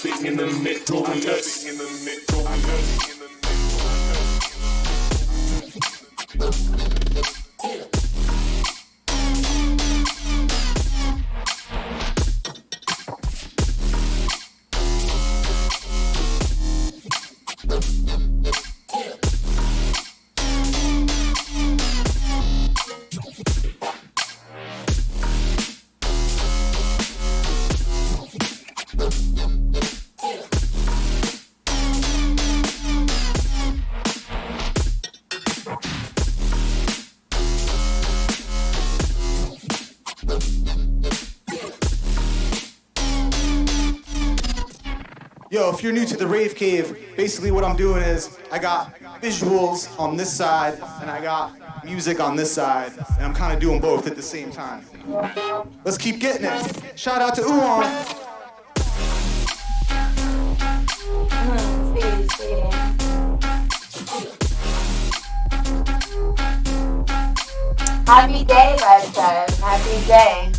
in the middle. I'm just in the middle. I'm just in the Yo, if you're new to the Rave Cave, basically what I'm doing is I got visuals on this side and I got music on this side, and I'm kind of doing both at the same time. Let's keep getting it. Shout out to Uwan. Happy day, lifetime. Happy day.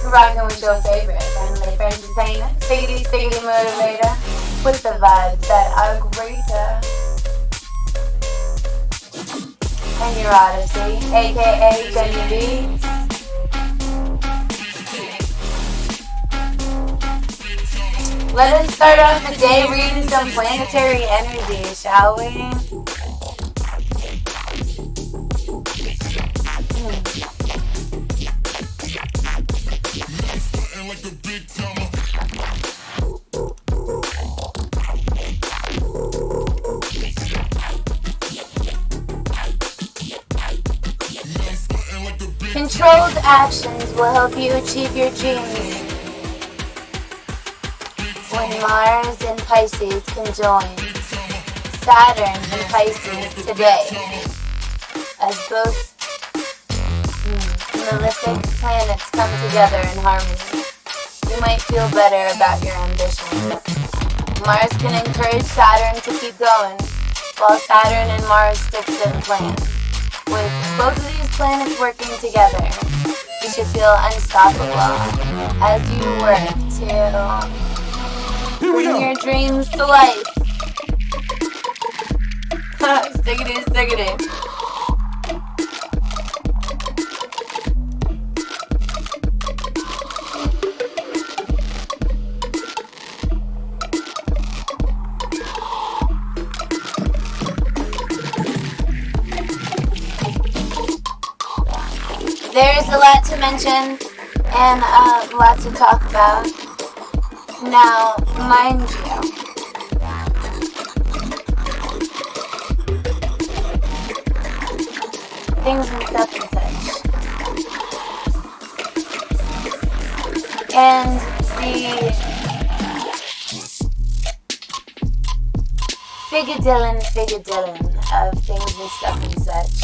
You're rocking with your favorite friendly entertainer, stiggity motivator, with the vibes that are greater. And your Odyssey, aka Jenny B. Let us start off the day reading some planetary energy, shall we? Controlled actions will help you achieve your dreams. When Mars and Pisces conjoin, Saturn and Pisces today, as both malefic planets come together in harmony, you might feel better about your ambitions. Mars can encourage Saturn to keep going, while Saturn and Mars stick to the plan. With both of these planets working together, you should feel unstoppable as you work to bring your dreams to life. Stiggity. There's a lot to mention and a lot to talk about. Now, mind you, things and stuff and such. And the figadillin of things and stuff and such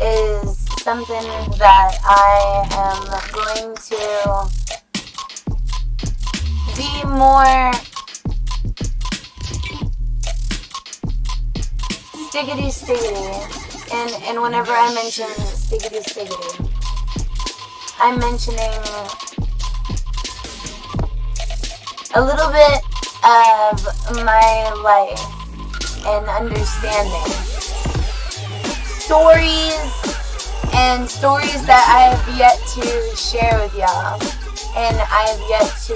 is something that I am going to be more stiggity. And whenever I mention stiggity, I'm mentioning a little bit of my life and understanding. Stories that I have yet to share with y'all, and I have yet to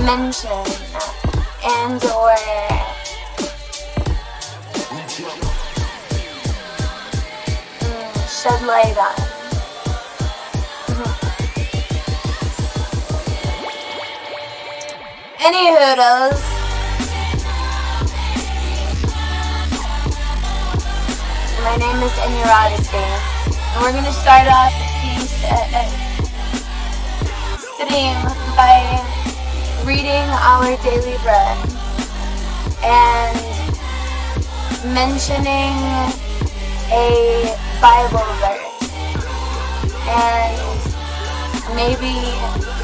mention and or shed light on. Any hoodles. My name is In Your Odyssey, and we're going to start off the stream by reading our daily bread and mentioning a Bible verse and maybe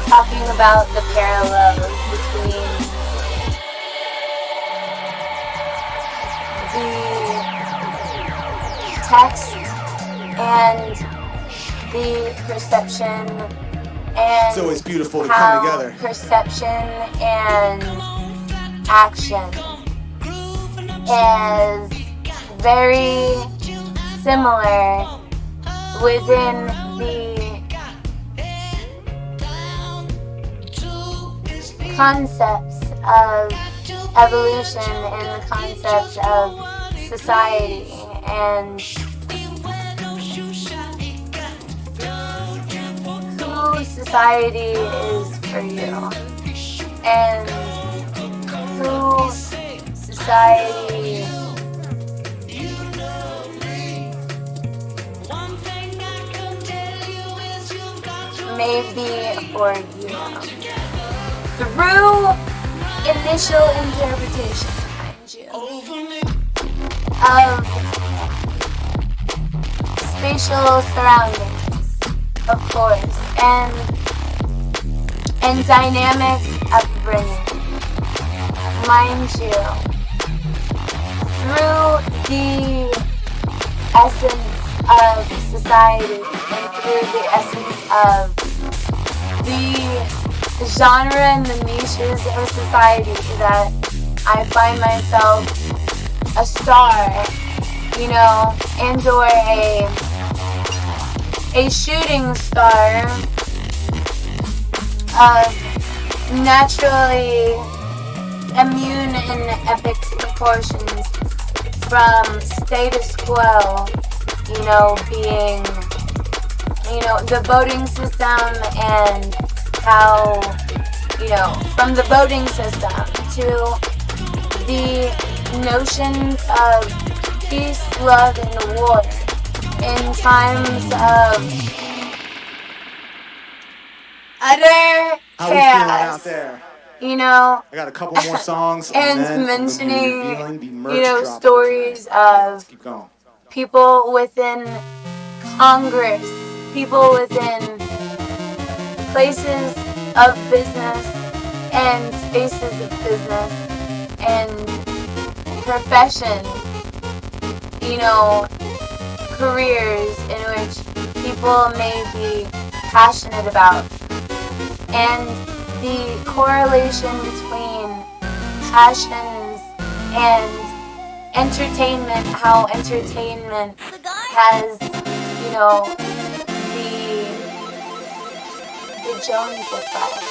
talking about the parallels between the text and the perception and It's always beautiful to how come together. perception and action is very similar within the concepts of evolution and the concepts of society and who society is for you and who society may be for you through initial interpretation, mind you, of spatial surroundings, of course, and dynamic upbringing, mind you, through the essence of society and through the essence of the genre and the niches of society that I find myself a star, you know, and or a shooting star of naturally immune in epic proportions from status quo, you know, being, you know, the voting system and how, you know, from the voting system to the notions of peace, love, and war in times of utter How we feeling out chaos, there? you know, I got a couple more songs and then mentioning, we're gonna be revealing the merch you know, drop for stories tonight. Let's of keep going. people within Congress, people within places of business and spaces of business and profession, you know, careers in which people may be passionate about, and the correlation between passions and entertainment, how entertainment has, you know, the Jones effect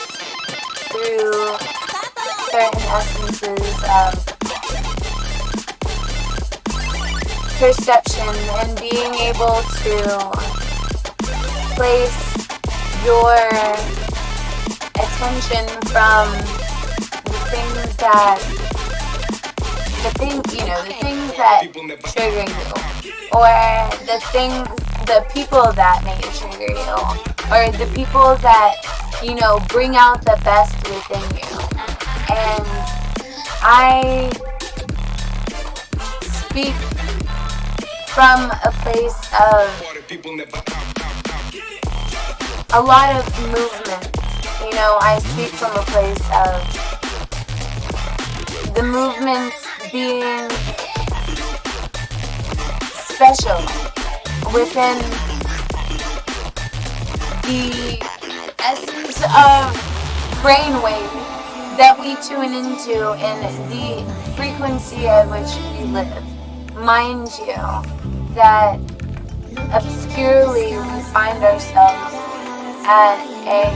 through certain essences of perception and being able to place your attention from the things that trigger you, or the people that may trigger you, or the people that, you know, bring out the best within you. And I speak from a place of a lot of movement. You know, I speak from a place of the movement being special within the essence of brainwave that we tune into and the frequency at which we live. Mind you, that obscurely we find ourselves at a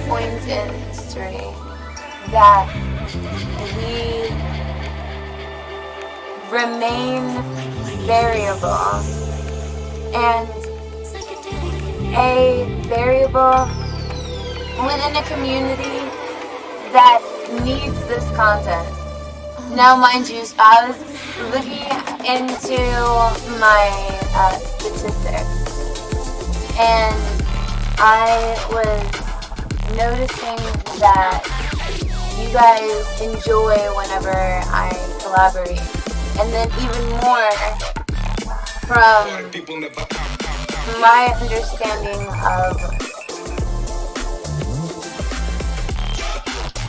point in history that we remain variable, and a variable within a community that needs this content. Now, mind you, so I was looking into my statistics, and I was noticing that you guys enjoy whenever I collaborate, and then even more from my understanding of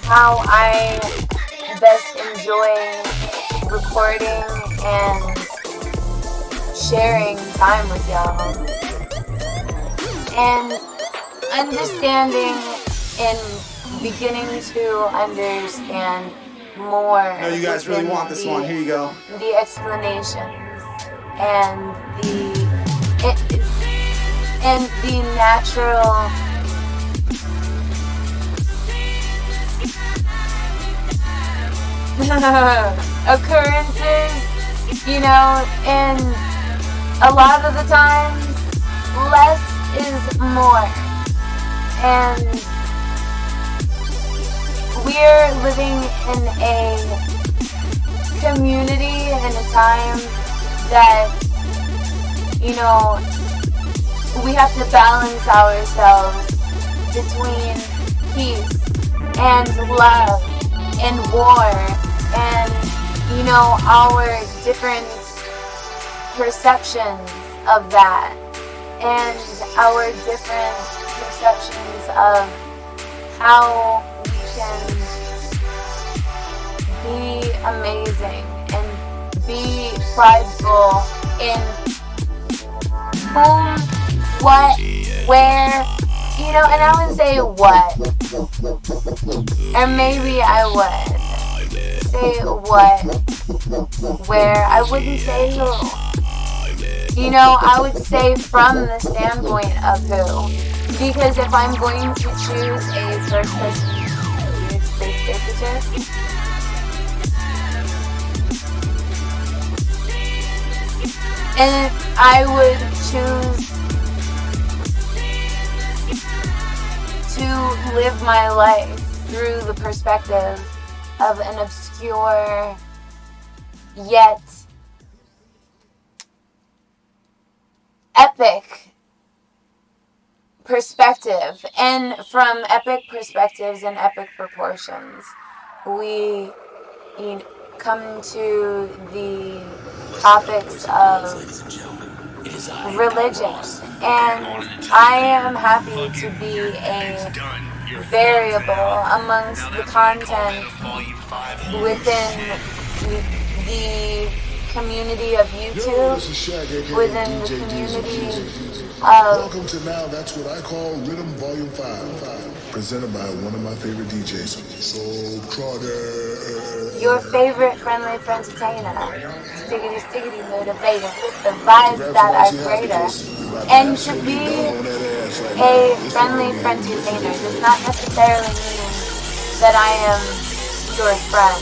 how I best enjoy recording and sharing time with y'all and understanding and beginning to understand more. No, you guys really want this one. Here you go. The explanations and the natural occurrences, you know, and a lot of the times less is more. And we're living in a community in a time that, you know, we have to balance ourselves between peace and love and war and, you know, our different perceptions of that and our different perceptions of how we can be amazing and be prideful in whom, what, where, you know, and I would say what, or maybe I would say what, where, I wouldn't say who. You know, I would say from the standpoint of who. Because if I'm going to choose a first person space picture, and I would choose to live my life through the perspective of an obscure yet epic perspective. And from epic perspectives and epic proportions, we come to the topics of religion. And I am happy to be a variable amongst the content within the community of YouTube, within the community of... Welcome to Now That's What I Call Rhythm Volume 5, presented by one of my favorite DJs, Soul Trotter. Your favorite friendly entertainer, stiggity motivator, the vibes that are greater. And to be a friendly entertainer does not necessarily mean that I am your friend,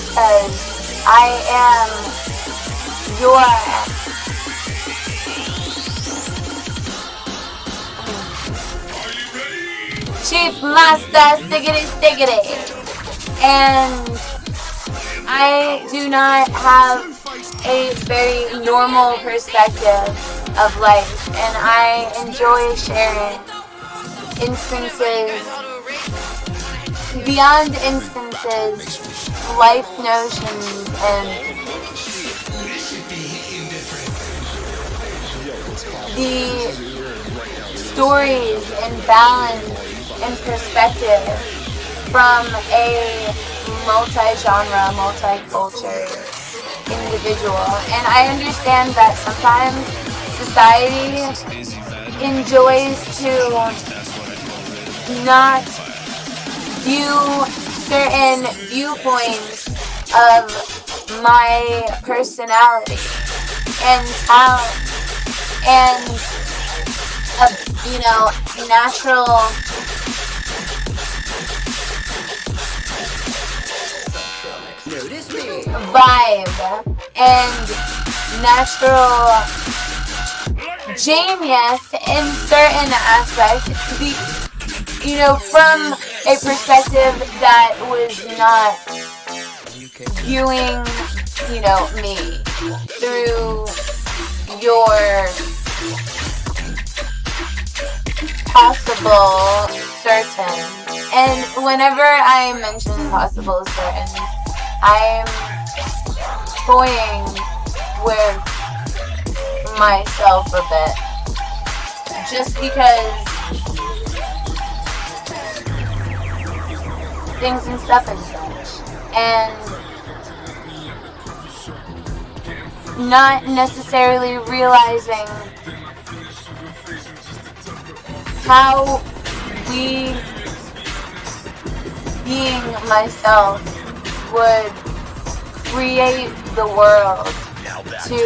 because I am your Chief Master Stiggity. And I do not have a very normal perspective of life, and I enjoy sharing instances, beyond instances, life notions and the stories and balance and perspective from a multi-genre, multi-culture individual. And I understand that sometimes society enjoys to not view certain viewpoints of my personality and talent and natural vibe and natural genius in certain aspects, from a perspective that was not viewing, me through your possible certain. And whenever I mention possible certain, I'm toying with myself a bit. Just because things and stuff and such. And not necessarily realizing how we, being myself, would create the world to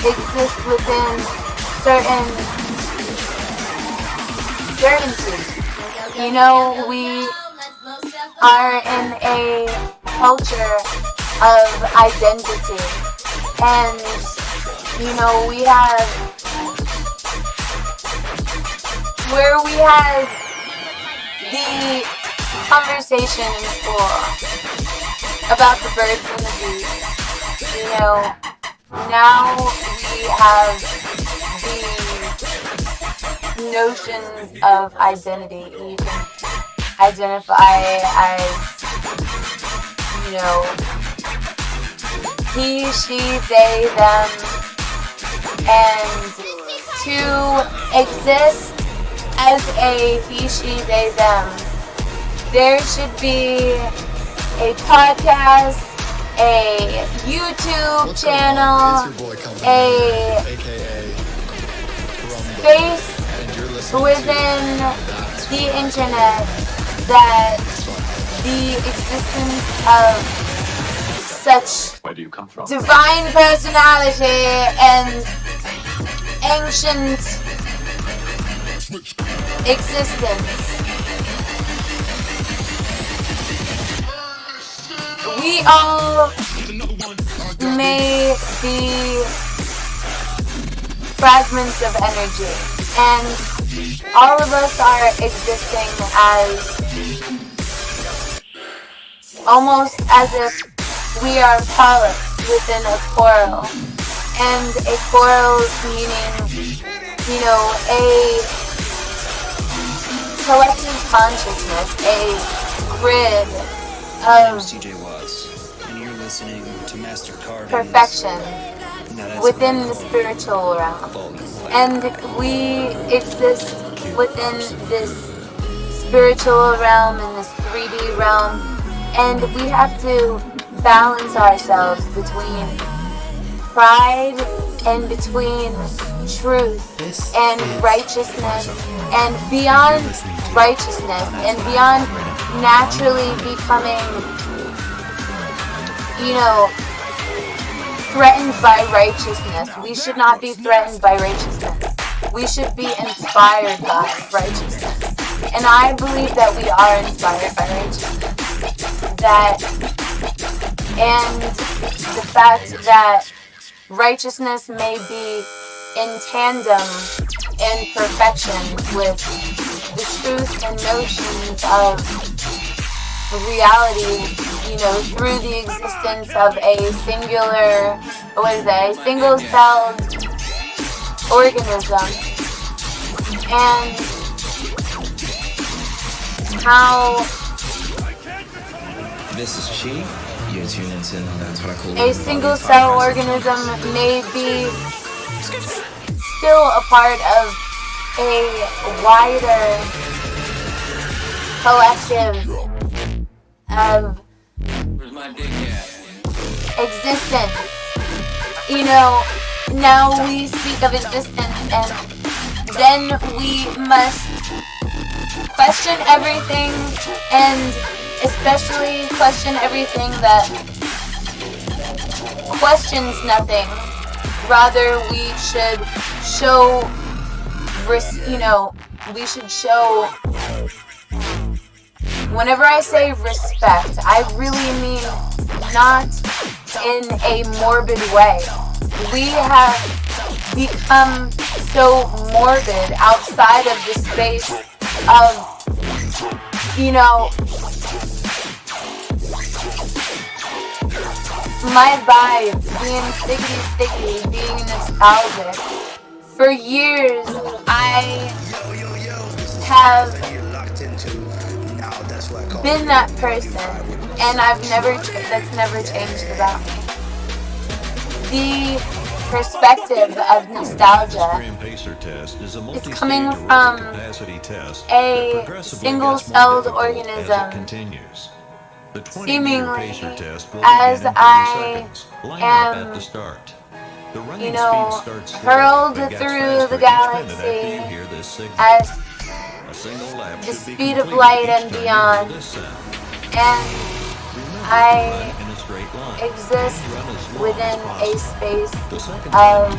exist within certain certainty. You know, we are in a culture of identity, and you know, we have where we had the conversation in school about the birds and the bees. You know, now we have the notions of identity. You can identify as, you know, he, she, they, them, and to exist as a he, she, they, them, there should be a podcast, a YouTube channel, a space within the internet that the existence of such divine personality and ancient existence. We all may be fragments of energy, and all of us are existing as almost as if we are polyps within a coral, and a coral meaning, you know, a collective consciousness, a grid of perfection within the spiritual realm. And we exist within this spiritual realm, in this 3D realm, and we have to balance ourselves between pride and between truth and righteousness, and beyond righteousness and beyond naturally becoming, you know, threatened by righteousness. We should not be threatened by righteousness. We should be inspired by righteousness. And I believe that we are inspired by righteousness. And the fact that righteousness may be in tandem and perfection with the truth and notions of reality, you know, through the existence of a single-celled organism, and how this is Chi. You're tuned into That's What I Call a single-cell organism may be still a part of a wider collective of existence. You know, now we speak of existence, and then we must question everything, and especially question everything that questions nothing. Rather, we should show, we should show, whenever I say respect, I really mean not in a morbid way. We have become so morbid outside of the space of, you know, my vibe, being sticky, being nostalgic. For years, I have been that person, and that's never changed about me. The perspective of nostalgia is coming from a single-celled organism seemingly as I am, hurled through the galaxy at the speed of light and beyond, and I exist within a space of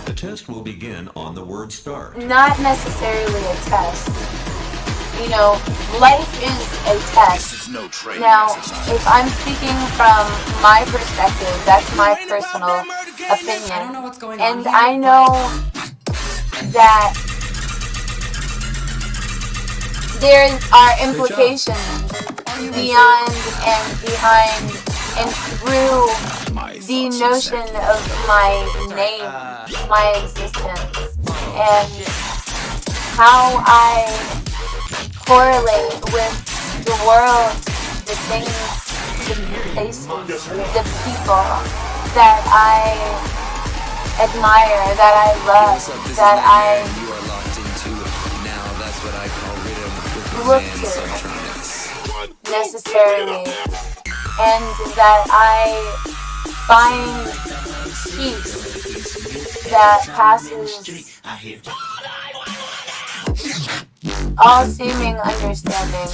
The test will begin on the word start. not necessarily a test. Life is a test. Now, if I'm speaking from my perspective, that's my personal opinion. And I know that there are implications beyond and behind and through the notion of my name, my existence, and how I correlate with the world, the things, the places, the people that I admire, that I love, that I look to necessarily, and that I find peace that passes all seeming understanding.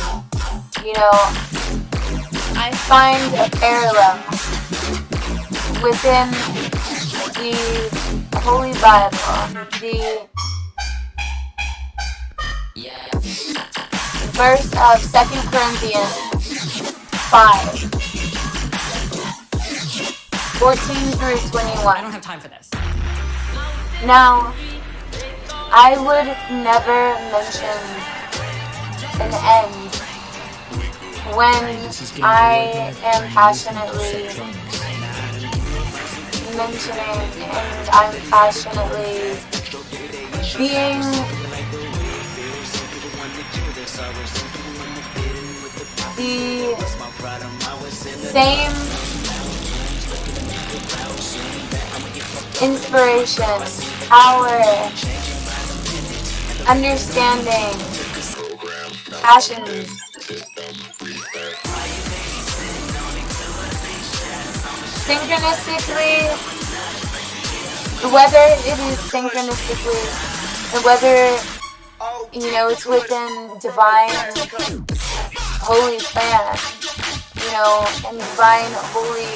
I find a parallel within the Holy Bible, the verse of 2 Corinthians 5:14-21. I don't have time for this. Now, I would never mention an end when I am passionately mentioning and I'm passionately being the same inspiration, power, understanding, passion. Synchronistically, whether it is synchronistically, and whether, it's within divine, holy plan, and divine, holy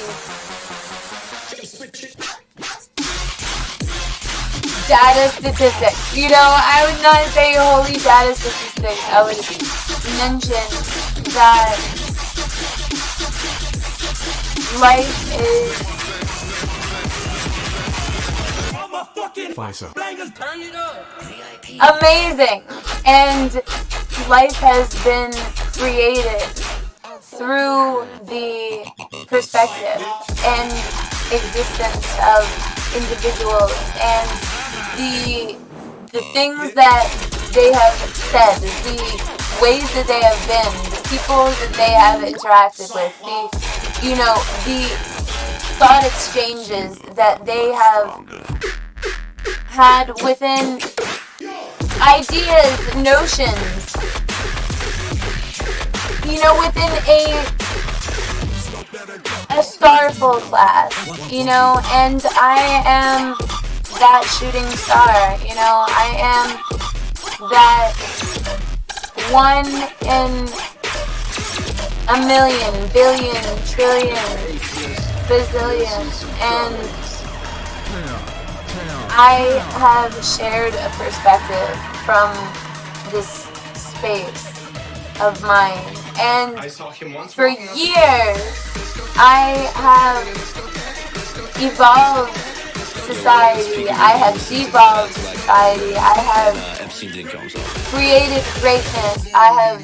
data statistics. I would not say holy data statistics. I would mention that life is amazing, and life has been created through the perspective and existence of individuals and the things that they have said, the ways that they have been, the people that they have interacted with, the thought exchanges that they have had within ideas, notions, within a starful class, and I am that shooting star, I am that one in a million, billion, trillion, bazillion, and I have shared a perspective from this space of mine, and for years I have evolved society, I have devolved society, I have created greatness, I have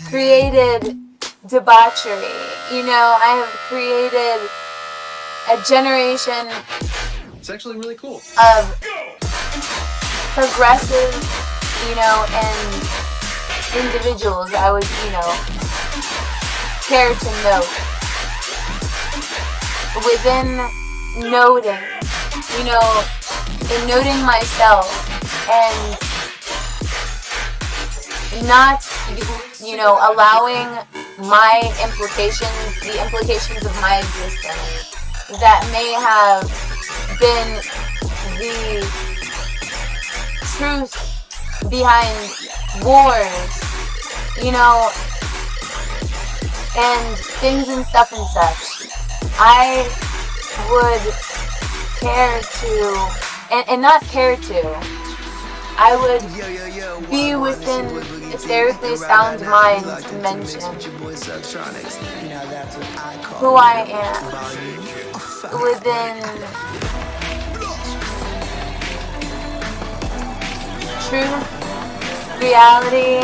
created debauchery, I have created a generation actually really cool. of progressive, and individuals I would, care to note. Within noting, in noting myself and not, allowing the implications of my existence that may have been the truth behind wars, and things and stuff and such. I would care to, and not care to, I would be within a therapically sound mind to mention who I am within truth, reality,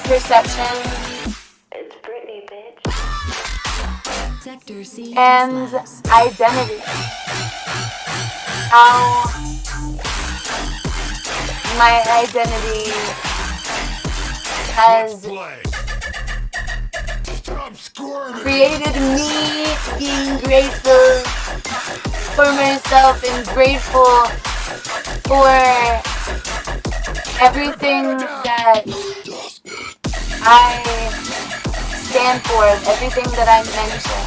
perception, and identity. How my identity has created me being grateful for myself and grateful for everything that I stand for, everything that I mention.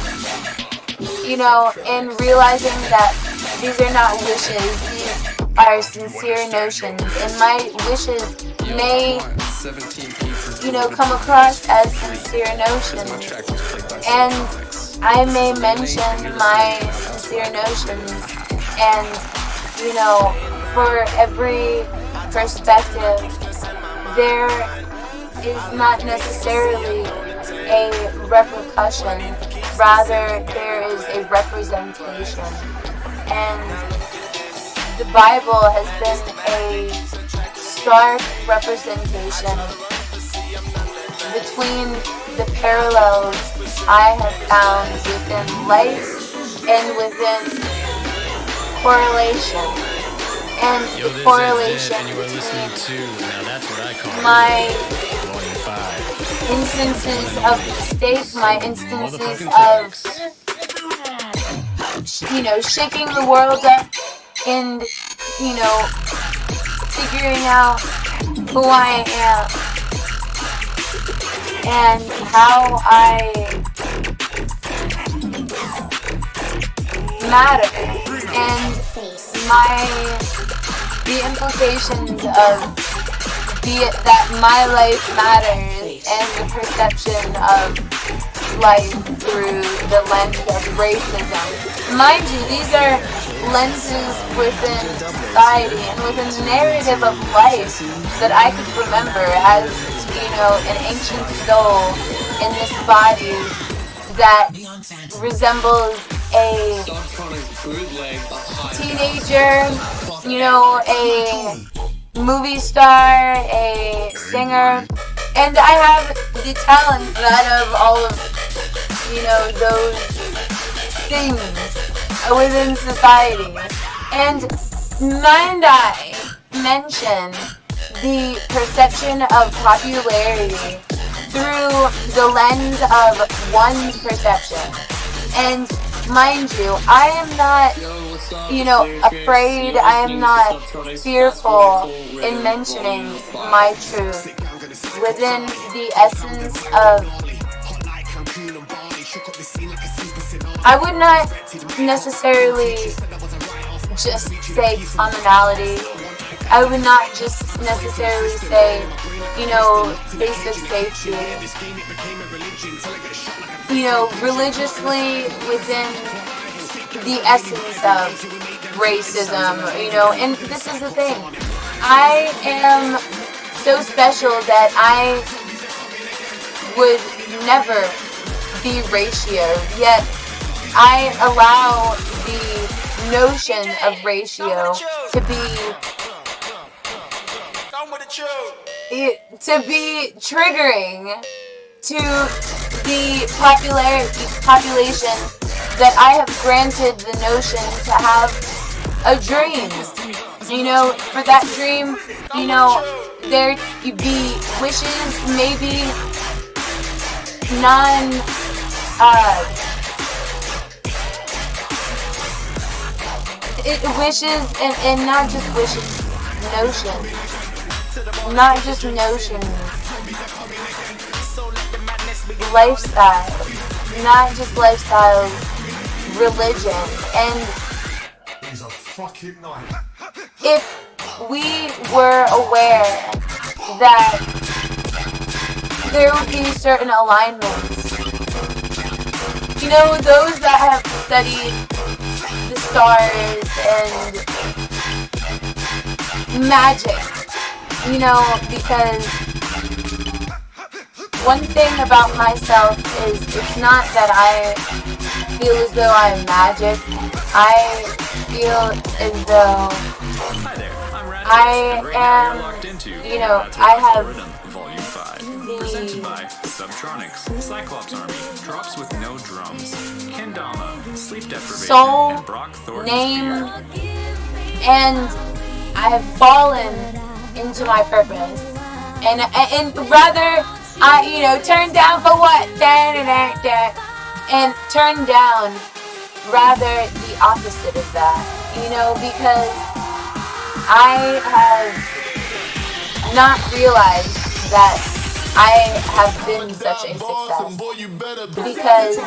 And realizing that these are not wishes, these are sincere notions, and my wishes may, come across as sincere notions, and I may mention my sincere notions, and, for every perspective, there is not necessarily a repercussion, rather there is a representation. And the Bible has been a stark representation between the parallels I have found within life and within correlation. And the correlation between my instances of mistake, my instances of shaking the world up and, figuring out who I am and how I matter, and the implications of that my life matters, and the perception of life through the lens of racism. Mind you, these are lenses within society and within the narrative of life that I could remember as, an ancient soul in this body that resembles a teenager, a movie star, a singer, and I have the talent out of all of, those things within society. And mind I mention the perception of popularity through the lens of one perception. And mind you, I am not, afraid, I am not fearful in mentioning my truth within the essence of, I would not necessarily just say commonality. I would not just necessarily say, basic safety. Religiously within the essence of racism, and this is the thing. I am so special that I would never be ratioed, yet I allow the notion of ratio to be triggering to the population that I have granted the notion to have a dream. For that dream, there be wishes, maybe wishes, and not just wishes, notions. Not just notions. Lifestyle. Not just lifestyle. Religion. And if we were aware that there would be certain alignments, you know, those that have studied the stars and magic, you know, because one thing about myself is it's not that I feel as though I'm magic. I feel as though I am, you know, I have Presented by Subtronics, Cyclops Army, Drops with No Drums, Kendama, Sleep Deprivation, soul, and Brock Thornton's name, Beard. and I have fallen into my purpose. And rather, I, you know, turn down for what? And turn down rather the opposite of that, you know, because I have not realized that I have been such a success, because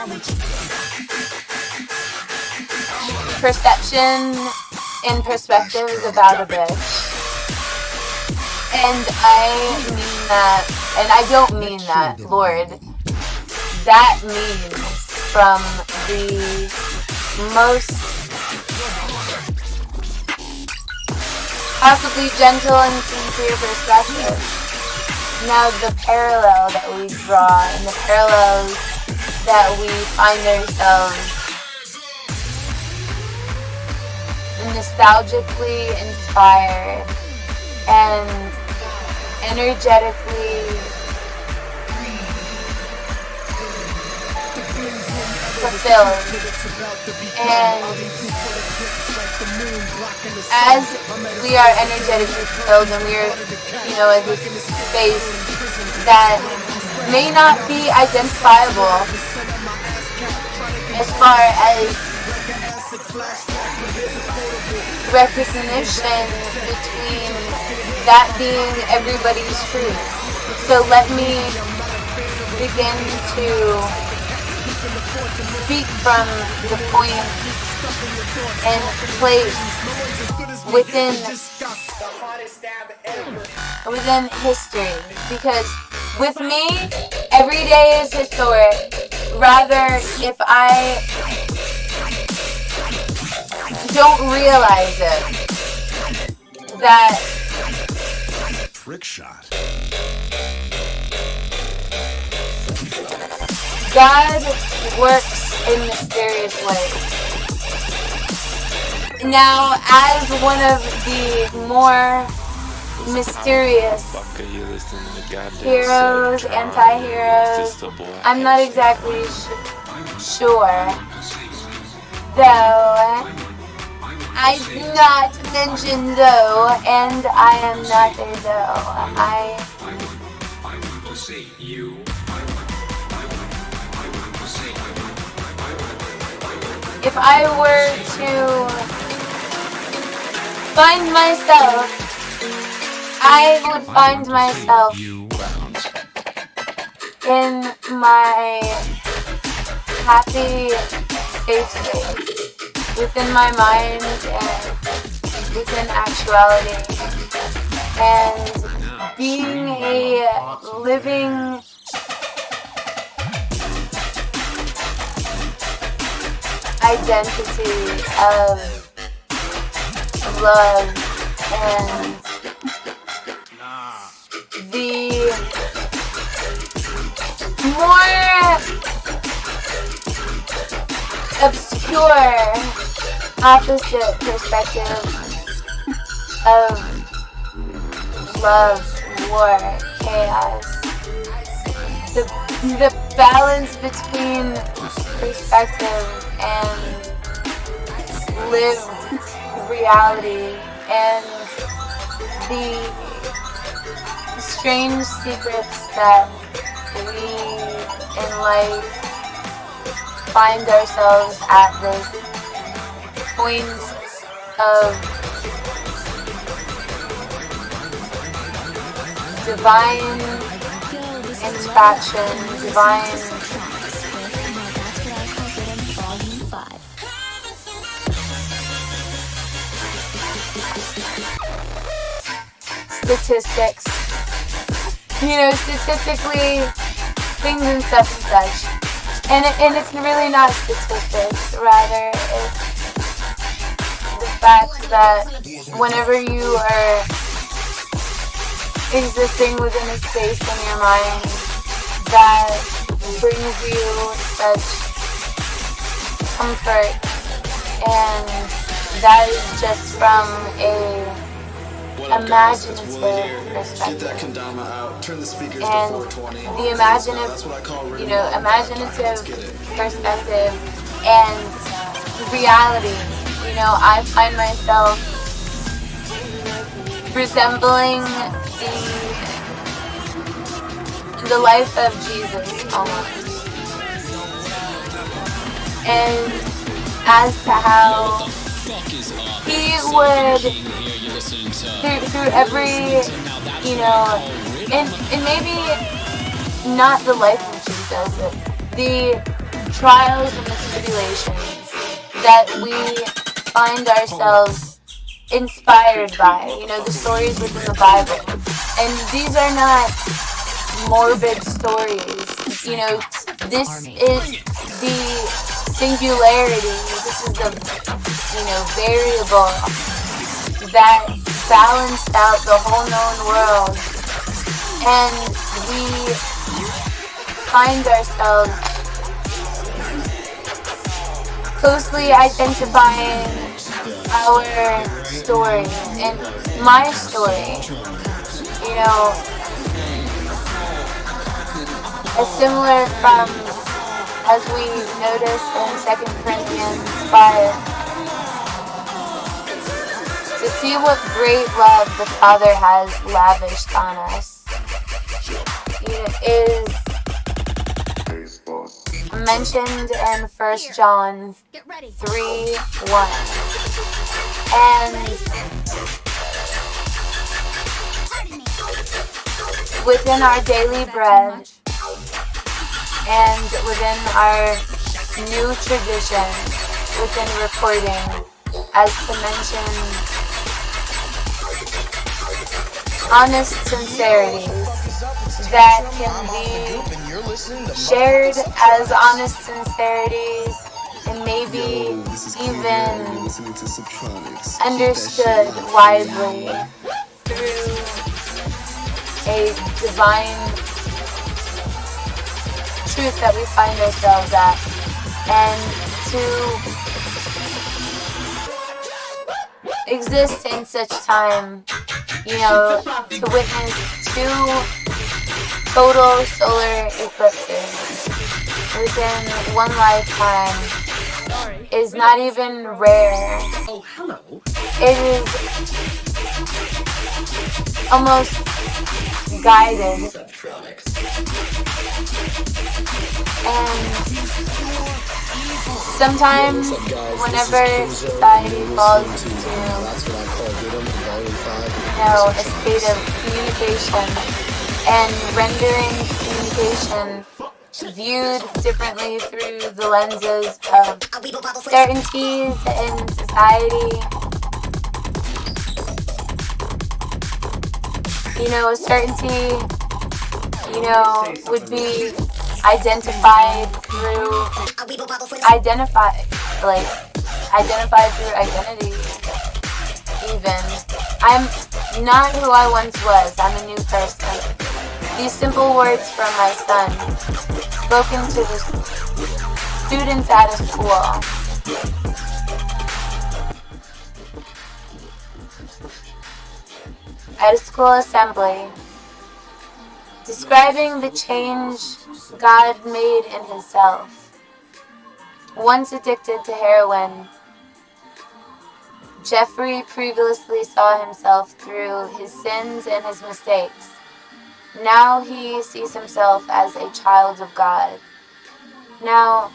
perception and perspective is about a bitch. And I mean that, and I don't mean that, Lord. That means from the most possibly gentle and sincere perspective. Now the parallel that we draw and the parallels that we find ourselves nostalgically inspired and energetically fulfilled. And as we are energetically fulfilled and we are, you know, in this space that may not be identifiable as far as recognition between that being everybody's truth. So let me begin to speak from the point and place within history, because with me every day is historic. Rather, if I don't realize it, that Trick shot. God works in mysterious ways. Now, as one of the more mysterious heroes, anti-heroes, I'm not exactly sure, though I do not mention though, and I am not a though. If I were to find myself, I would find myself in my happy safe space, within my mind and within actuality, and being a living identity of love and the more obscure opposite perspective of love, war, chaos. The balance between perspective and lived reality, and the strange secrets that we in life find ourselves at this point of divine interaction, divine statistics. Statistically, things and such and such. And it's really not statistics, rather it's the fact that whenever you are existing within a space in your mind that brings you such comfort, and that is just from a imaginative perspective. And the imaginative perspective and reality, I find myself resembling the life of Jesus almost. And as to how he would, through every, and maybe not the life of Jesus, but the trials and the tribulations that we find ourselves inspired by, the stories within the Bible. And these are not morbid stories. This is the singularity. This is the, variable that balanced out the whole known world. And we find ourselves closely identifying our story and my story, as similar from, as we notice in 2 Corinthians 5, to see what great love the Father has lavished on us, is mentioned in 1 John 3:1. And within our daily bread and within our new tradition, within recording, as to mention honest sincerities that can be shared as honest sincerities and maybe even understood widely through a divine truth that we find ourselves at, and to exist in such time, to witness 2 total solar eclipses within one lifetime is not even rare. It is almost guided. And sometimes, whenever society falls into, a state of communication and rendering communication viewed differently through the lenses of certainties in society, a certainty, would be identified through identity. Even I'm not who I once was. I'm a new person. These simple words from my son, spoken to the students at a school, at a school assembly, describing the change God made in himself. Once addicted to heroin, Jeffrey previously saw himself through his sins and his mistakes. Now he sees himself as a child of God. Now,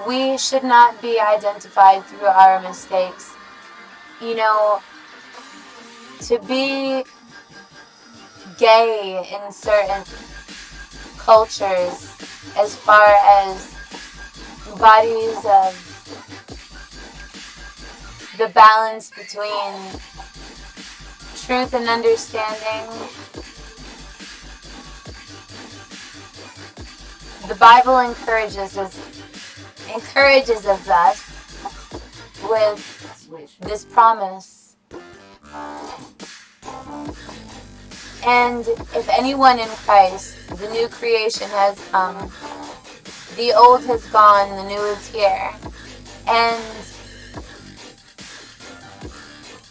we should not be identified through our mistakes. To be gay in certain cultures as far as bodies of the balance between truth and understanding. The Bible encourages us with this promise. And if anyone in Christ, the new creation has come. The old has gone, the new is here. And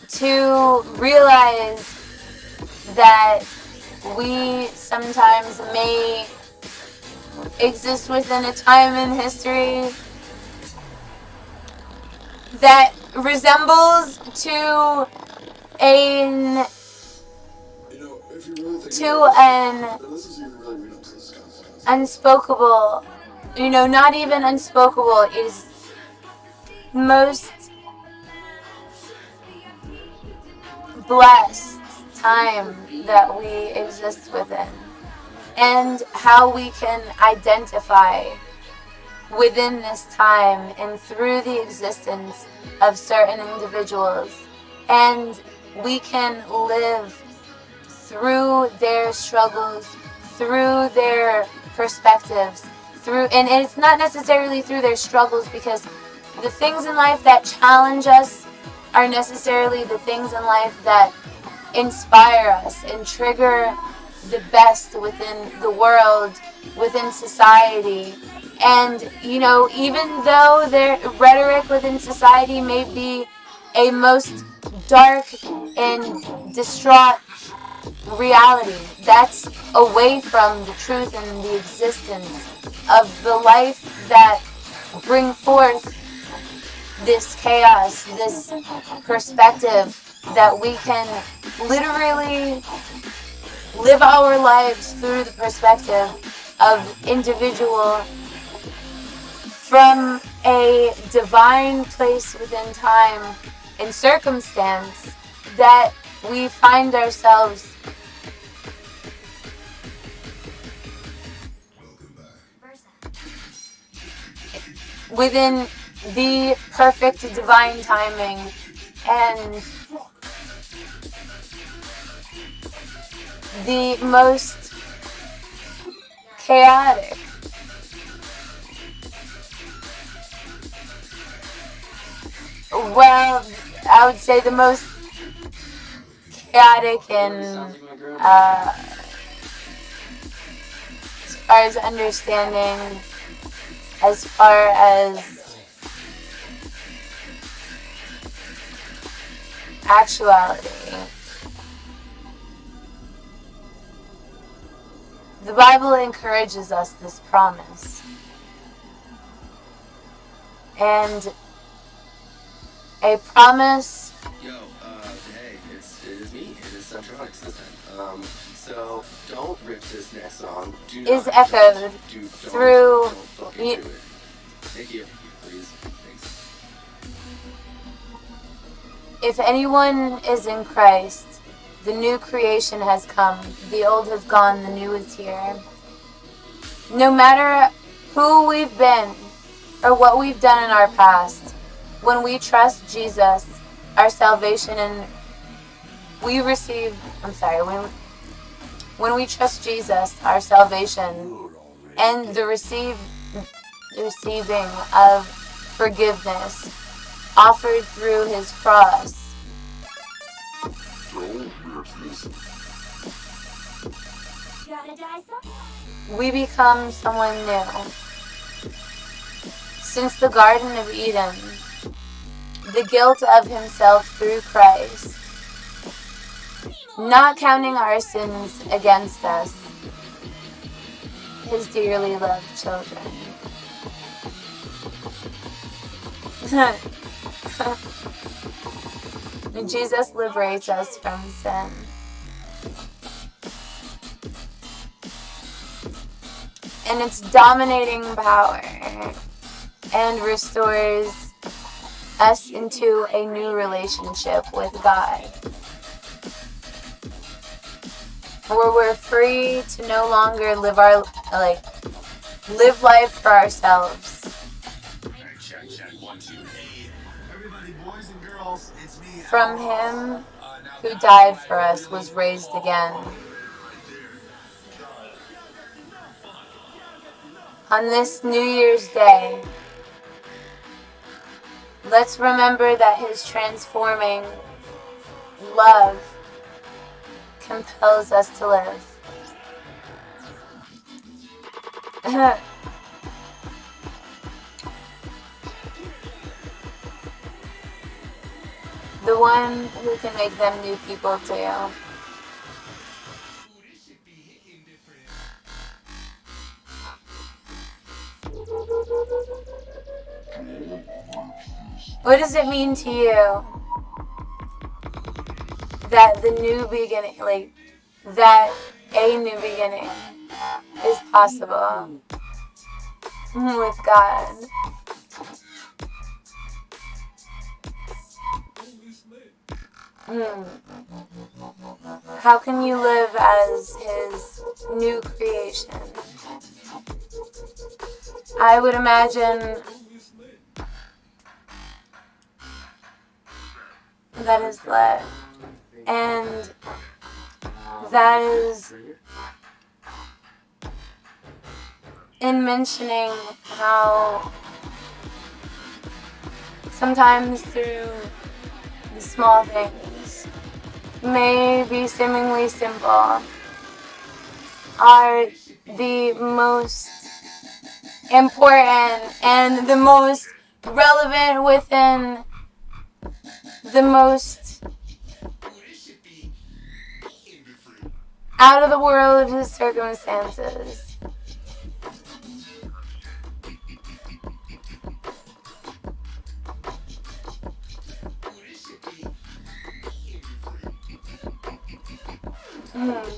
to realize that we sometimes may exist within a time in history that resembles to an unspeakable, not even unspeakable, is most blessed time that we exist within, and how we can identify within this time and through the existence of certain individuals, and we can live through their struggles, through their perspectives, and it's not necessarily through their struggles, because the things in life that challenge us are necessarily the things in life that inspire us and trigger the best within the world, within society. And, even though their rhetoric within society may be a most dark and distraught reality, that's away from the truth and the existence of the life that bring forth this chaos, this perspective that we can literally live our lives through the perspective of individual from a divine place within time and circumstance, that we find ourselves within the perfect divine timing and the most chaotic, I would say the most chaotic and as far as understanding, as far as actuality. The Bible encourages us this promise. And a promise. Yo, hey, it is me. It is Subtronics this time. So don't rip this next song. Is echoed through. Don't fucking do it. Thank you, please. Thanks. If anyone is in Christ, the new creation has come. The old has gone, the new is here. No matter who we've been or what we've done in our past, when we trust Jesus, our salvation, and we receive, when we trust Jesus, our salvation, and the receiving of forgiveness offered through his cross, we become someone new. Since the Garden of Eden, the guilt of himself through Christ, not counting our sins against us, his dearly loved children. Jesus liberates us from sin. And its dominating power, and restores us into a new relationship with God. where we're free to no longer live life for ourselves. From him who died for us was raised again. On this New Year's Day, let's remember that his transforming love compels us to live. The one who can make them new people too. What does it mean to you that the new beginning, that a new beginning is possible with God? How can you live as his new creation? I would imagine that is love, and that is in mentioning how sometimes through the small things, may be seemingly simple, are the most important and the most relevant within the most out of the world of circumstances.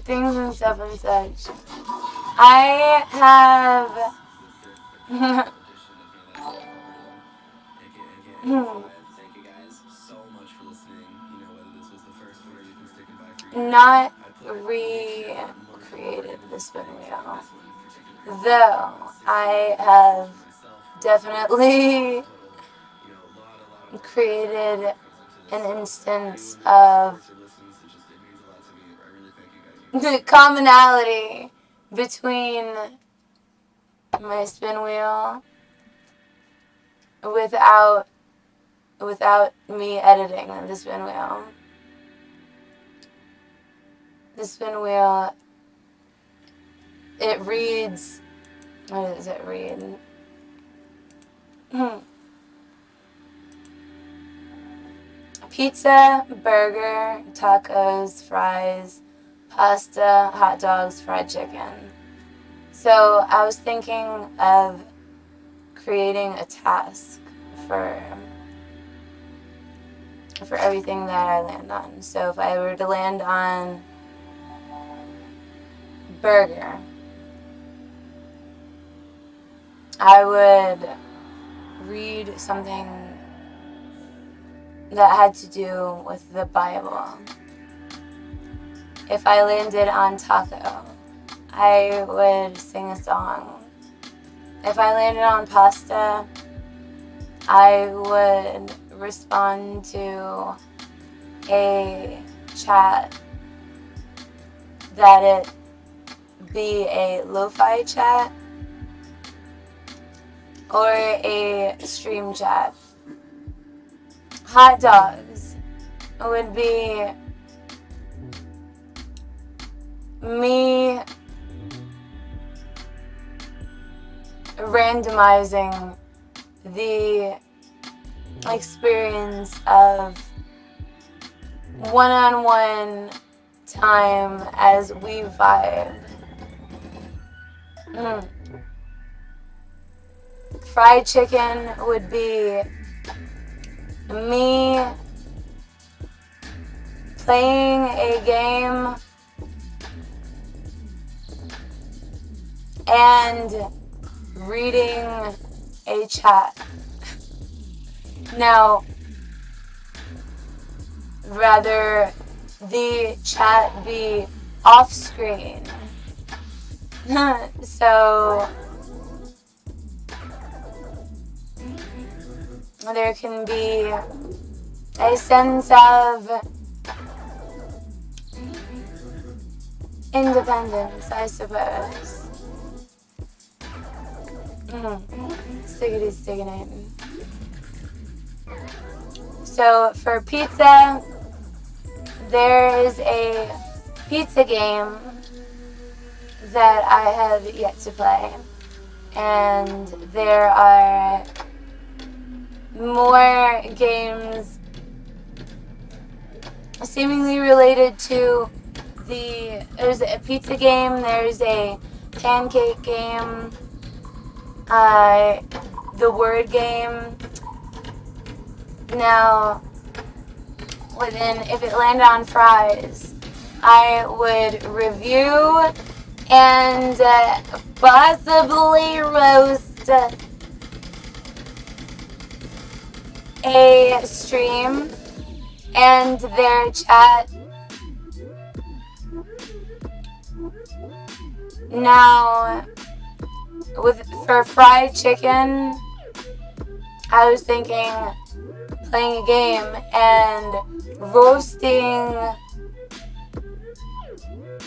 Things and stuff and such. I have not recreated the spin wheel, though I have definitely created an instance of the commonality between my spin wheel without me editing the spin wheel. The spin wheel, it reads, what does it read? Pizza, burger, tacos, fries, pasta, hot dogs, fried chicken. So I was thinking of creating a task for everything that I land on. So if I were to land on burger, I would read something that had to do with the Bible. If I landed on taco, I would sing a song. If I landed on pasta, I would respond to a chat that it be a lo-fi chat or a stream chat. Hot dogs would be me randomizing the experience of one-on-one time as we vibe. Fried chicken would be me playing a game and reading a chat. Now, rather the chat be off screen. So there can be a sense of independence, I suppose. Stiggity. So for pizza, there is a pizza game that I have yet to play. And there are more games seemingly related to there's a pizza game, there's a pancake game, the word game. Now, if it landed on fries, I would review and possibly roast a stream and their chat. Now, for fried chicken, I was thinking playing a game and roasting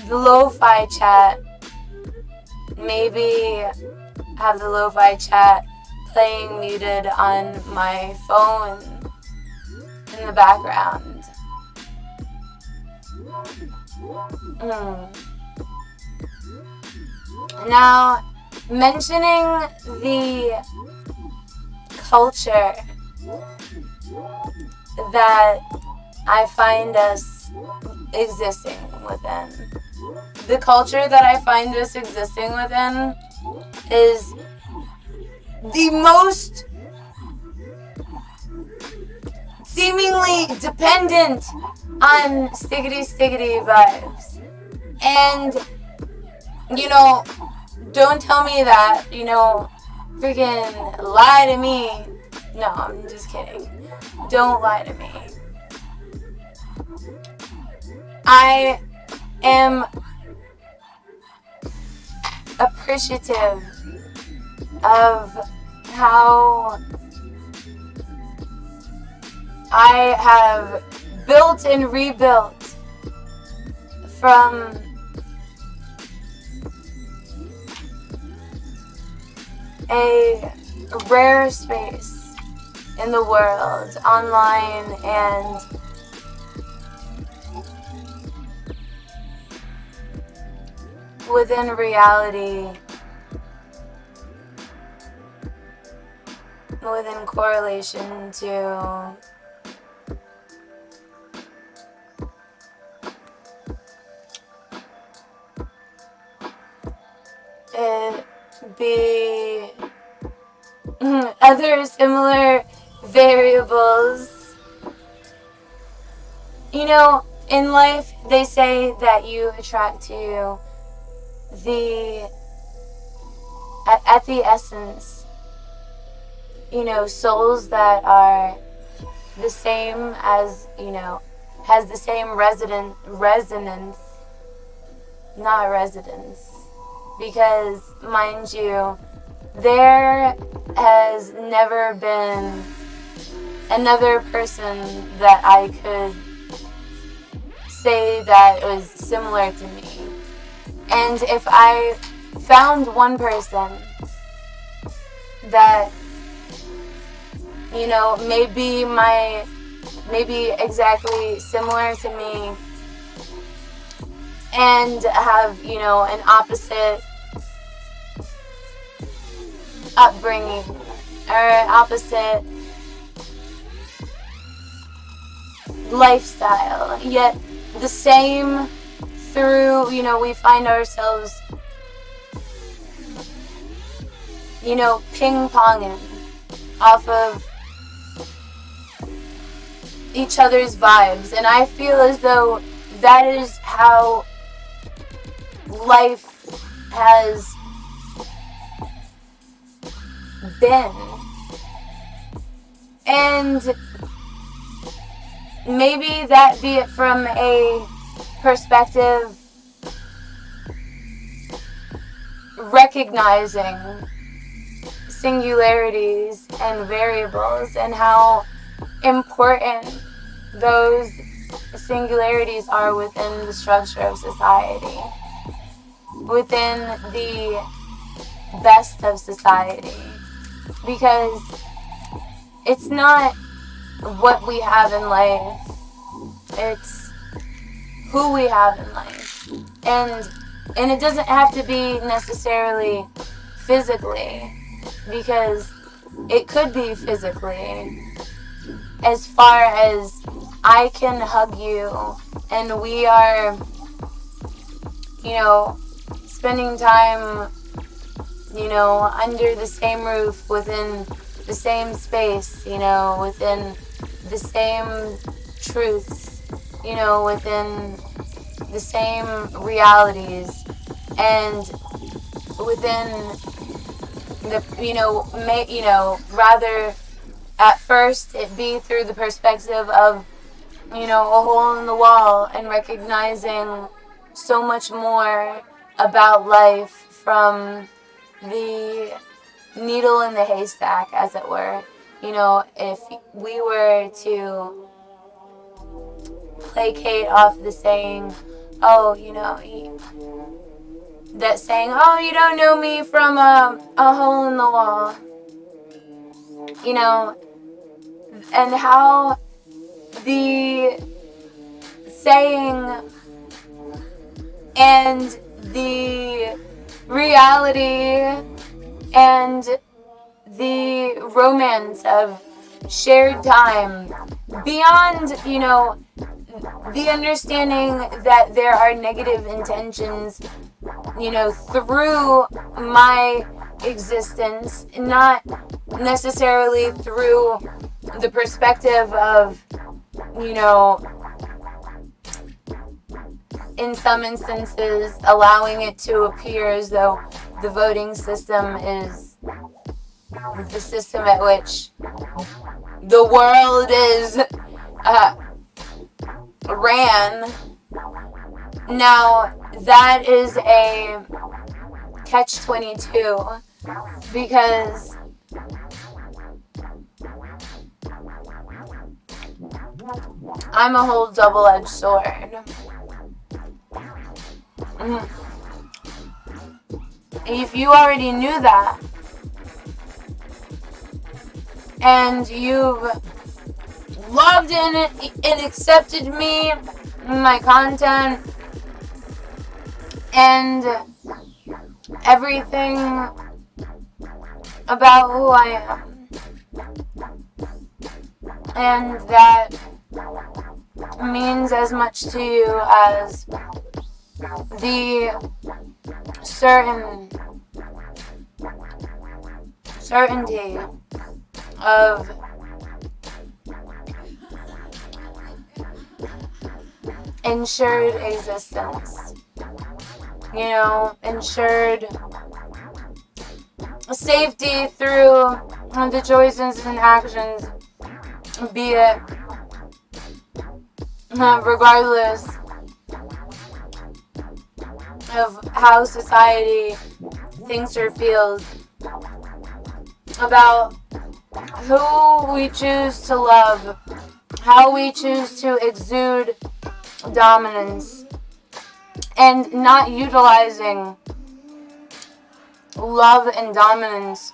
the lo-fi chat. Maybe have the lo-fi chat playing muted on my phone in the background. Now, mentioning the culture that I find us existing within. The culture that I find us existing within is the most seemingly dependent on stiggity vibes. And, don't tell me that, freaking lie to me. No, I'm just kidding. Don't lie to me. I am appreciative of how I have built and rebuilt from a rare space in the world, online and within reality, within correlation to it be other similar variables. In life, they say that you attract to at the essence, souls that are the same as, has the same resonance, not residence. Because, mind you, there has never been another person that I could say that was similar to me. And if I found one person that, maybe exactly similar to me and have, an opposite upbringing or opposite lifestyle, yet the same through, we find ourselves, ping-ponging off of each other's vibes. And I feel as though that is how life has been. And maybe that be it from a perspective recognizing singularities and variables and how important those singularities are within the structure of society, within the best of society, because it's not what we have in life, it's who we have in life. And it doesn't have to be necessarily physically, because it could be physically, as far as I can hug you and we are, spending time, under the same roof, within the same space, within the same truths, within the same realities, and within the, rather at first it be through the perspective of, a hole in the wall, and recognizing so much more about life from the needle in the haystack, as it were. If we were to placate off the saying, that saying, you don't know me from a hole in the wall, and how the saying and the reality and the romance of shared time, beyond, the understanding that there are negative intentions, through my existence, not necessarily through the perspective of, in some instances, allowing it to appear as though the voting system is the system at which the world is ran. Now, that is a catch-22, because I'm a whole double-edged sword. If you already knew that, and you've loved and accepted me, my content, and everything about who I am, and that means as much to you as the certainty of ensured existence, ensured safety through the choices and actions, be it regardless of how society thinks or feels about who we choose to love, how we choose to exude dominance, and not utilizing love and dominance,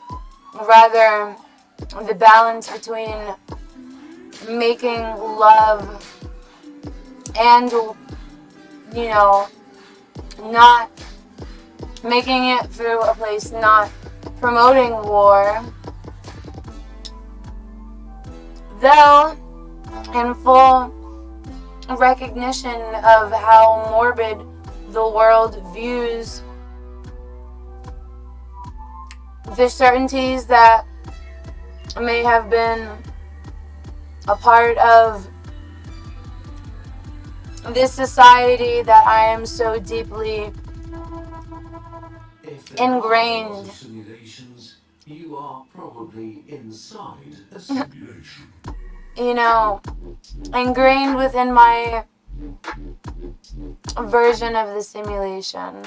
rather the balance between making love and, not making it through a place, not promoting war. Though, in full recognition of how morbid the world views the certainties that may have been a part of this society that I am so deeply ingrained. Simulations, you are probably inside a simulation. Ingrained within my version of the simulation.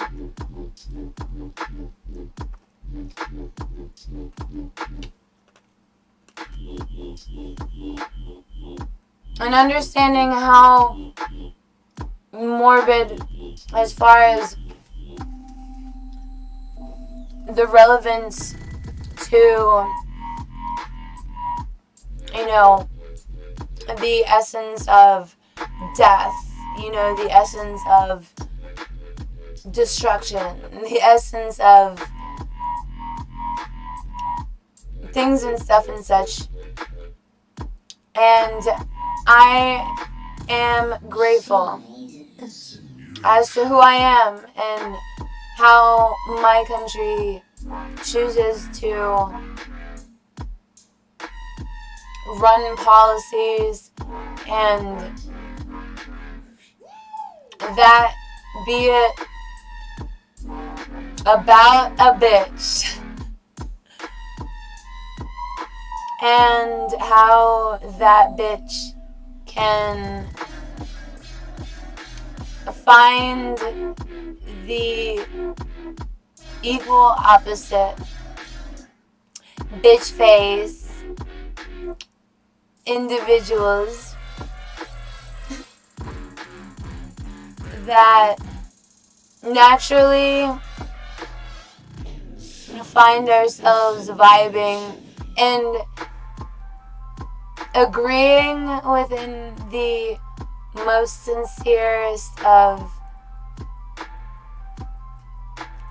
And understanding how morbid, as far as the relevance to, the essence of death, the essence of destruction, the essence of things and stuff and such. And I am grateful as to who I am and how my country chooses to run policies, and that be it about a bitch, and how that bitch can find the equal opposite bitch face individuals that naturally find ourselves vibing and agreeing within the most sincerest of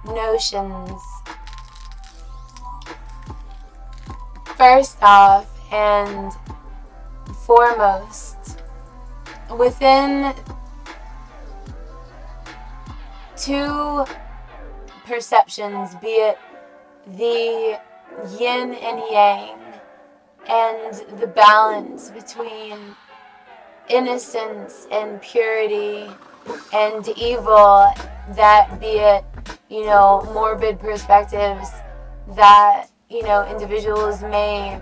notions. First off and foremost, within two perceptions, be it the yin and yang and the balance between innocence and purity and evil, that be it, morbid perspectives that, individuals may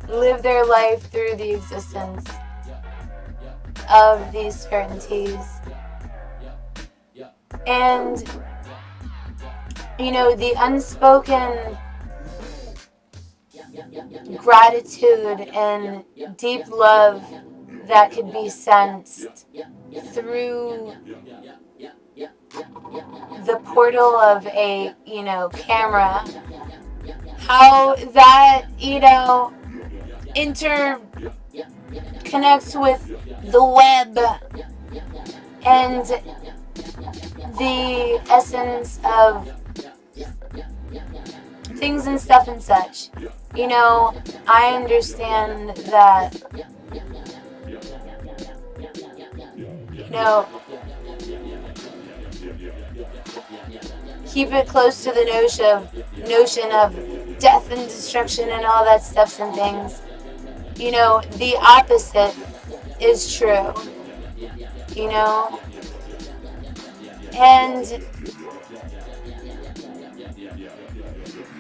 live their life through the existence of these certainties. And, the unspoken gratitude and deep love that could be sensed through the portal of a, camera. How that, interconnects with the web and the essence of things and stuff and such. I understand that, keep it close to the notion of death and destruction and all that stuff and things. The opposite is true. And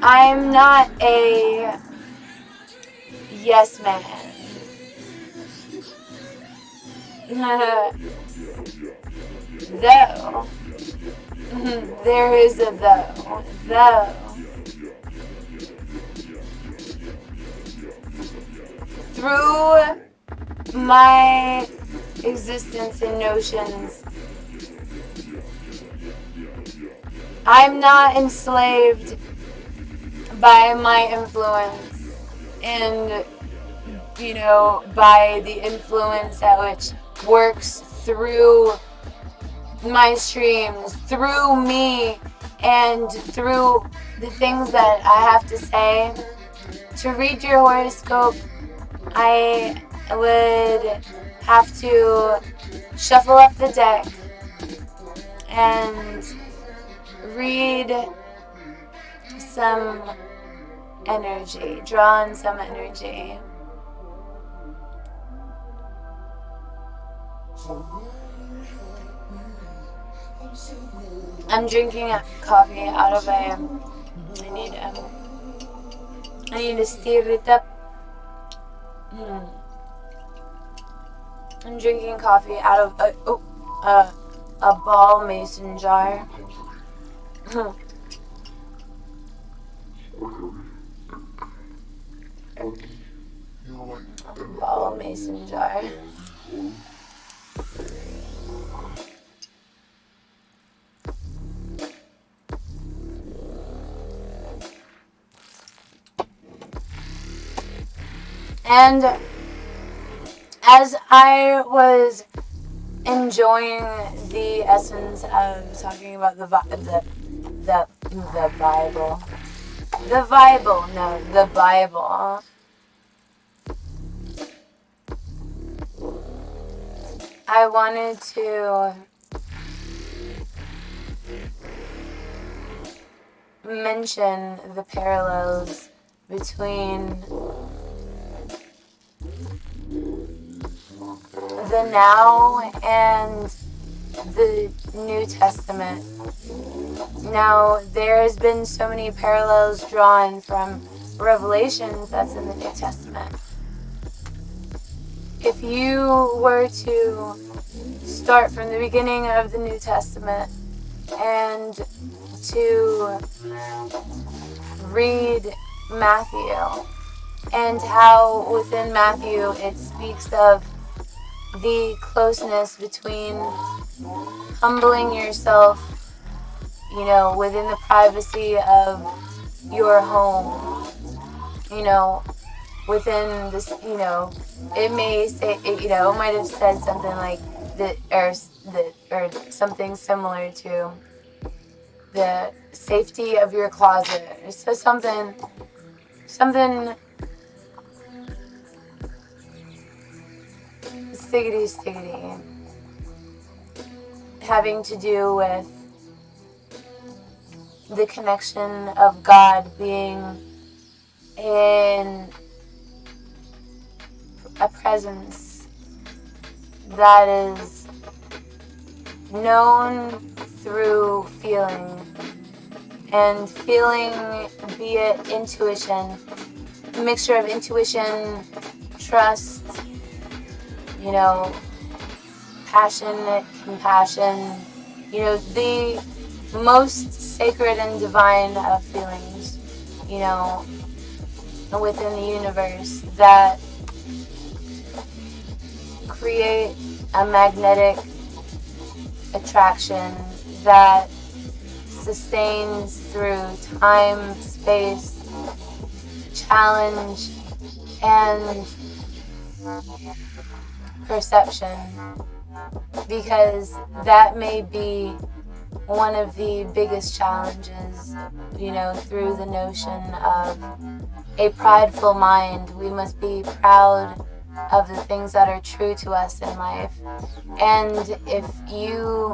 I'm not a yes man. Though. There is a though. Though. Through my existence and notions, I'm not enslaved by my influence and, by the influence at which works through my streams, through me, and through the things that I have to say. To read your horoscope, I would have to shuffle up the deck and read some energy, draw in some energy. I'm drinking coffee out of I need to stir it up. I'm drinking coffee out of a a ball mason jar. Ball mason jar. And as I was enjoying the essence of talking about the Bible, I wanted to mention the parallels between the now and the New Testament. Now, there has been so many parallels drawn from Revelations that's in the New Testament. If you were to start from the beginning of the New Testament and to read Matthew, and how within Matthew it speaks of the closeness between humbling yourself, within the privacy of your home, within this, it may say, it might have said something like that, or something similar to the safety of your closet. So something stiggity, having to do with the connection of God being in a presence that is known through feeling, and feeling, be it intuition, a mixture of intuition, trust, passion, compassion, the most sacred and divine of feelings, within the universe that create a magnetic attraction that sustains through time, space, challenge, and perception, because that may be one of the biggest challenges, through the notion of a prideful mind. We must be proud of the things that are true to us in life. And if you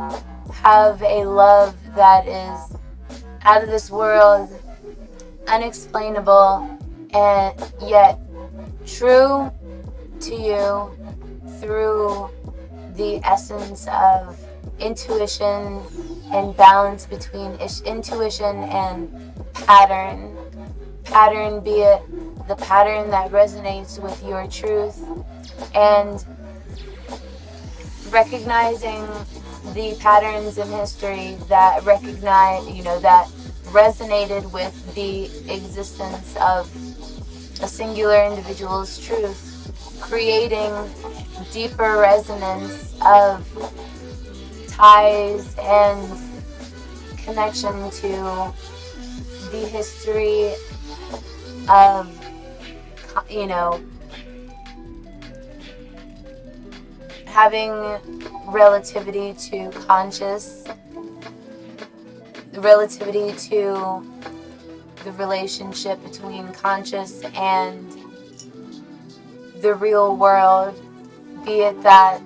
have a love that is out of this world, unexplainable, and yet true to you through the essence of intuition and balance between intuition and pattern, be it the pattern that resonates with your truth, and recognizing the patterns in history that that resonated with the existence of a singular individual's truth, creating deeper resonance of ties and connection to the history of, having relativity to the relationship between conscious and the real world, be it that,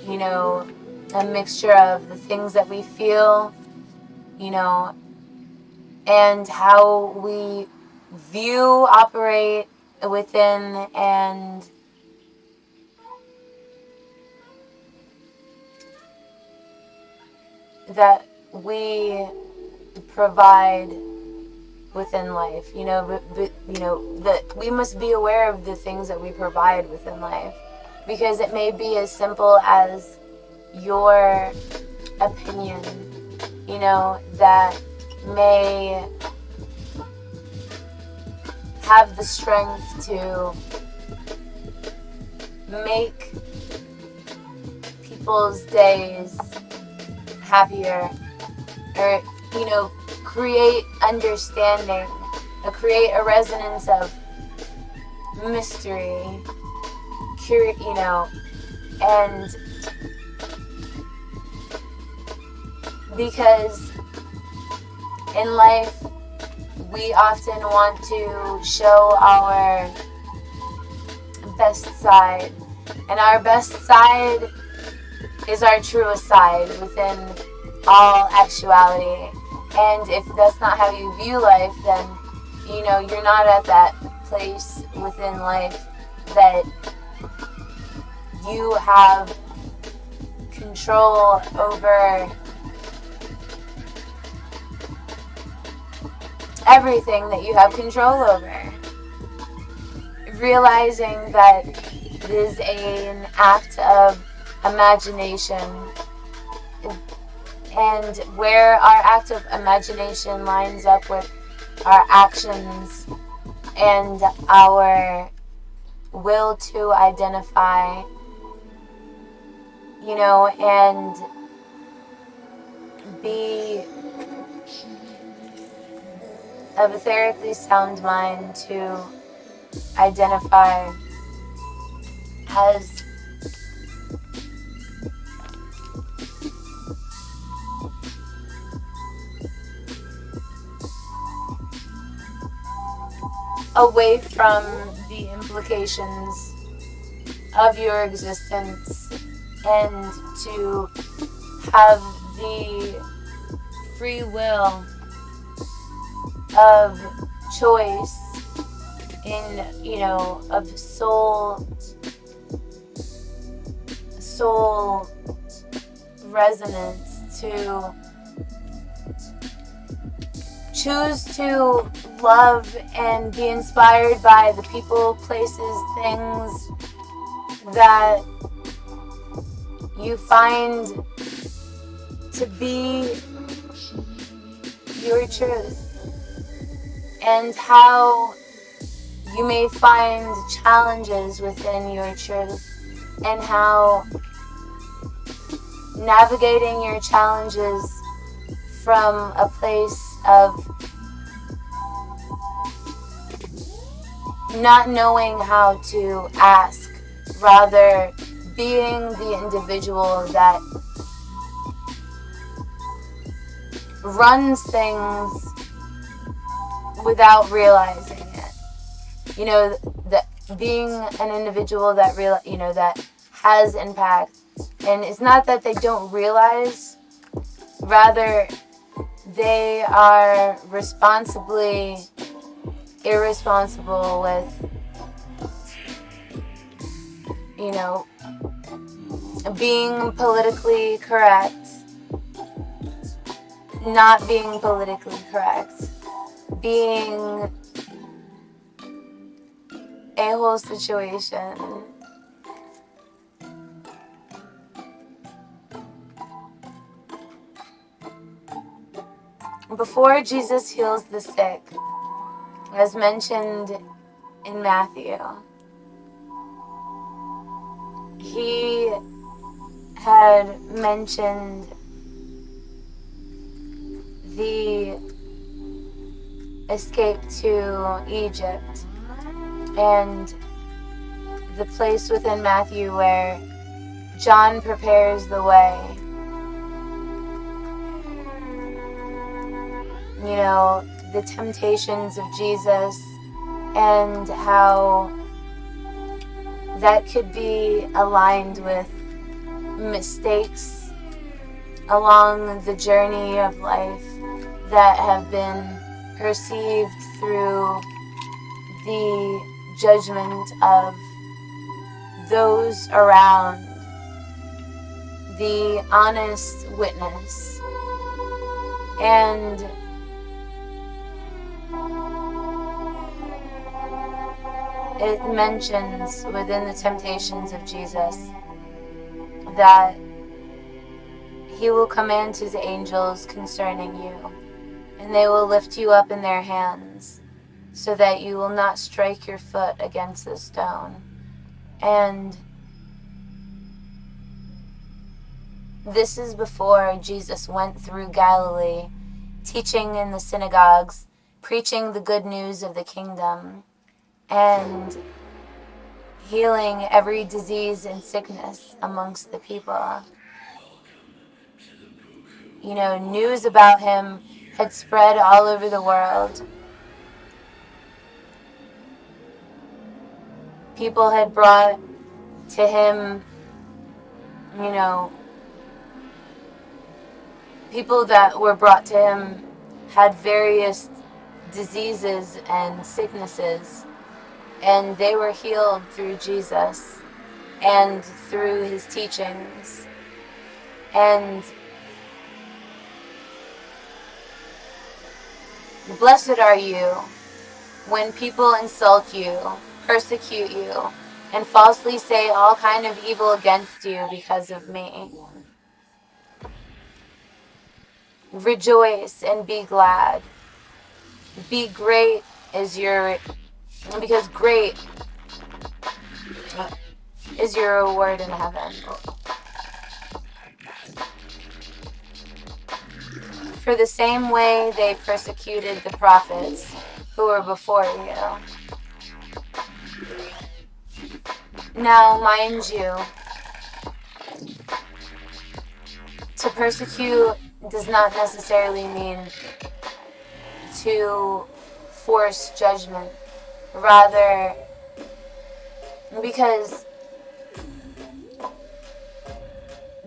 a mixture of the things that we feel, and how we view, operate within, and that we provide within life, that we must be aware of the things that we provide within life, because it may be as simple as your opinion, that may have the strength to make people's days happier, or create understanding, or create a resonance of mystery, and because in life we often want to show our best side, and our best side is our truest side within all actuality. And if that's not how you view life, then you're not at that place within life that you have control over everything that you have control over. Realizing that it is an act of imagination, and where our act of imagination lines up with our actions and our will to identify, and be of a therapeutically sound mind to identify as away from the implications of your existence, and to have the free will of choice in, of soul resonance, to choose to love and be inspired by the people, places, things that you find to be your truth, and how you may find challenges within your truth, and how navigating your challenges from a place of not knowing how to ask, rather being the individual that runs things without realizing it. That being an individual that that has impact, and it's not that they don't realize, rather they are irresponsible with being politically correct, not being politically correct, being a whole situation. Before Jesus heals the sick, as mentioned in Matthew, he had mentioned the escape to Egypt, and the place within Matthew where John prepares the way. The temptations of Jesus, and how that could be aligned with mistakes along the journey of life that have been perceived through the judgment of those around, the honest witness. And it mentions within the temptations of Jesus that he will command his angels concerning you, and they will lift you up in their hands, so that you will not strike your foot against a stone. And this is before Jesus went through Galilee, teaching in the synagogues, preaching the good news of the kingdom, and healing every disease and sickness amongst the people. You know, news about him had spread all over the world. People had brought to him, you know, people that were brought to him had various diseases and sicknesses, and they were healed through Jesus and through his teachings. And blessed are you when people insult you, persecute you, and falsely say all kind of evil against you because of me. Rejoice and be glad. Be great because great is your reward in heaven. For the same way they persecuted the prophets who were before you. Now, mind you, to persecute does not necessarily mean to force judgment. Rather, because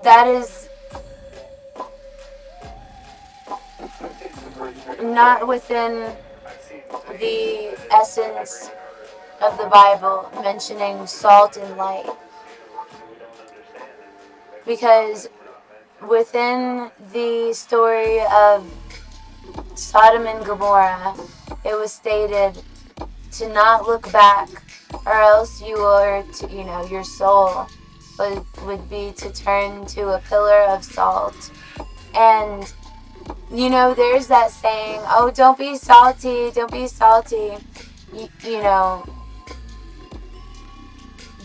that is not within the essence of the Bible, mentioning salt and light. Because within the story of Sodom and Gomorrah, it was stated to not look back, or else you were to, your soul would be to turn to a pillar of salt. And there's that saying, oh, don't be salty, don't be salty.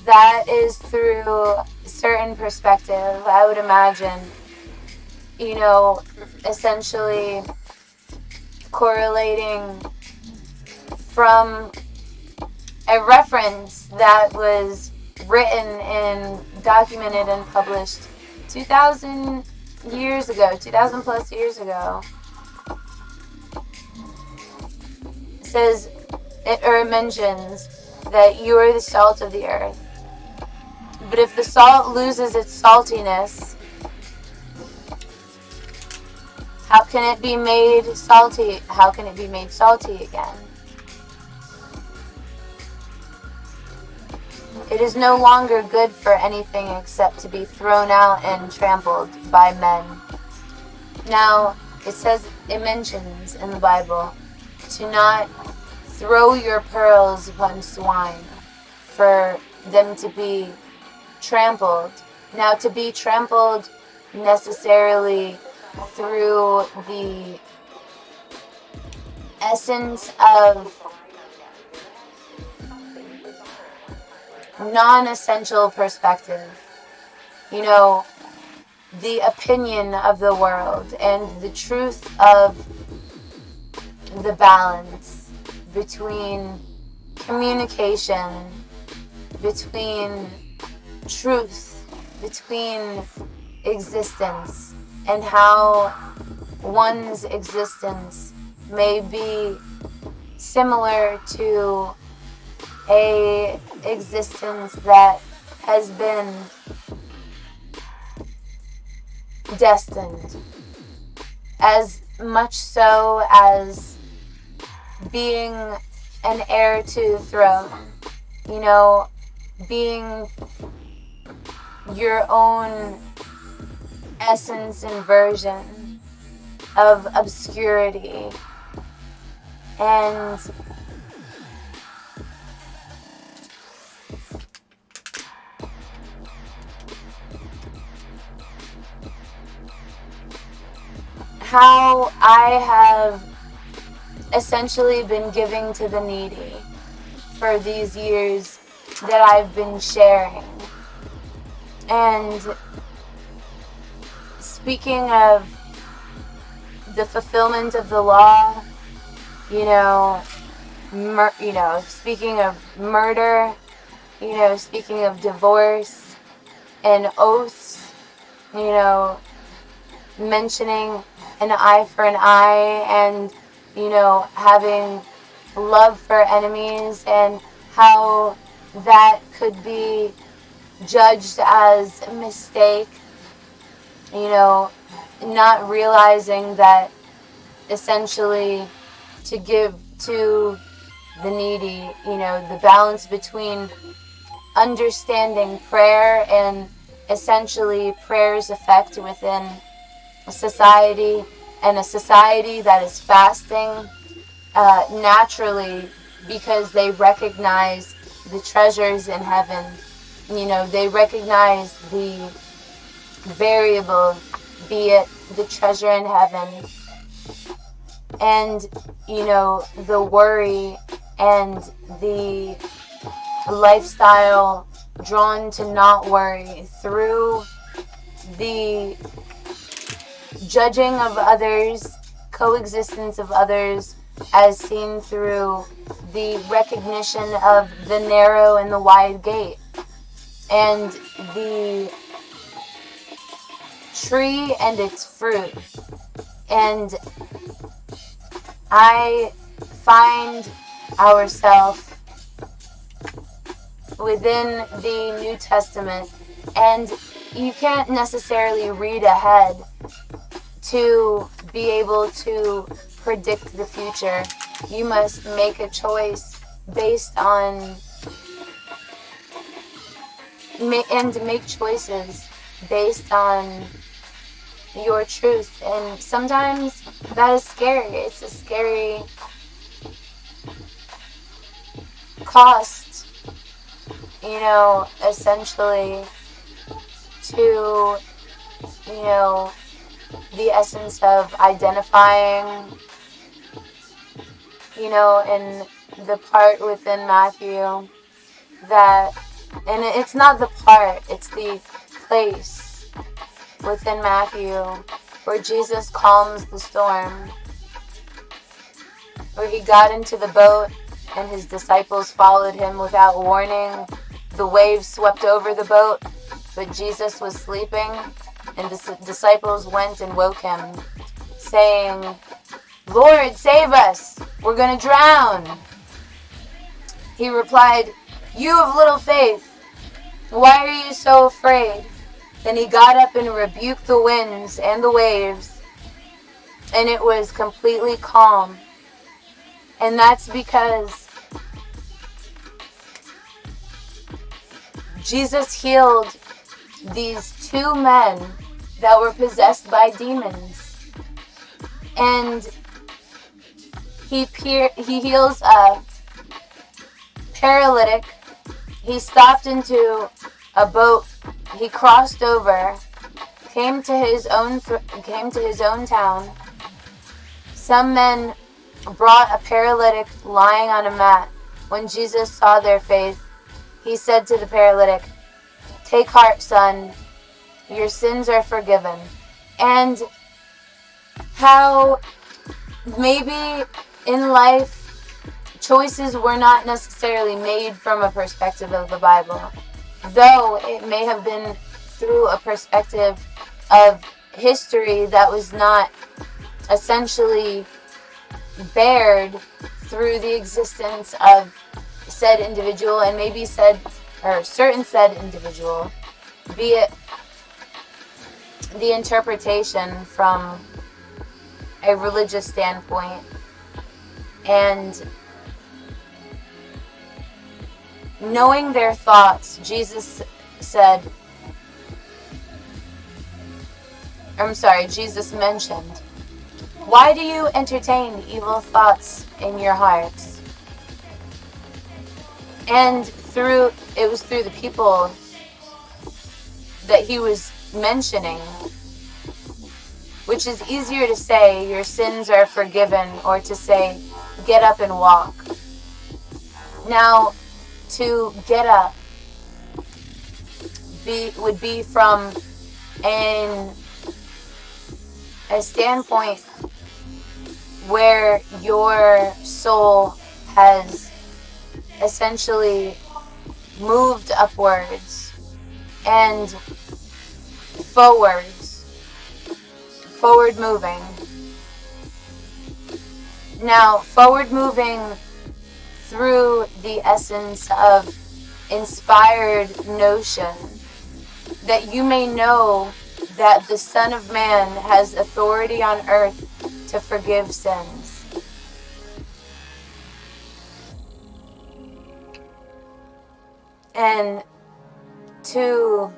That is through a certain perspective, I would imagine. Essentially correlating from a reference that was written and documented and published 2,000 plus years ago. It mentions that you are the salt of the earth. But if the salt loses its saltiness, how can it be made salty? How can it be made salty again? It is no longer good for anything except to be thrown out and trampled by men. Now, it mentions in the Bible to not throw your pearls upon swine for them to be trampled. Now, to be trampled necessarily through the essence of non-essential perspective, the opinion of the world and the truth of the balance between communication, between truth, between existence, and how one's existence may be similar to a existence that has been destined, as much so as being an heir to the throne, being your own essence and version of obscurity. And how I have essentially been giving to the needy for these years that I've been sharing. And speaking of the fulfillment of the law, speaking of murder, speaking of divorce and oaths, mentioning an eye for an eye, and having love for enemies, and how that could be judged as a mistake, not realizing that essentially to give to the needy, the balance between understanding prayer and essentially prayer's effect within a society, and a society that is fasting naturally because they recognize the treasures in heaven. They recognize the variable, be it the treasure in heaven, and the worry and the lifestyle drawn to not worry through the judging of others, coexistence of others, as seen through the recognition of the narrow and the wide gate, and the tree and its fruit. And I find ourselves within the New Testament, and you can't necessarily read ahead to be able to predict the future. You must make a choice based on make choices based on your truth. And sometimes that is scary. It's a scary cost, essentially, to, the essence of identifying, in the part within Matthew that, and it's not the part, it's the place within Matthew where Jesus calms the storm, where he got into the boat and his disciples followed him without warning. The waves swept over the boat, but Jesus was sleeping, and the disciples went and woke him, saying, "Lord, save us! We're going to drown." He replied, "You of little faith, why are you so afraid?" Then he got up and rebuked the winds and the waves, and it was completely calm. And that's because Jesus healed these two men that were possessed by demons. And he heals a paralytic. He stopped into a boat. He crossed over, came to his own town. Some men brought a paralytic lying on a mat. When Jesus saw their faith, he said to the paralytic, "Take heart, son, your sins are forgiven." And how maybe in life choices were not necessarily made from a perspective of the Bible, though it may have been through a perspective of history that was not essentially bared through the existence of said individual, and maybe certain said individual, be it the interpretation from a religious standpoint. And knowing their thoughts, Jesus mentioned, "Why do you entertain evil thoughts in your hearts?" And it was through the people that he was mentioning which is easier to say your sins are forgiven or to say get up and walk. Now, to get up would be from a standpoint where your soul has essentially moved upwards and forward moving. Now, forward moving through the essence of inspired notion that you may know that the Son of Man has authority on earth to forgive sins. And to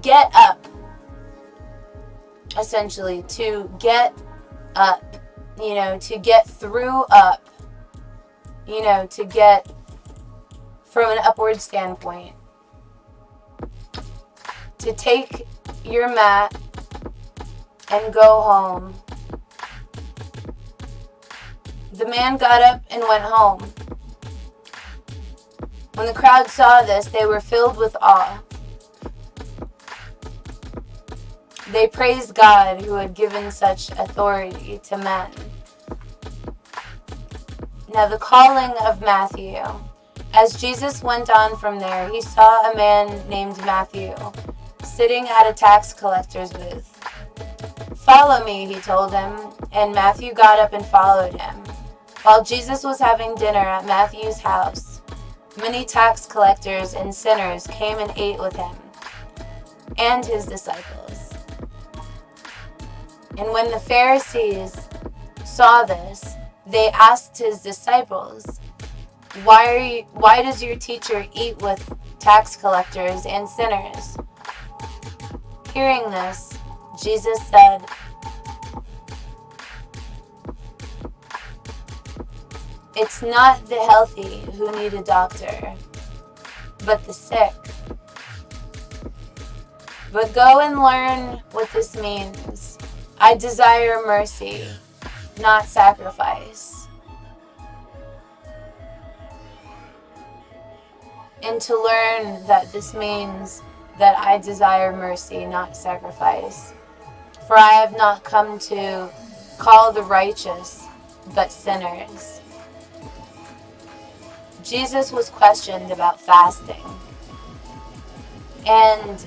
get up, essentially, to get up, to get through up, to get from an upward standpoint, to take your mat and go home. The man got up and went home. When the crowd saw this, they were filled with awe. They praised God who had given such authority to men. Now the calling of Matthew. As Jesus went on from there, he saw a man named Matthew sitting at a tax collector's booth. "Follow me," he told him, and Matthew got up and followed him. While Jesus was having dinner at Matthew's house, many tax collectors and sinners came and ate with him and his disciples. And when the Pharisees saw this, they asked his disciples, Why does your teacher eat with tax collectors and sinners?" Hearing this, Jesus said, "It's not the healthy who need a doctor, but the sick. But go and learn what this means. I desire mercy, not sacrifice." And to learn that this means that I desire mercy, not sacrifice. For I have not come to call the righteous, but sinners. Jesus was questioned about fasting. And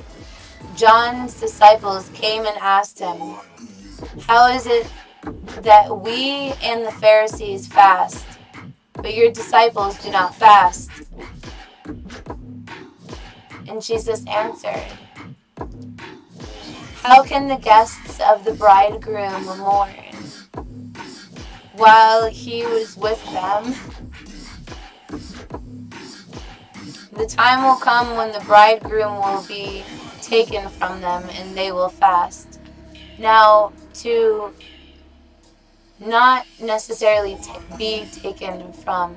John's disciples came and asked him, "How is it that we and the Pharisees fast, but your disciples do not fast?" And Jesus answered, "How can the guests of the bridegroom mourn while he was with them? The time will come when the bridegroom will be taken from them and they will fast." Now, to not necessarily be taken from,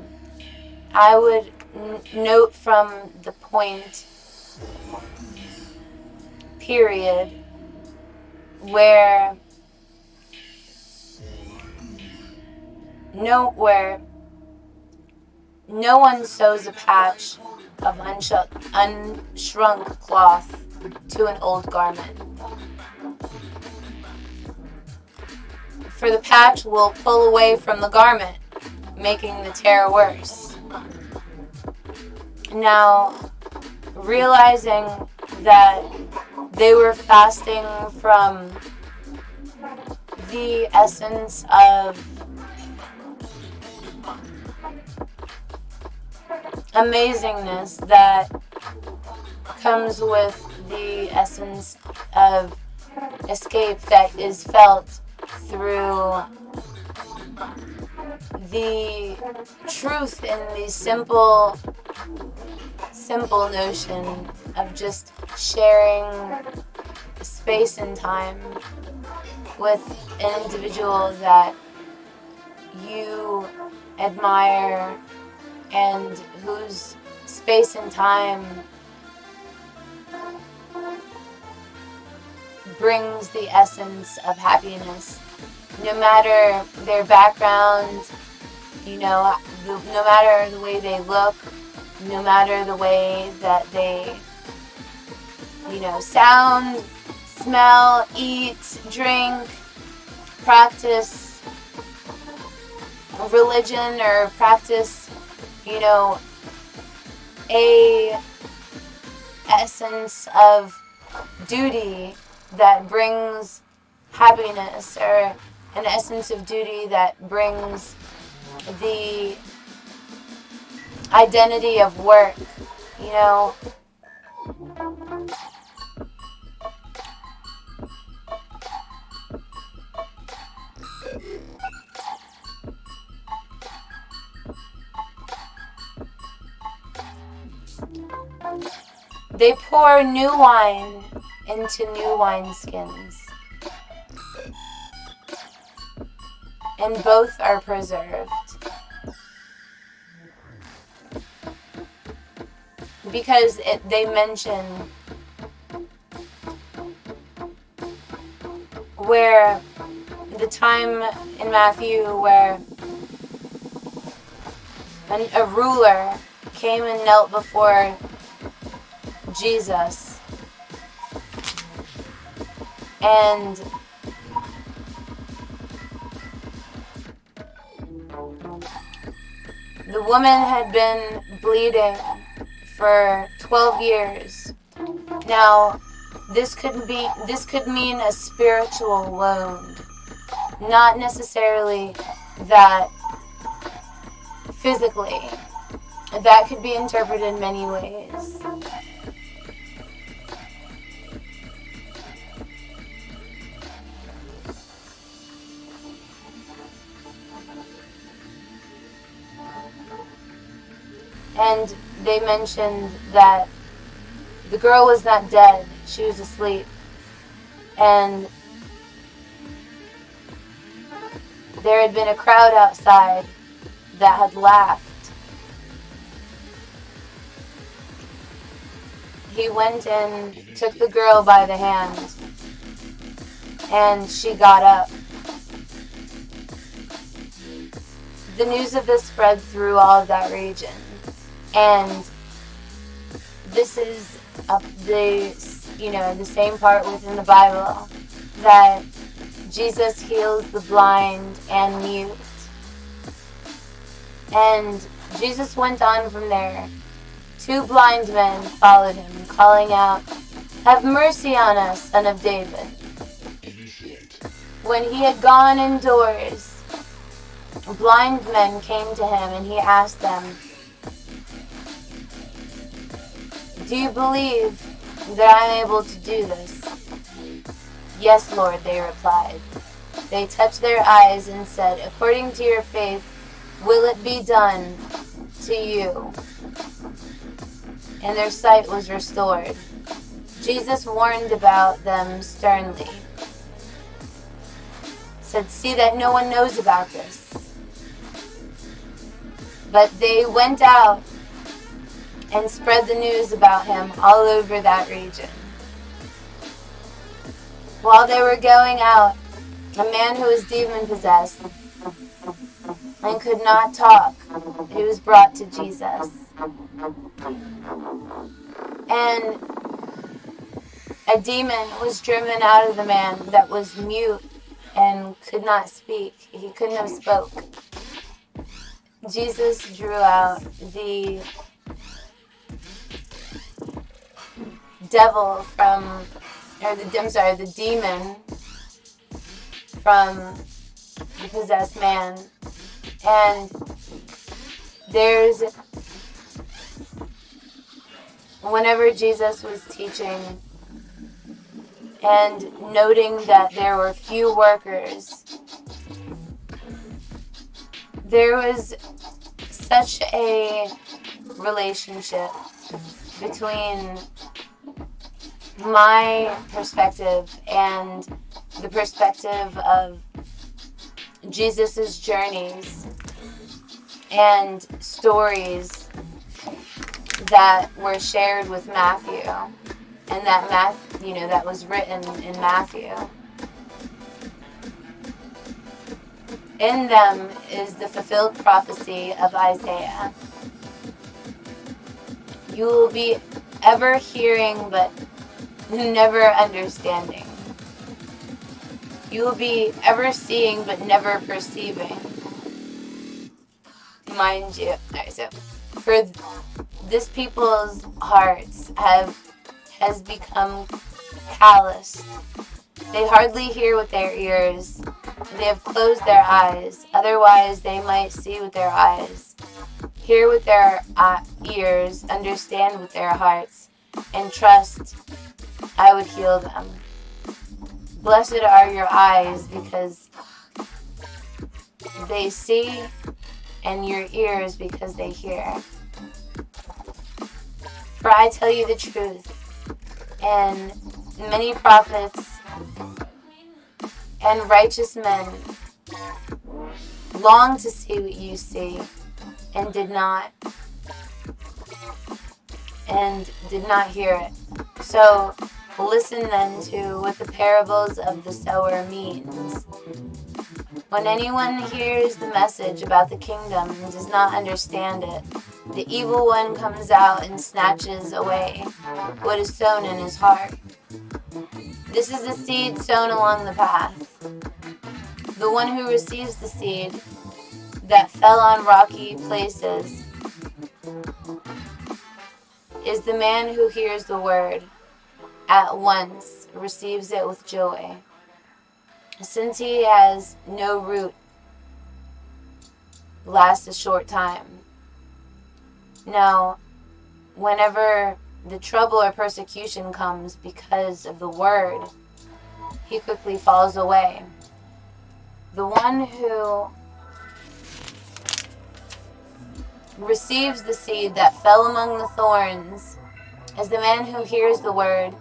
I would note from the point, period, where no one sews a patch of unshrunk cloth to an old garment. For the patch will pull away from the garment, making the tear worse. Now, realizing that they were fasting from the essence of amazingness that comes with the essence of escape that is felt through the truth in the simple notion of just sharing space and time with an individual that you admire and whose space and time brings the essence of happiness. No matter their background, no matter the way they look, no matter the way that they, sound, smell, eat, drink, practice religion, or practice, a essence of duty that brings happiness, or an essence of duty that brings the identity of work, They pour new wine into new wineskins, and both are preserved. Because they mention where the time in Matthew where a ruler came and knelt before Jesus, and the woman had been bleeding for 12 years. Now, this could mean a spiritual wound, not necessarily that physically. That could be interpreted in many ways. And they mentioned that the girl was not dead, she was asleep. And there had been a crowd outside that had laughed. He went in, took the girl by the hand, and she got up. The news of this spread through all of that region. And this is the same part within the Bible that Jesus heals the blind and mute. And Jesus went on from there. 2 blind men followed him, calling out, "Have mercy on us, Son of David." When he had gone indoors, blind men came to him, and he asked them, "Do you believe that I am able to do this?" "Yes, Lord," they replied. They touched their eyes and said, "According to your faith, will it be done to you?" And their sight was restored. Jesus warned about them sternly. Said, "See that no one knows about this." But they went out and spread the news about him all over that region. While they were going out, a man who was demon-possessed and could not talk, he was brought to Jesus. And a demon was driven out of the man that was mute and could not speak. He couldn't have spoke. Jesus drew out the the demon from the possessed man. And whenever Jesus was teaching and noting that there were few workers, there was such a relationship between my perspective and the perspective of Jesus's journeys and stories that were shared with Matthew, and that was written in Matthew. In them is the fulfilled prophecy of Isaiah. You will be ever hearing but never understanding. You will be ever seeing but never perceiving. Mind you, so for this people's hearts has become calloused. They hardly hear with their ears. They have closed their eyes. Otherwise, they might see with their eyes, hear with their ears, understand with their hearts, and trust I would heal them. Blessed are your eyes because they see, and your ears because they hear. For I tell you the truth, and many prophets and righteous men long to see what you see, and did not hear it. So listen then to what the parables of the sower means. When anyone hears the message about the kingdom and does not understand it, the evil one comes out and snatches away what is sown in his heart. This is the seed sown along the path. The one who receives the seed that fell on rocky places is the man who hears the word, at once receives it with joy. Since he has no root, lasts a short time. Now, whenever the trouble or persecution comes because of the word, he quickly falls away. The one who receives the seed that fell among the thorns is the man who hears the word,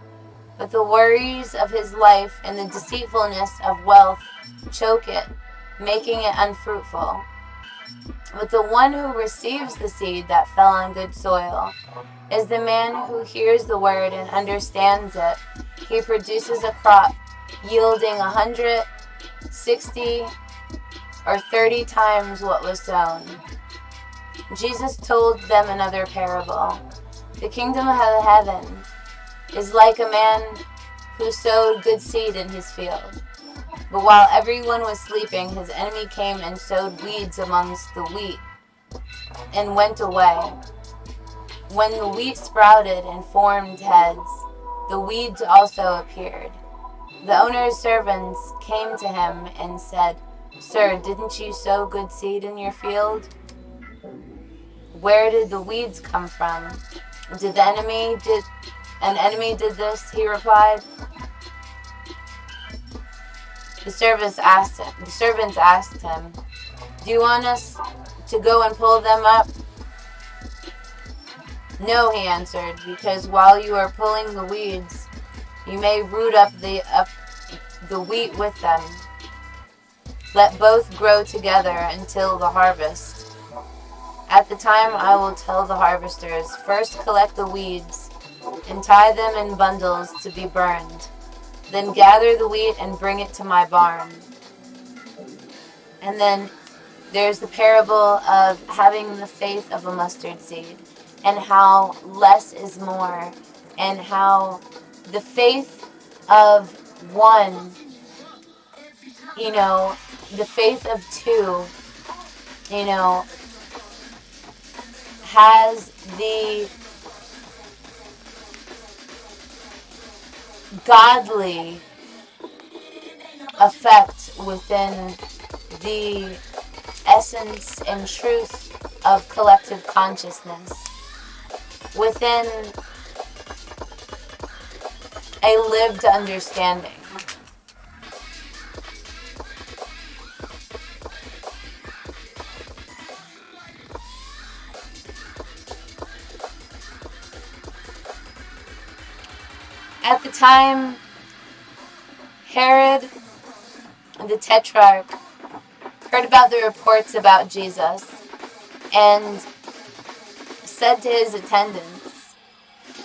but the worries of his life and the deceitfulness of wealth choke it, making it unfruitful. But the one who receives the seed that fell on good soil is the man who hears the word and understands it. He produces a crop yielding 100, 60, or 30 times what was sown. Jesus told them another parable. The kingdom of heaven is like a man who sowed good seed in his field. But while everyone was sleeping, his enemy came and sowed weeds amongst the wheat and went away. When the wheat sprouted and formed heads, the weeds also appeared. The owner's servants came to him and said, "Sir, didn't you sow good seed in your field? Where did the weeds come from? An enemy did this," he replied. The servants asked him, "Do you want us to go and pull them up?" "No," he answered, "because while you are pulling the weeds, you may root up the wheat with them. Let both grow together until the harvest. At the time I will tell the harvesters, first collect the weeds and tie them in bundles to be burned. Then gather the wheat and bring it to my barn." And then there's the parable of having the faith of a mustard seed, and how less is more, and how the faith of one, the faith of two, has the godly effect within the essence and truth of collective consciousness, within a lived understanding. At the time, Herod, the Tetrarch, heard about the reports about Jesus, and said to his attendants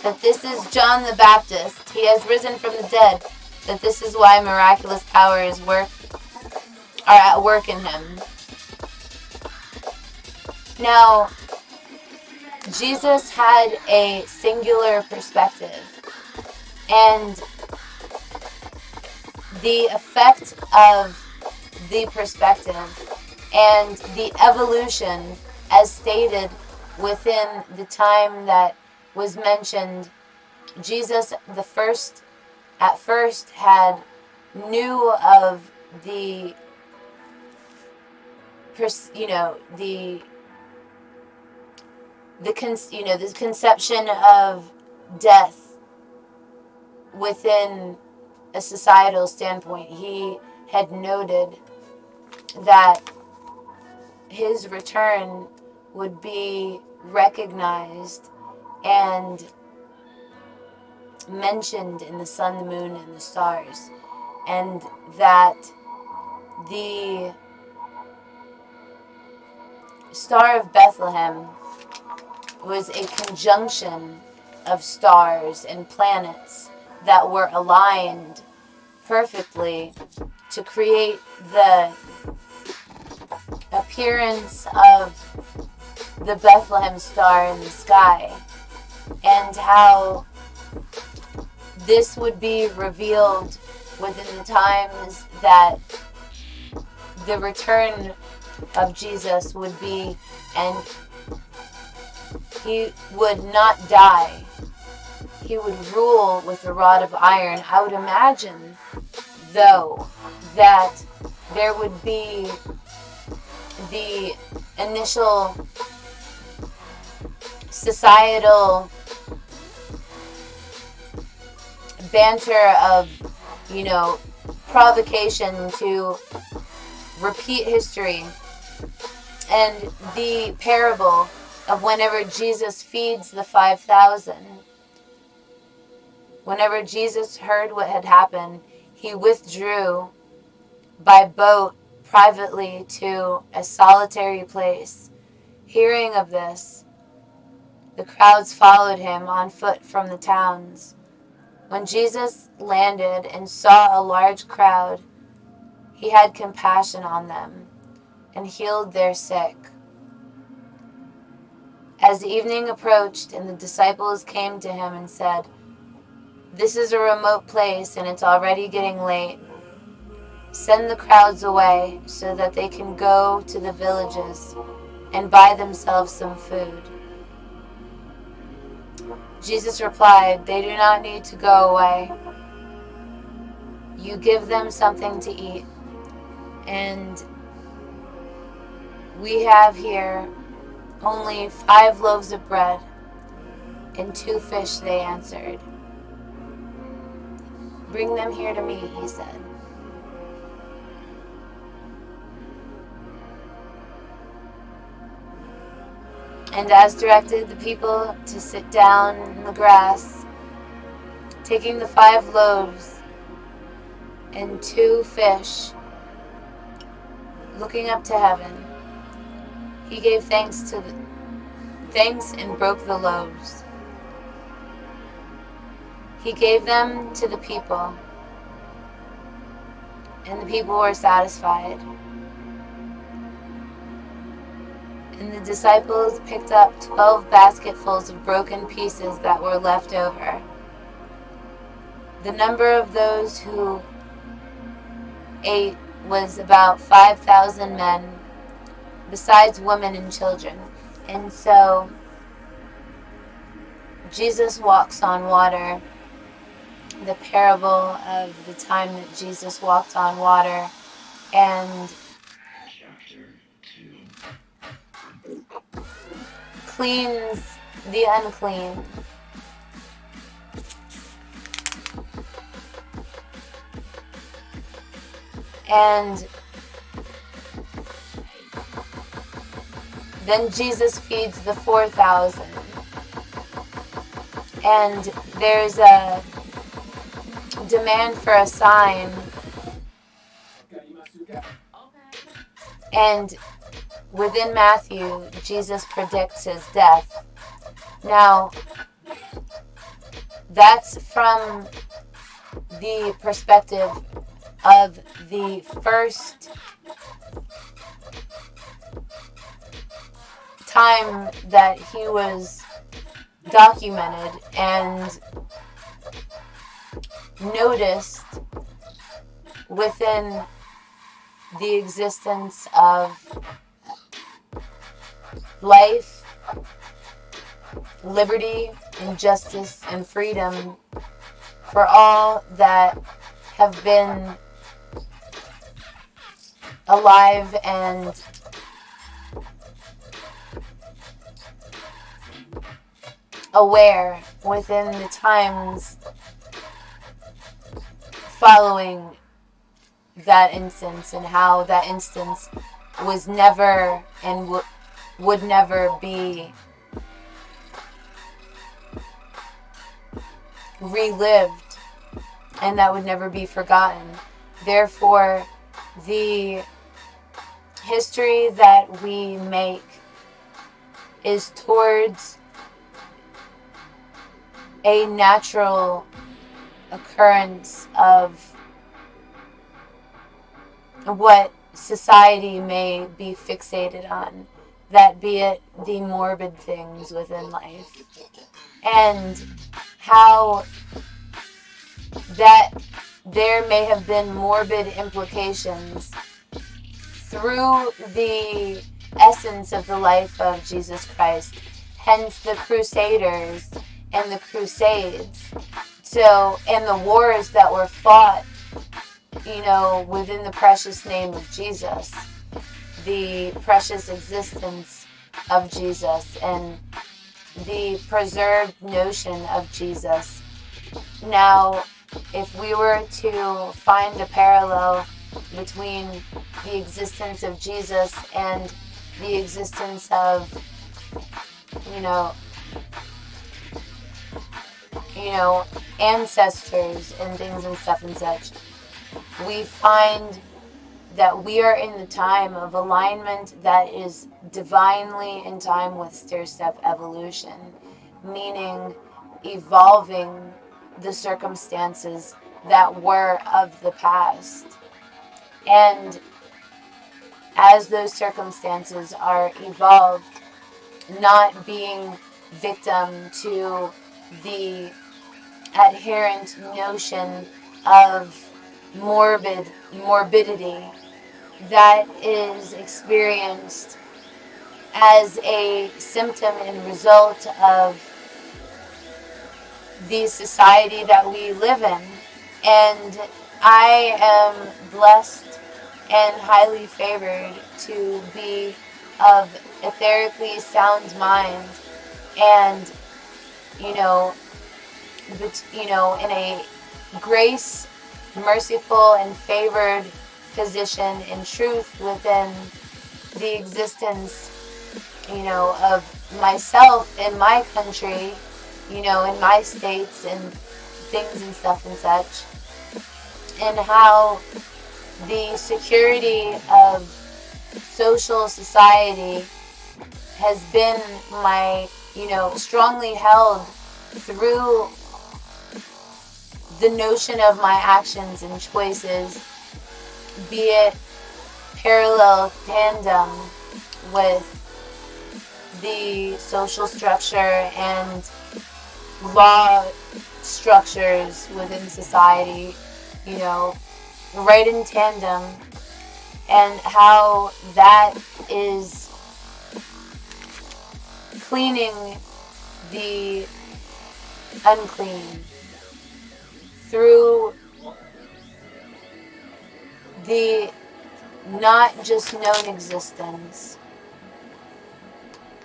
that this is John the Baptist. He has risen from the dead, that this is why miraculous powers are at work in him. Now, Jesus had a singular perspective, and the effect of the perspective and the evolution as stated within the time that was mentioned, Jesus at first had knew of the conception of death within a societal standpoint. He had noted that his return would be recognized and mentioned in the sun, the moon, and the stars, and that the Star of Bethlehem was a conjunction of stars and planets that were aligned perfectly to create the appearance of the Bethlehem star in the sky, and how this would be revealed within the times that the return of Jesus would be, and he would not die. He would rule with a rod of iron. I would imagine, though, that there would be the initial societal banter of, provocation to repeat history, and the parable of whenever Jesus feeds the 5,000. Whenever Jesus heard what had happened, he withdrew by boat privately to a solitary place. Hearing of this, the crowds followed him on foot from the towns. When Jesus landed and saw a large crowd, he had compassion on them and healed their sick. As evening approached and the disciples came to him and said, "This is a remote place and it's already getting late. Send the crowds away so that they can go to the villages and buy themselves some food." Jesus replied, "They do not need to go away. You give them something to eat." And we have here only 5 loaves of bread and 2 fish, they answered. "Bring them here to me," he said. And as directed, the people to sit down in the grass, taking the 5 loaves and 2 fish, looking up to heaven, he gave thanks and broke the loaves. He gave them to the people, and the people were satisfied. And the disciples picked up 12 basketfuls of broken pieces that were left over. The number of those who ate was about 5,000 men, besides women and children. And so Jesus walks on water. The parable of the time that Jesus walked on water and cleans the unclean. And then Jesus feeds the 4,000. And there's a demand for a sign. And within Matthew, Jesus predicts his death. Now, that's from the perspective of the first time that he was documented and noticed within the existence of life, liberty, and justice and freedom for all that have been alive and aware within the times following that instance, and how that instance was never and would never be relived, and that would never be forgotten. Therefore, the history that we make is towards a natural occurrence of what society may be fixated on, that be it the morbid things within life, and how that there may have been morbid implications through the essence of the life of Jesus Christ, hence the Crusaders and the Crusades. So, and the wars that were fought, within the precious name of Jesus, the precious existence of Jesus, and the preserved notion of Jesus. Now, if we were to find a parallel between the existence of Jesus and the existence of, ancestors and things and stuff and such, we find that we are in the time of alignment that is divinely in time with stair-step evolution, meaning evolving the circumstances that were of the past. And as those circumstances are evolved, not being victim to the adherent notion of morbidity that is experienced as a symptom and result of the society that we live in. And I am blessed and highly favored to be of etherically sound mind, and in a grace, merciful, and favored position in truth within the existence, of myself in my country, in my states and things and stuff and such, and how the security of social society has been strongly held through the notion of my actions and choices, be it parallel tandem with the social structure and law structures within society, right in tandem, and how that is cleaning the unclean through the not just known existence,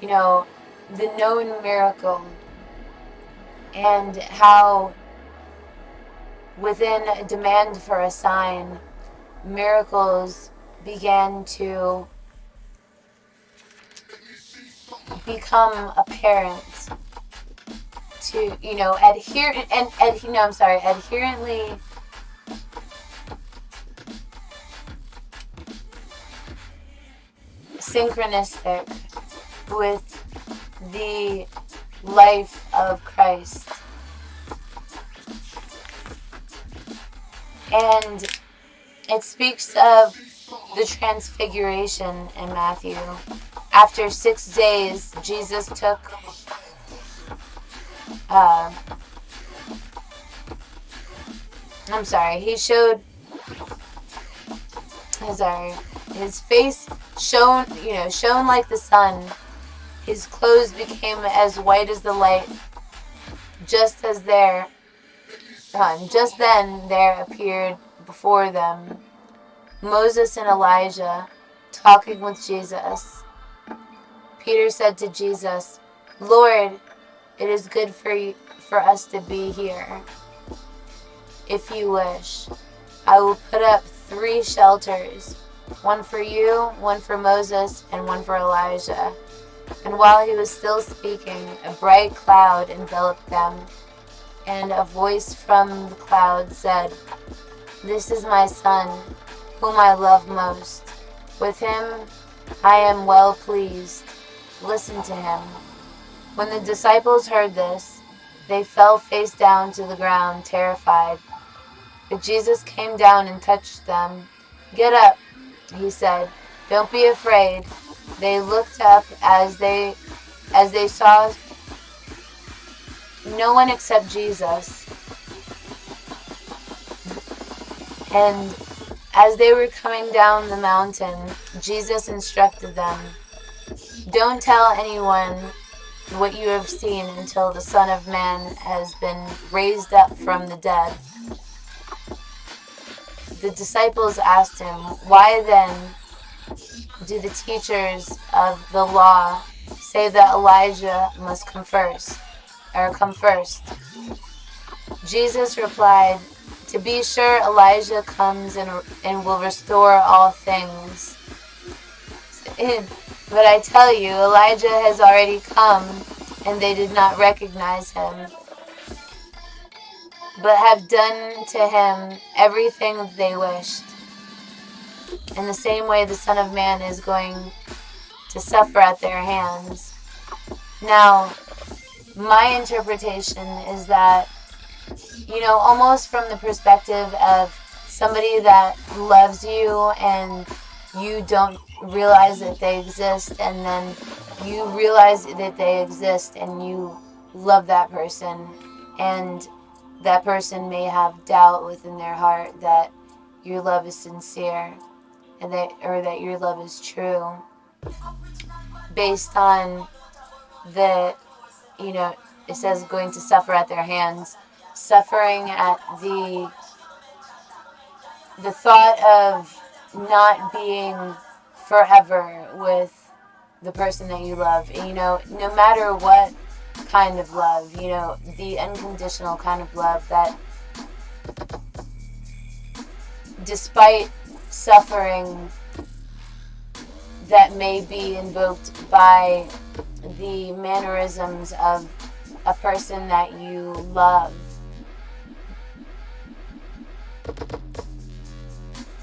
the known miracle, and how within a demand for a sign, miracles began to become apparent to, adherently synchronistic with the life of Christ. And it speaks of the transfiguration in Matthew. After 6 days, Jesus took he showed his face shone like the sun. His clothes became as white as the light. Just then there appeared before them Moses and Elijah talking with Jesus. Peter said to Jesus, "Lord, it is good for us to be here. If you wish, I will put up 3 shelters, one for you, one for Moses, and one for Elijah." And while he was still speaking, a bright cloud enveloped them, and a voice from the cloud said, "This is my son, whom I love most. With him I am well pleased. Listen to him." When the disciples heard this, they fell face down to the ground, terrified. But Jesus came down and touched them. "Get up," he said. "Don't be afraid." They looked up as they saw no one except Jesus. And as they were coming down the mountain, Jesus instructed them, "Don't tell anyone what you have seen until the Son of Man has been raised up from the dead." The disciples asked him, "Why then do the teachers of the law say that Elijah must come first?" Jesus replied, "To be sure, Elijah comes and will restore all things. But I tell you, Elijah has already come, and they did not recognize him, but have done to him everything they wished. In the same way, the Son of Man is going to suffer at their hands." Now, my interpretation is that, almost from the perspective of somebody that loves you and you don't realize that they exist, and then you realize that they exist and you love that person, and that person may have doubt within their heart that your love is sincere and that your love is true, based on it says going to suffer at their hands, suffering at the thought of not being forever with the person that you love. No matter what kind of love, the unconditional kind of love that despite suffering that may be invoked by the mannerisms of a person that you love.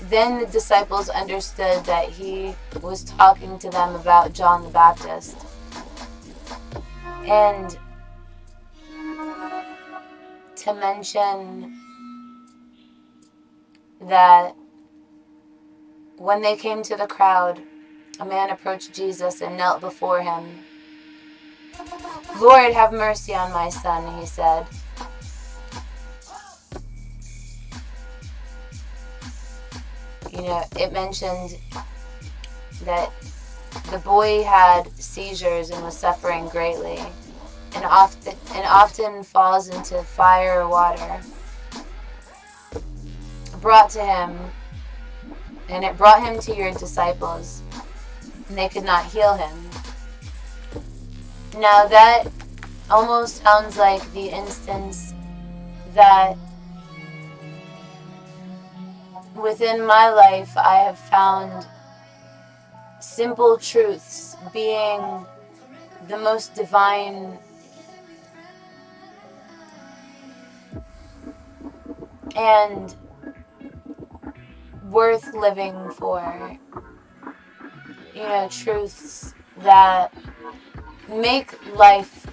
Then the disciples understood that he was talking to them about John the Baptist. And to mention that when they came to the crowd, a man approached Jesus and knelt before him. "Lord, have mercy on my son," he said. It mentioned that the boy had seizures and was suffering greatly, and often falls into fire or water. Brought to him, and it brought him to your disciples, and they could not heal him. Now that almost sounds like the instance that within my life I have found simple truths being the most divine and worth living for. truths that make life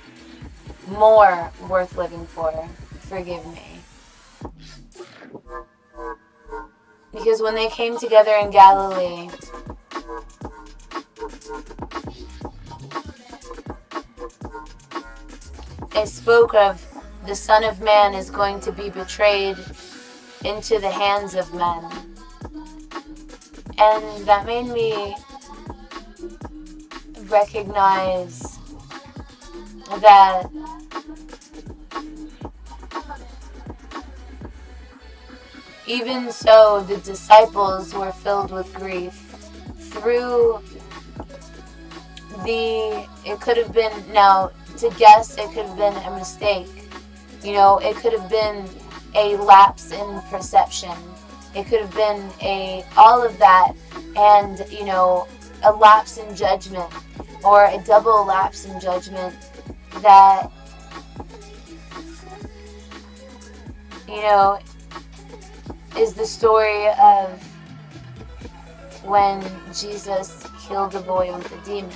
more worth living for. Forgive me. Because when they came together in Galilee, it spoke of the Son of Man is going to be betrayed into the hands of men. And that made me recognize that even so, the disciples were filled with grief through it could have been, now to guess, it could have been a mistake. It could have been a lapse in perception. It could have been all of that, and, a lapse in judgment, or a double lapse in judgment that, is the story of when Jesus healed the boy with the demon.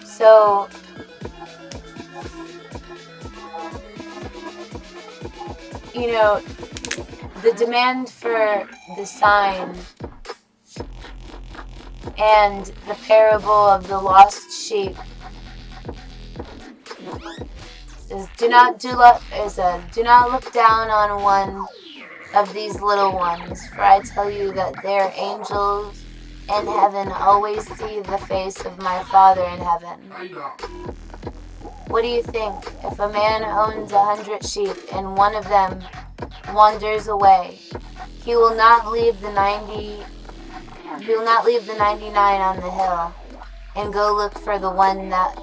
So, the demand for the sign and the parable of the lost sheep is do not look down on one of these little ones, for I tell you that their angels in heaven always see the face of my Father in heaven. What do you think? If a man owns 100 sheep and one of them wanders away, he will not leave the 99 on the hill and go look for the one that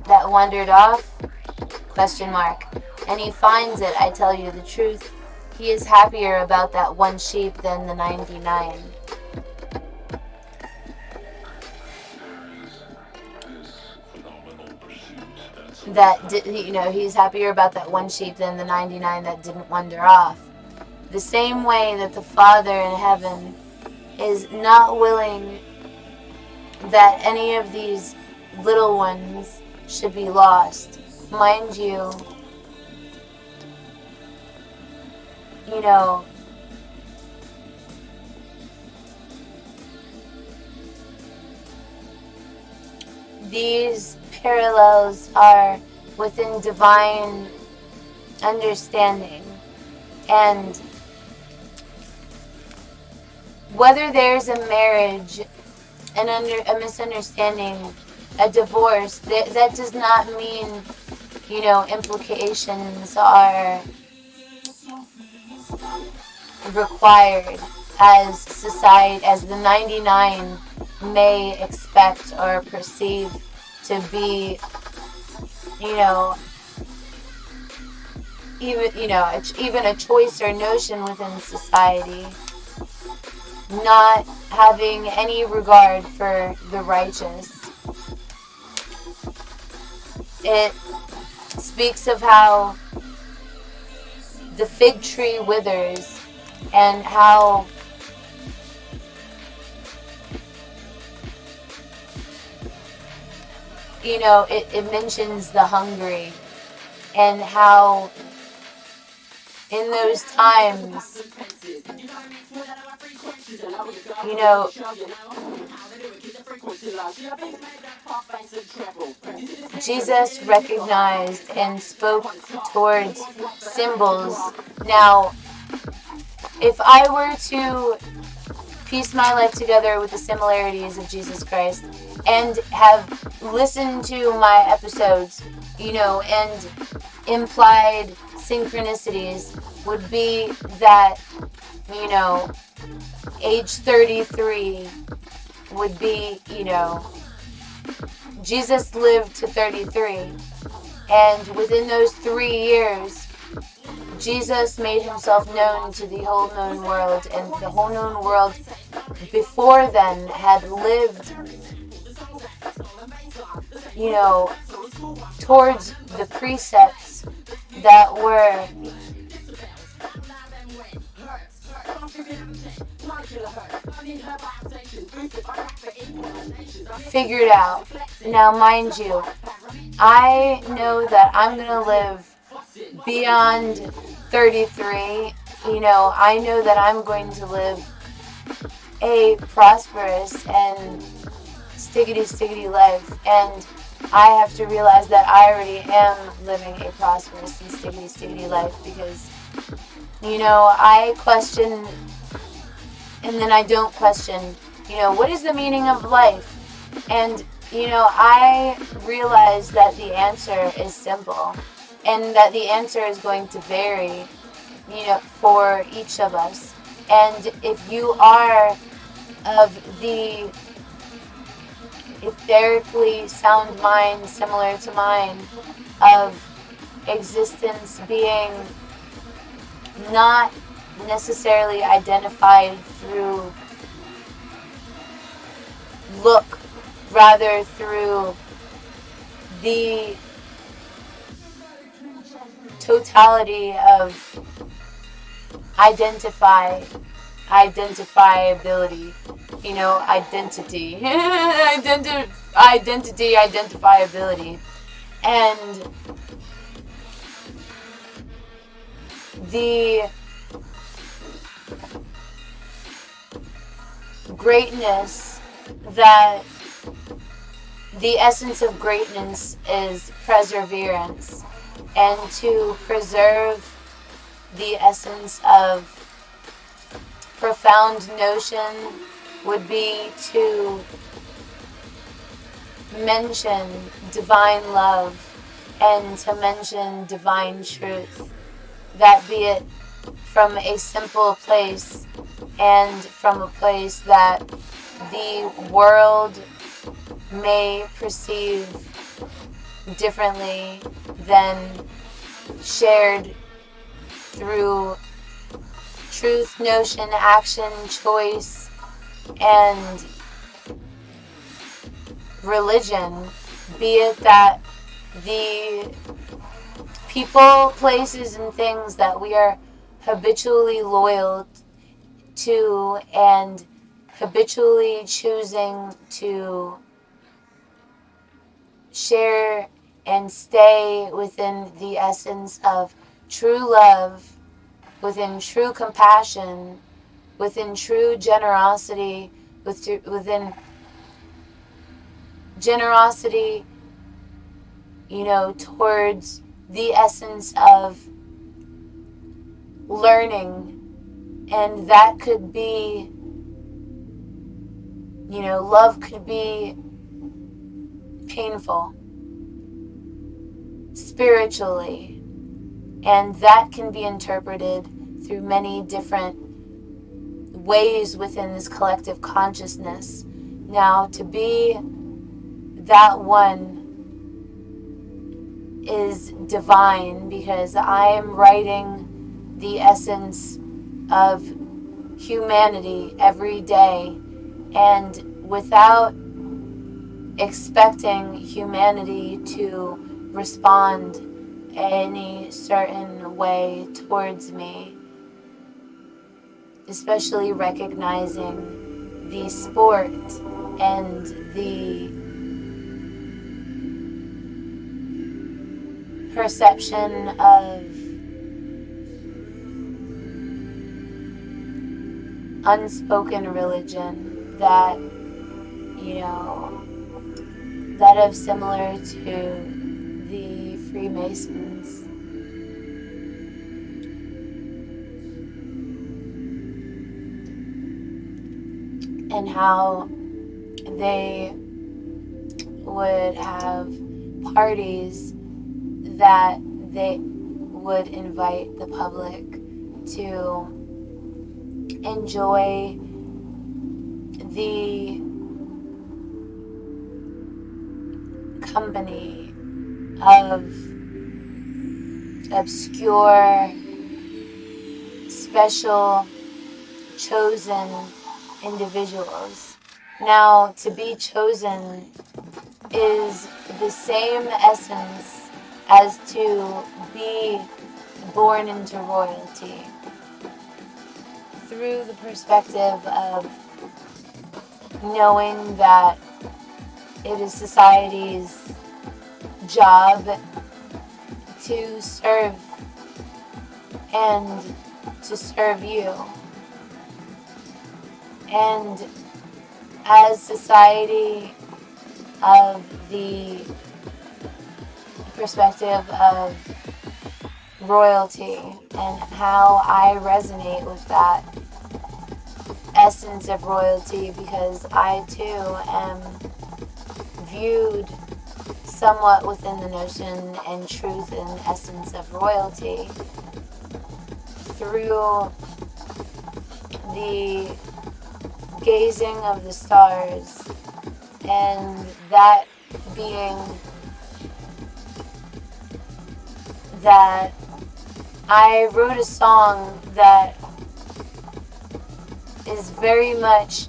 wandered off? ? And he finds it. I tell you the truth, he is happier about that one sheep than the 99. He's happier about that one sheep than the 99 that didn't wander off. The same way that the Father in heaven is not willing that any of these little ones should be lost. Mind you, these parallels are within divine understanding. And whether there's a marriage, a misunderstanding, a divorce, that does not mean, implications are required as society, as the 99 may expect or perceive to be, even a choice or notion within society, not having any regard for the righteous. It speaks of how the fig tree withers and how it mentions the hungry and how in those times, Jesus recognized and spoke towards symbols. Now, if I were to piece my life together with the similarities of Jesus Christ and have listened to my episodes, and implied synchronicities would be that, age 33 would be, Jesus lived to 33. And within those 3 years, Jesus made himself known to the whole known world, and the whole known world before then had lived, towards the precepts that were figured out. Now, mind you, I know that I'm going to live beyond 33. You know, I know that I'm going to live a prosperous and stiggity life, and I have to realize that I already am living a prosperous and stiggity life, because, you know, I question and then I don't question, you know, what is the meaning of life? And, you know, I realize that the answer is simple, and that the answer is going to vary, you know, for each of us. And if you are of the etherically sound mind similar to mine, of existence being not necessarily identified through look, rather through the totality of identifiability, you know, identity, identifiability, and the greatness, that the essence of greatness is perseverance, and to preserve the essence of profound notion would be to mention divine love and to mention divine truth, that be it from a simple place and from a place that the world may perceive differently than shared through truth, notion, action, choice, and religion, be it that the people, places, and things that we are habitually loyal to and habitually choosing to share and stay within the essence of true love, within true compassion, within true generosity, within generosity, you know, towards the essence of learning. And that could be, you know, love could be painful spiritually, and that can be interpreted through many different ways within this collective consciousness. Now, to be that one is divine, because I am writing the essence of humanity every day, and without expecting humanity to respond any certain way towards me, especially recognizing the sport and the perception of unspoken religion that, you know, that of similar to the Freemasons. And how they would have parties that they would invite the public to enjoy the company of obscure, special, chosen individuals. Now, to be chosen is the same essence as to be born into royalty, through the perspective of knowing that it is society's job to serve and to serve you. And as society, of the perspective of royalty and how I resonate with that essence of royalty, because I too am viewed somewhat within the notion and truth and essence of royalty through the gazing of the stars, and that being that I wrote a song that is very much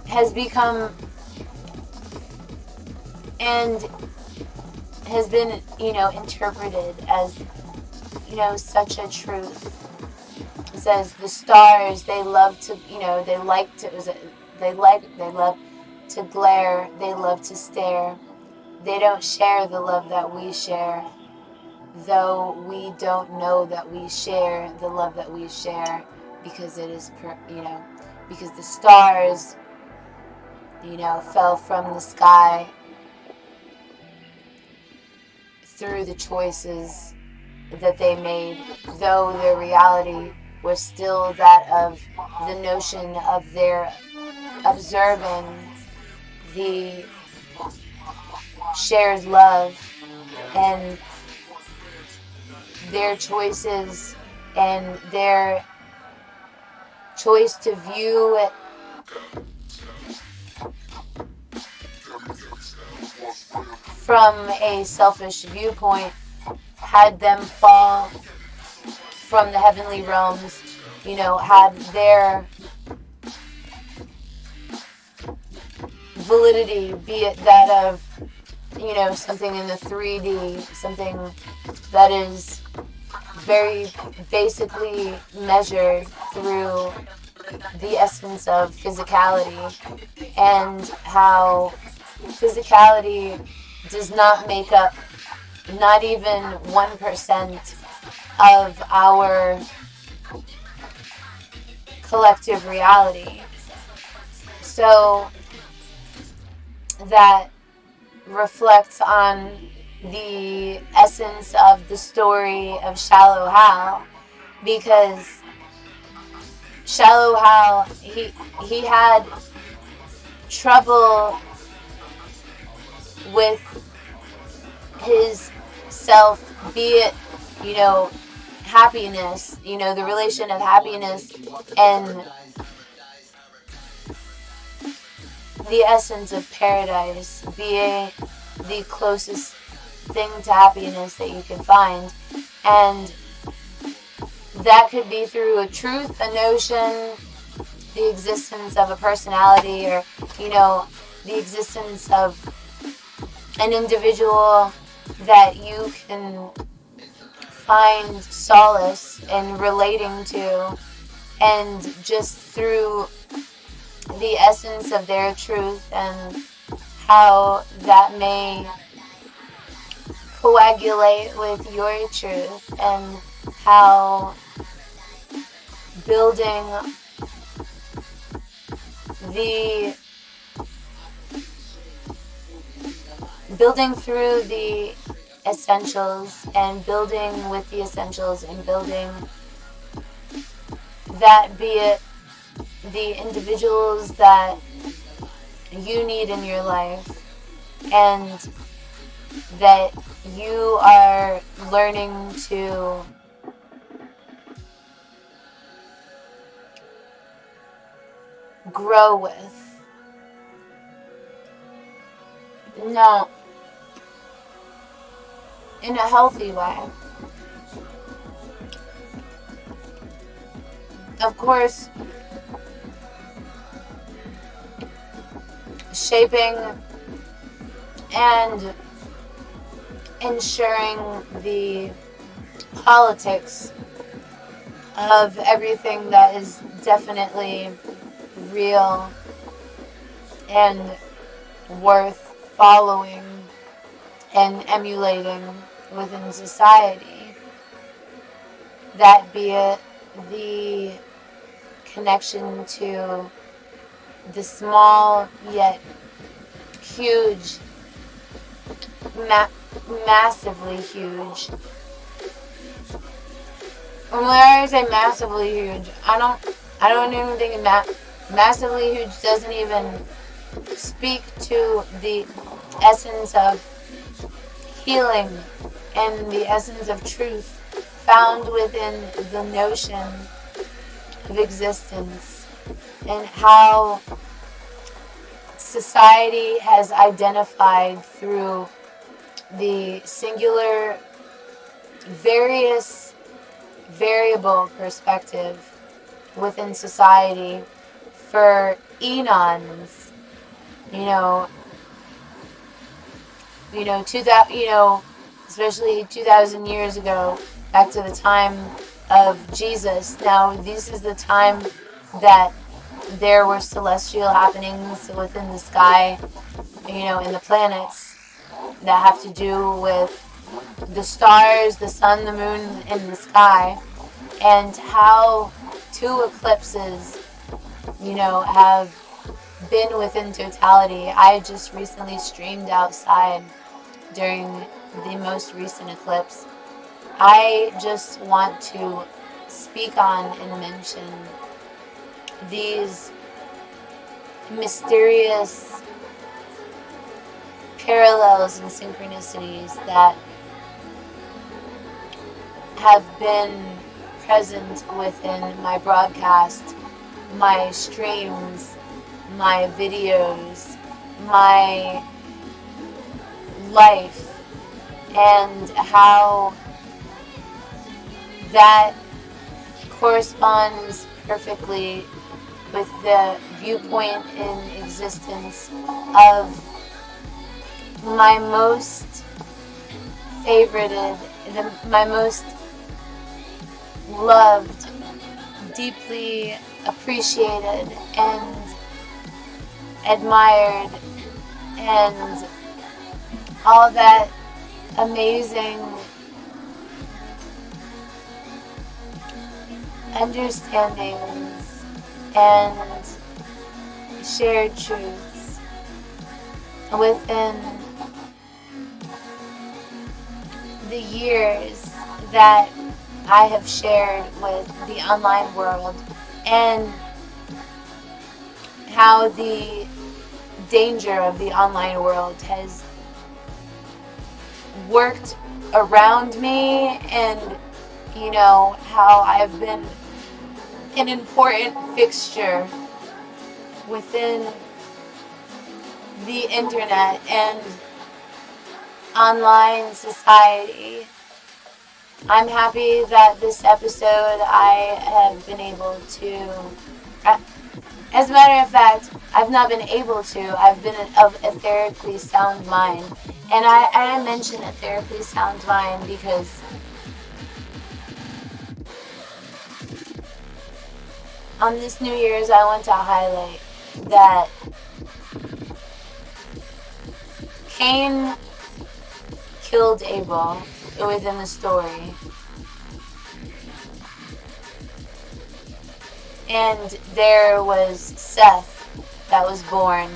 has become and has been, interpreted as, such a truth. It says the stars, they love to, they love to glare, they love to stare. They don't share the love that we share, though we don't know that we share the love that we share, because it is, because the stars, fell from the sky through the choices that they made, though their reality was still that of the notion of their observing the shared love, and their choices and their choice to view it from a selfish viewpoint had them fall from the heavenly realms, had their validity, be it that of, something in the 3D, something that is very basically measured through the essence of physicality, and how physicality does not make up not even 1% of our collective reality. So that reflects on the essence of the story of Shallow Hal, because Shallow Hal, he had trouble with his self, be it, happiness, the relation of happiness and the essence of paradise, being the closest thing to happiness that you can find. And that could be through a truth, a notion, the existence of a personality, or, the existence of an individual that you can find solace in relating to, and just through the essence of their truth and how that may coagulate with your truth, and how building through the essentials and building with the essentials and building that, be it the individuals that you need in your life and that you are learning to grow with. No, in a healthy way. Of course, shaping and ensuring the politics of everything that is definitely real and worth following and emulating within society. That be it the connection to the small yet huge, massively huge. And when I say massively huge, I don't even think massively huge doesn't even speak to the essence of healing and the essence of truth found within the notion of existence, and how society has identified through the singular variable perspective within society for eons, especially 2,000 years ago, back to the time of Jesus. Now, this is the time that there were celestial happenings within the sky, in the planets that have to do with the stars, the sun, the moon, and the sky, and how 2 eclipses, have been within totality. I just recently streamed outside during the most recent eclipse. I just want to speak on and mention these mysterious parallels and synchronicities that have been present within my broadcast, my streams, my videos, my life, and how that corresponds perfectly with the viewpoint in existence of my most favorited, my most loved, deeply appreciated and admired, and all that amazing understandings and shared truths within the years that I have shared with the online world, and how the danger of the online world has worked around me, and how I've been an important fixture within the internet and online society. I'm happy that this episode I have been able to, as a matter of fact, I've not been able to, I've been of etherically sound mind. And I mention etherically sound mind because on this New Year's I want to highlight that Cain killed Abel within the story. And there was Seth that was born.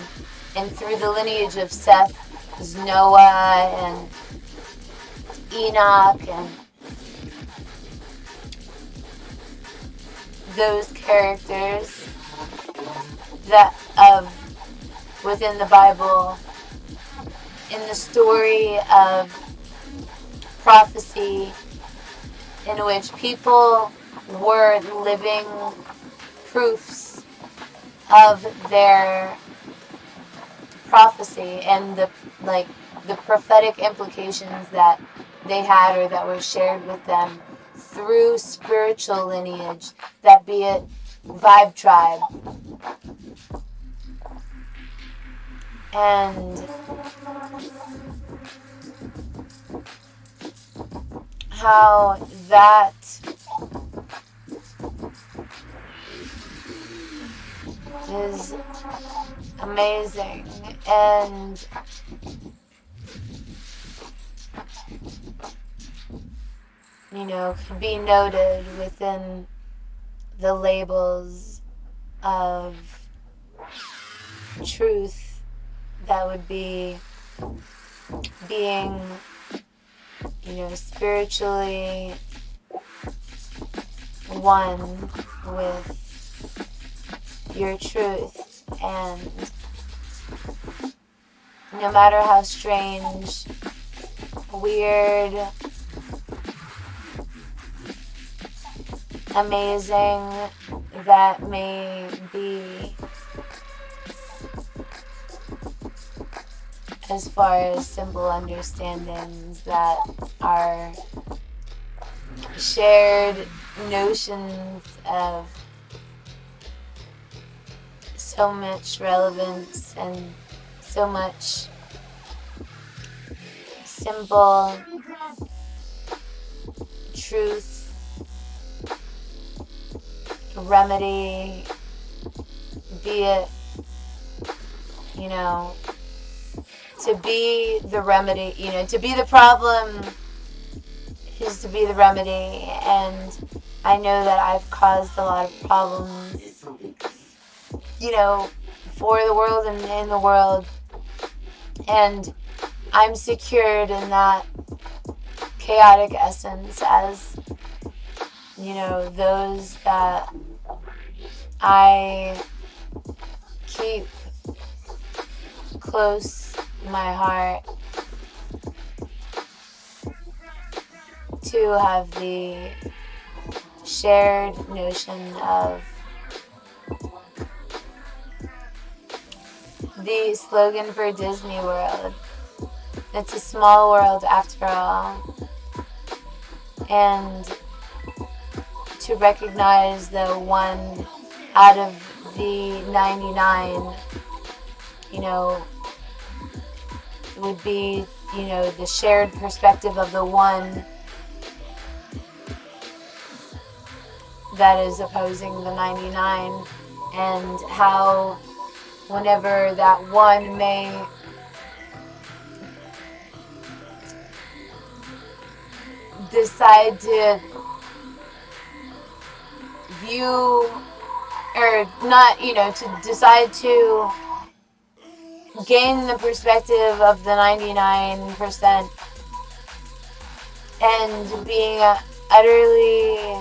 And through the lineage of Seth was Noah and Enoch and those characters that within the Bible, in the story of prophecy, in which people were living proofs of their prophecy and the prophetic implications that they had or that were shared with them through spiritual lineage, that be it Vibe Tribe. And how that is amazing and could be noted within the labels of truth that would be being, spiritually one with your truth. And no matter how strange, weird, amazing that may be, as far as simple understandings that are shared notions of so much relevance and so much simple truth, remedy, be it, to be the remedy, to be the problem is to be the remedy. And I know that I've caused a lot of problems, for the world and in the world. And I'm secured in that chaotic essence as, those that I keep close my heart to have the shared notion of the slogan for Disney World. It's a small world after all. And to recognize the one out of the 99, would be, the shared perspective of the one that is opposing the 99, and how whenever that one may decide to view or not, to decide to gain the perspective of the 99% and being utterly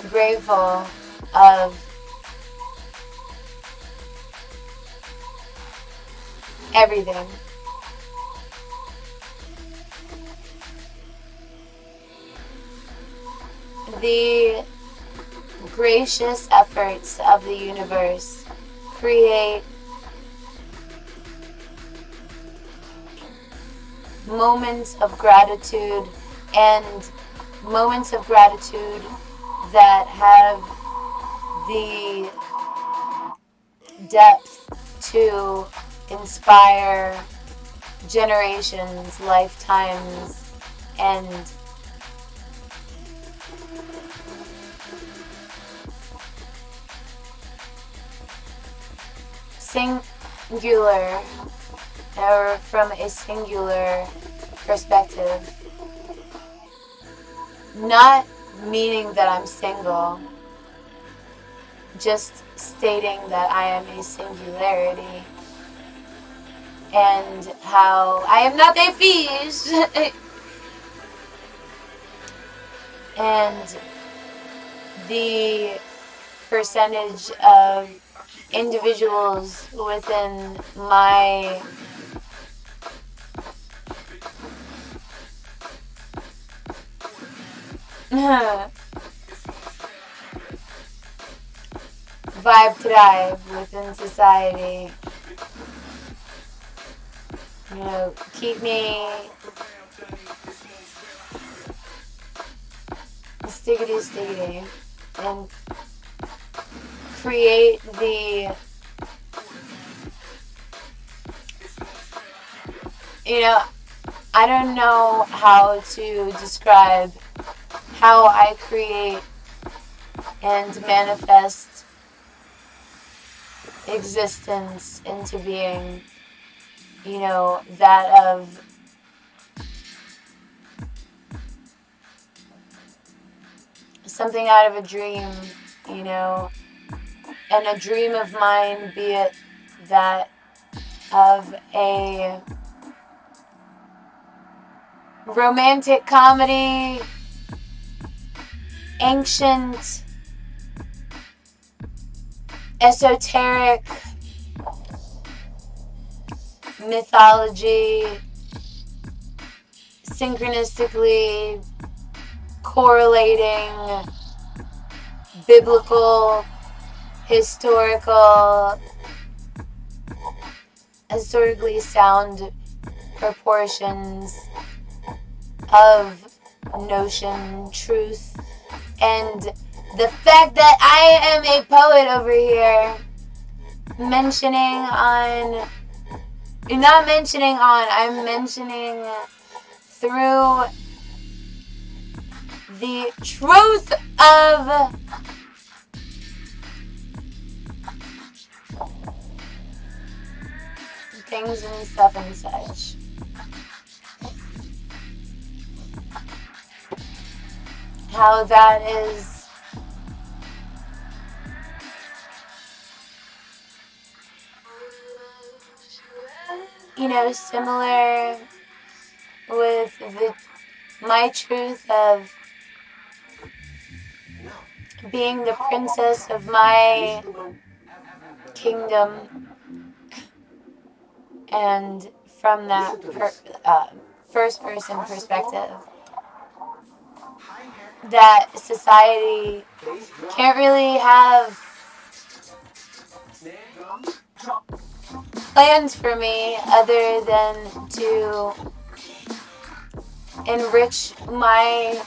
grateful of everything. The gracious efforts of the universe create moments of gratitude, and moments of gratitude that have the depth to inspire generations, lifetimes, and singular, or from a singular perspective. Not meaning that I'm single, just stating that I am a singularity, and how I am not a fish. And the percentage of individuals within my vibe tribe within society, keep me stickity and create the, I don't know how to describe how I create and manifest existence into being, you know, that of something out of a dream, you know, and a dream of mine, be it that of a romantic comedy, ancient, esoteric mythology, synchronistically correlating biblical, historically sound proportions of notion, truth, and the fact that I am a poet over here, I'm mentioning through the truth of things and stuff and such. How that is similar with my truth of being the princess of my kingdom, and from that first person perspective, that society can't really have plans for me other than to enrich my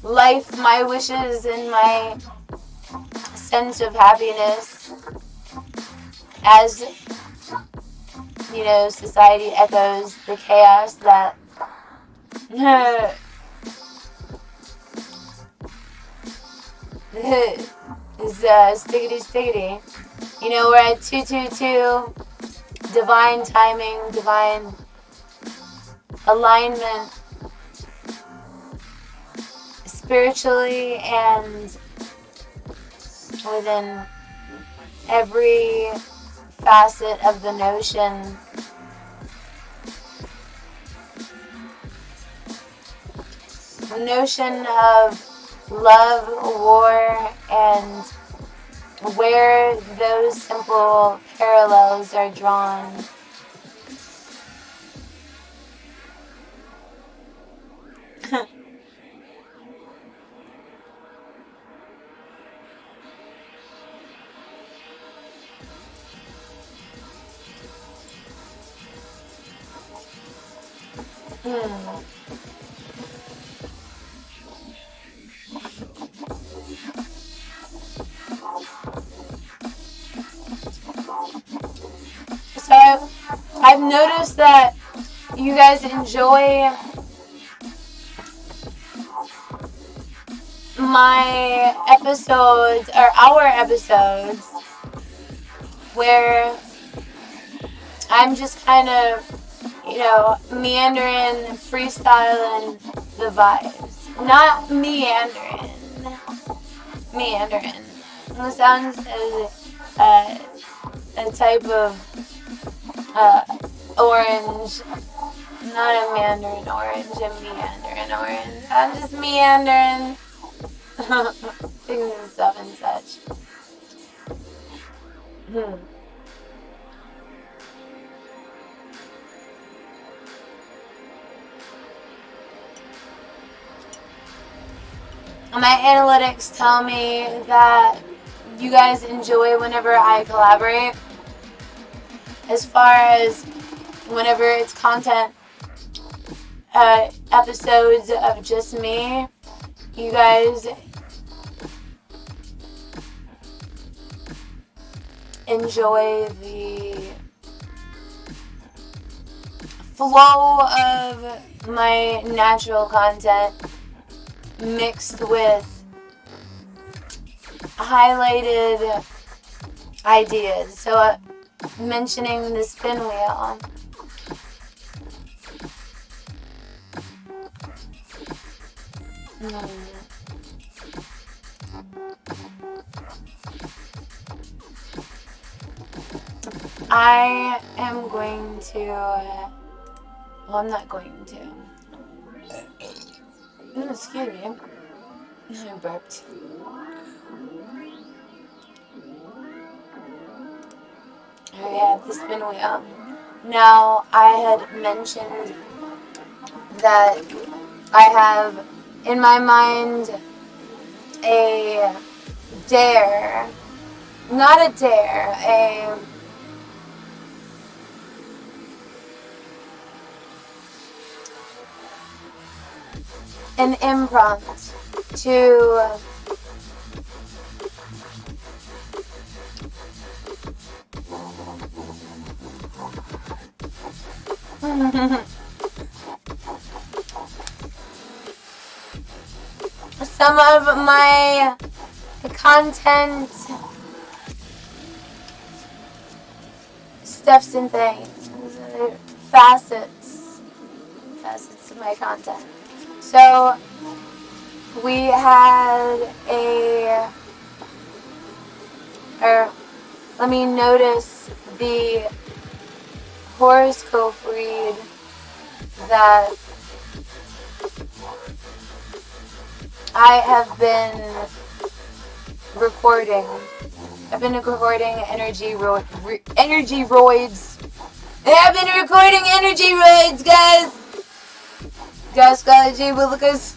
life, my wishes, and my sense of happiness as, society echoes the chaos that is stickety. We're at 222, divine timing, divine alignment, spiritually and within every facet of the notion. The notion of love, war, and where those simple parallels are drawn. So I've noticed that you guys enjoy my episodes, or our episodes, where I'm just kind of, meandering, freestyling the vibes. Not meandering. It sounds as a type of orange. Not a mandarin orange, a meandering orange. I'm just meandering. Things and stuff and such. My analytics tell me that you guys enjoy whenever I collaborate. As far as whenever it's content, episodes of just me, you guys enjoy the flow of my natural content mixed with highlighted ideas. So mentioning the spin wheel. I am going to, well, I'm not going to. Excuse me. I burped. I have the spin wheel. Now, I had mentioned that I have in my mind a dare. Not a dare, an impromptu to some of my content stuffs and things, facets of my content. So we had let me notice the horoscope read that I have been recording. I've been recording energy roids. I've been recording energy roids, guys. Gascology Willikers.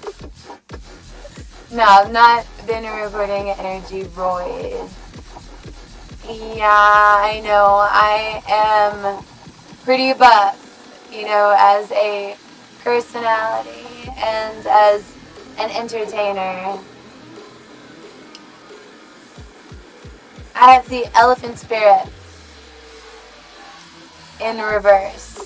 No, I've not been recording energy roids. Yeah, I know. I am pretty buff, as a personality and as an entertainer. I have the elephant spirit in reverse.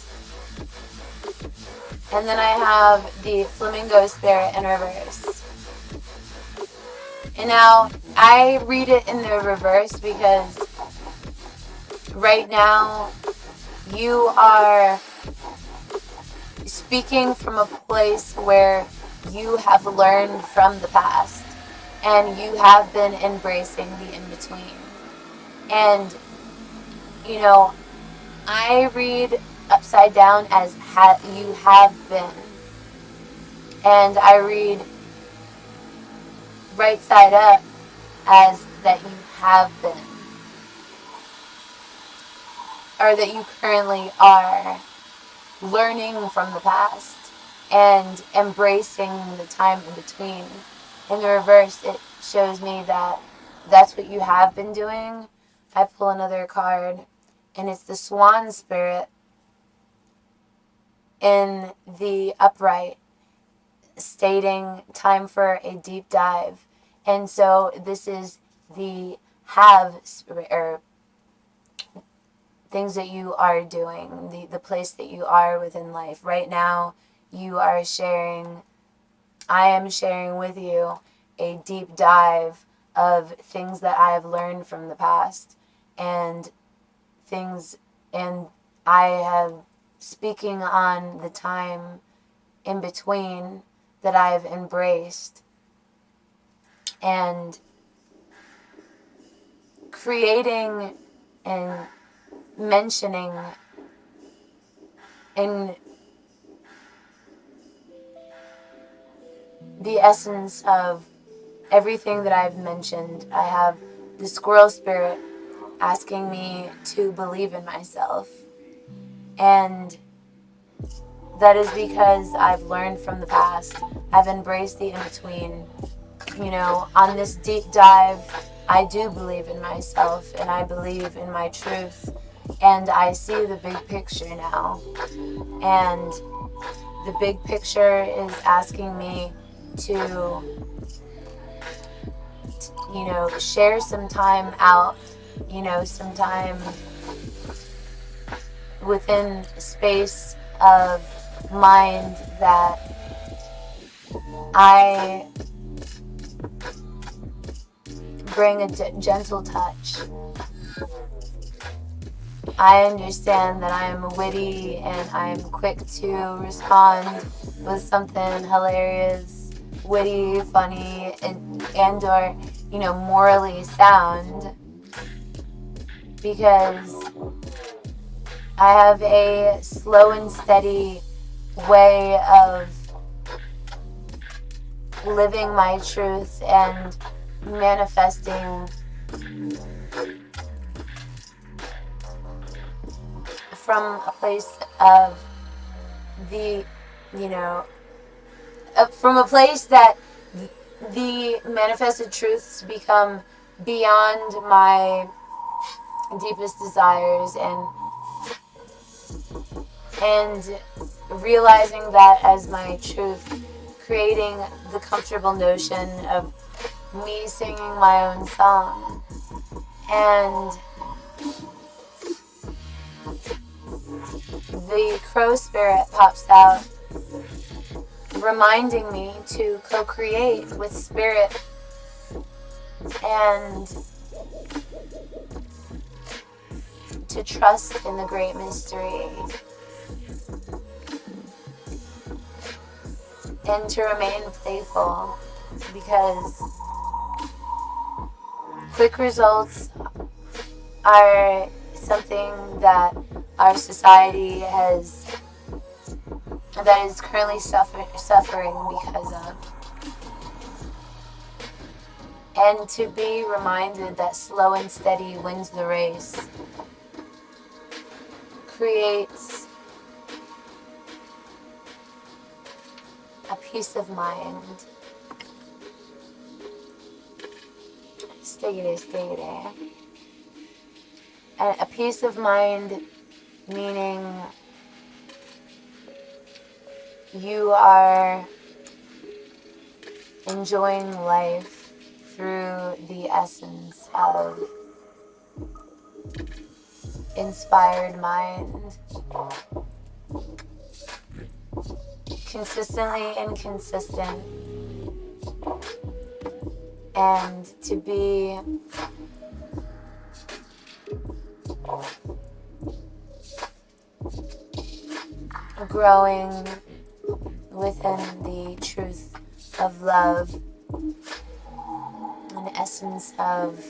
And then I have the flamingo spirit in reverse. And now I read it in the reverse because right now you are speaking from a place where you have learned from the past and you have been embracing the in-between. And, I read upside down as you have been. And I read right side up as that you have been. Or that you currently are learning from the past and embracing the time in between. In the reverse, it shows me that that's what you have been doing. I pull another card, and it's the swan spirit in the upright, stating time for a deep dive. And so this is the have spirit, or things that you are doing, the place that you are within life. Right now, you are sharing, I am sharing with you a deep dive of things that I have learned from the past and things, and I have speaking on the time in between that I've embraced and creating and mentioning in the essence of everything that I've mentioned. I have the squirrel spirit asking me to believe in myself. And that is because I've learned from the past. I've embraced the in-between. On this deep dive, I do believe in myself and I believe in my truth. And I see the big picture now. And the big picture is asking me to share some time out, some time within space of mind that I bring a gentle touch I understand that I'm witty and I'm quick to respond with something hilarious, witty, funny, and or, morally sound, because I have a slow and steady way of living my truth and manifesting from a place of from a place that the manifested truths become beyond my deepest desires, and realizing that as my truth, creating the comfortable notion of me singing my own song, and the crow spirit pops out, reminding me to co-create with spirit and to trust in the great mystery and to remain playful, because quick results are something that our society that is currently suffering because of. And to be reminded that slow and steady wins the race creates a peace of mind. Stiggity. And a peace of mind meaning you are enjoying life through the essence of inspired mind. Consistently inconsistent. And to be growing within the truth of love, an essence of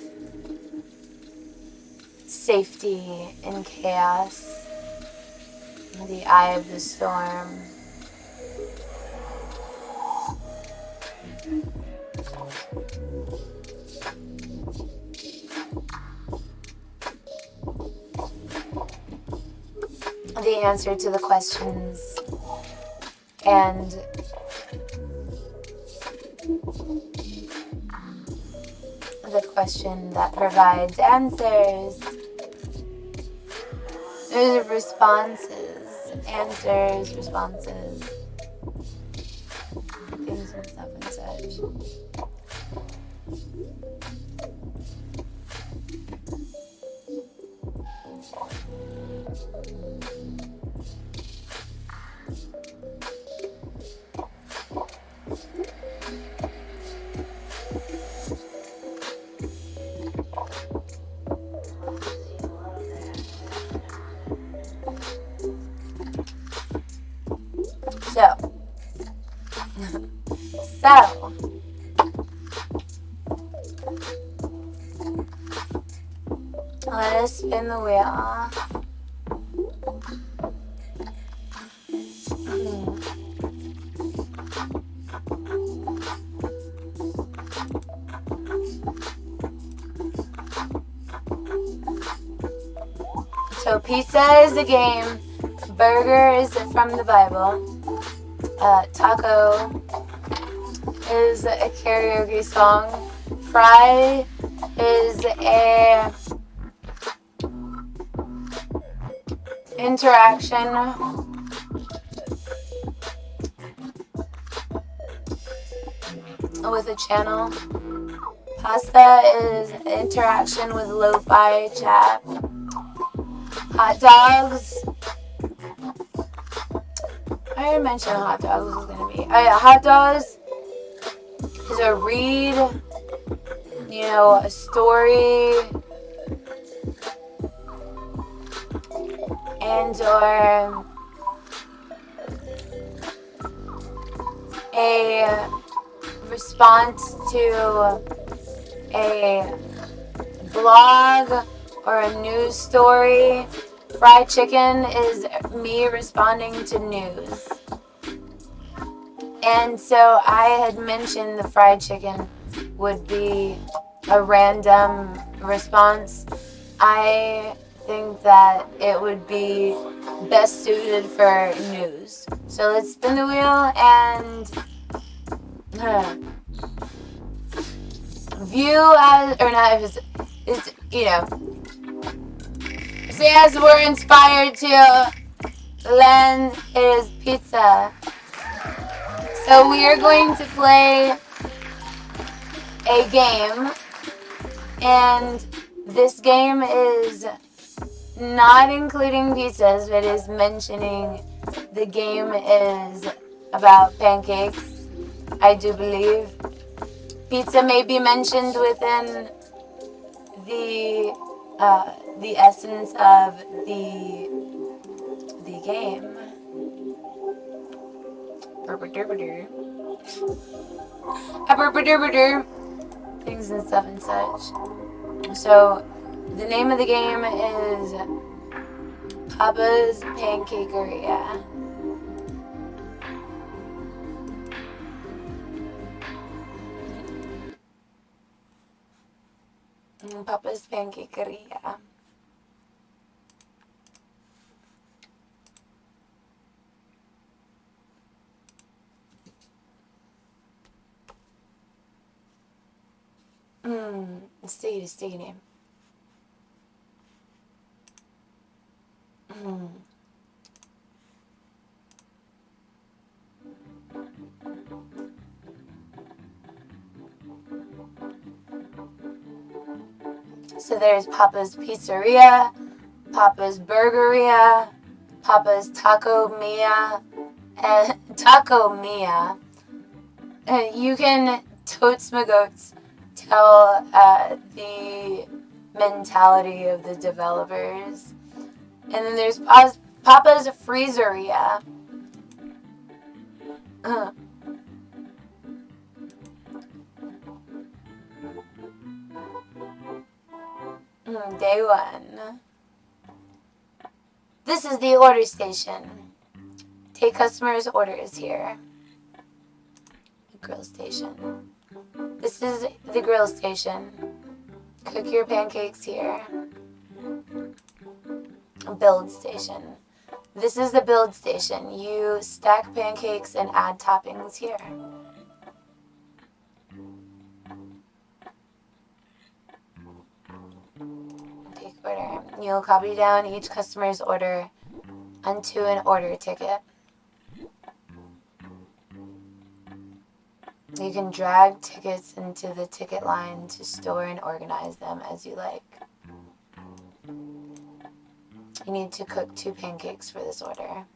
safety in chaos, the eye of the storm. The answer to the questions and the question that provides answers. There's answers, responses, things and stuff and such. So, let us spin the wheel. So pizza is a game, burger is from the Bible, taco is a karaoke song, fry is a interaction with a channel, pasta is interaction with lo-fi chat, hot dogs, I already mentioned hot dogs was gonna be. Hot dogs is a read, a story, and or a response to a blog or a news story. Fried chicken is me responding to news. And so I had mentioned the fried chicken would be a random response. I think that it would be best suited for news. So let's spin the wheel and view as, or not, is, you know, say as we're inspired to lend his pizza. So we are going to play a game, and this game is not including pizzas, but is mentioning the game is about pancakes, I do believe. Pizza may be mentioned within the essence of the game. Things and stuff and such. So the name of the game is Papa's Pancakeria. Papa's Pancakeria. Sticky name. So there's Papa's Pizzeria, Papa's Burgeria, Papa's Taco Mia, and Taco Mia. You can totes my goats tell the mentality of the developers. And then there's Papa's Freezeria. Day one. This is the order station. Take customers' orders here. Grill station. This is the grill station. Cook your pancakes here. Build station. This is the build station. You stack pancakes and add toppings here. Take order. You'll copy down each customer's order onto an order ticket. You can drag tickets into the ticket line to store and organize them as you like. You need to cook 2 pancakes for this order.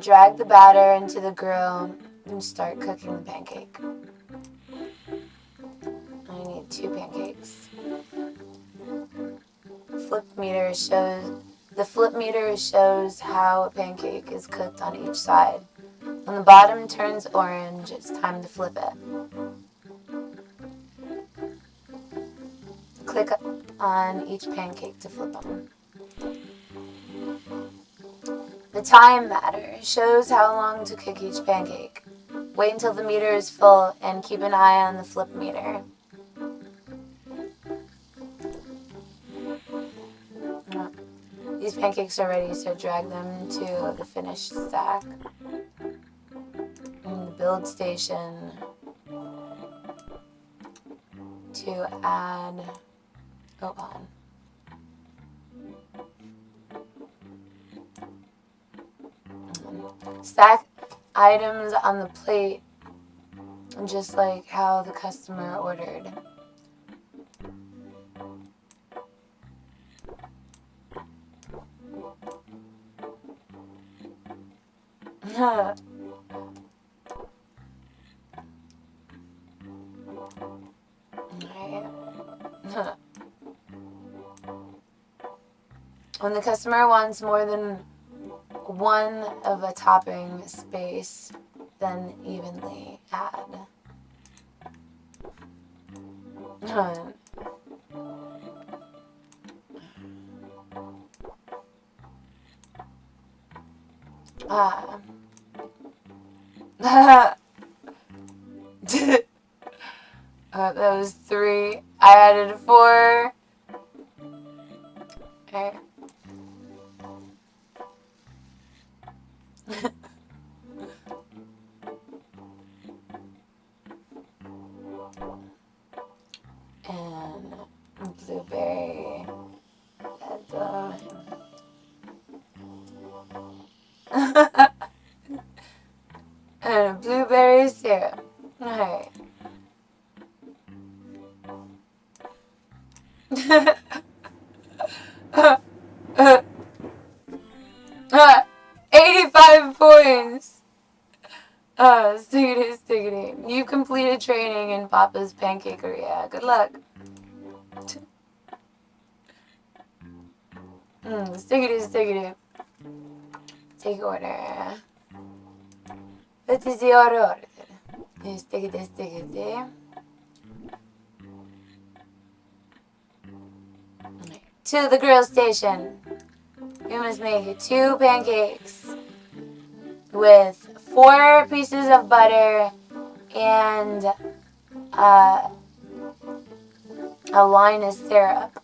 Drag the batter into the grill and start cooking the pancake. I need 2 pancakes. The flip meter shows how a pancake is cooked on each side. When the bottom turns orange, it's time to flip it. Click on each pancake to flip them. The time matter shows how long to cook each pancake. Wait until the meter is full and keep an eye on the flip meter. These pancakes are ready, so drag them to the finished stack. In the build station to add, stack items on the plate, just like how the customer ordered. Alright. When the customer wants more than one of a topping space, then evenly add. That was 3. I added 4. Okay. And blueberry. And blueberry syrup. Alright. 85 points. Stickity. You've completed training in Papa's Pancakery. Yeah, good luck. Stickity. Take order. What is your order? Stickity. To the grill station. You must make 2 pancakes with 4 pieces of butter and a line of syrup.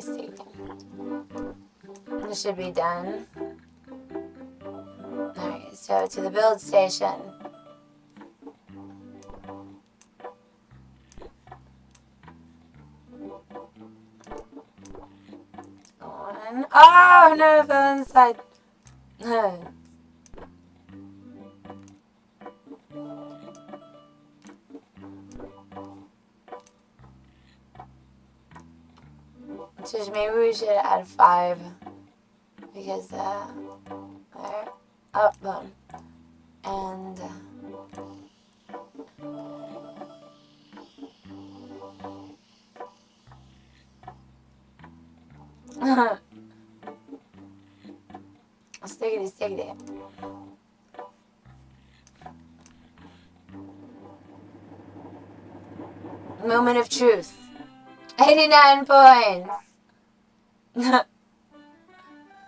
Sticky. This should be done. Alright, so to the build station. Oh no, I fell inside. So maybe we should add 5 because there, boom, and stickity. Moment of truth. 89 points.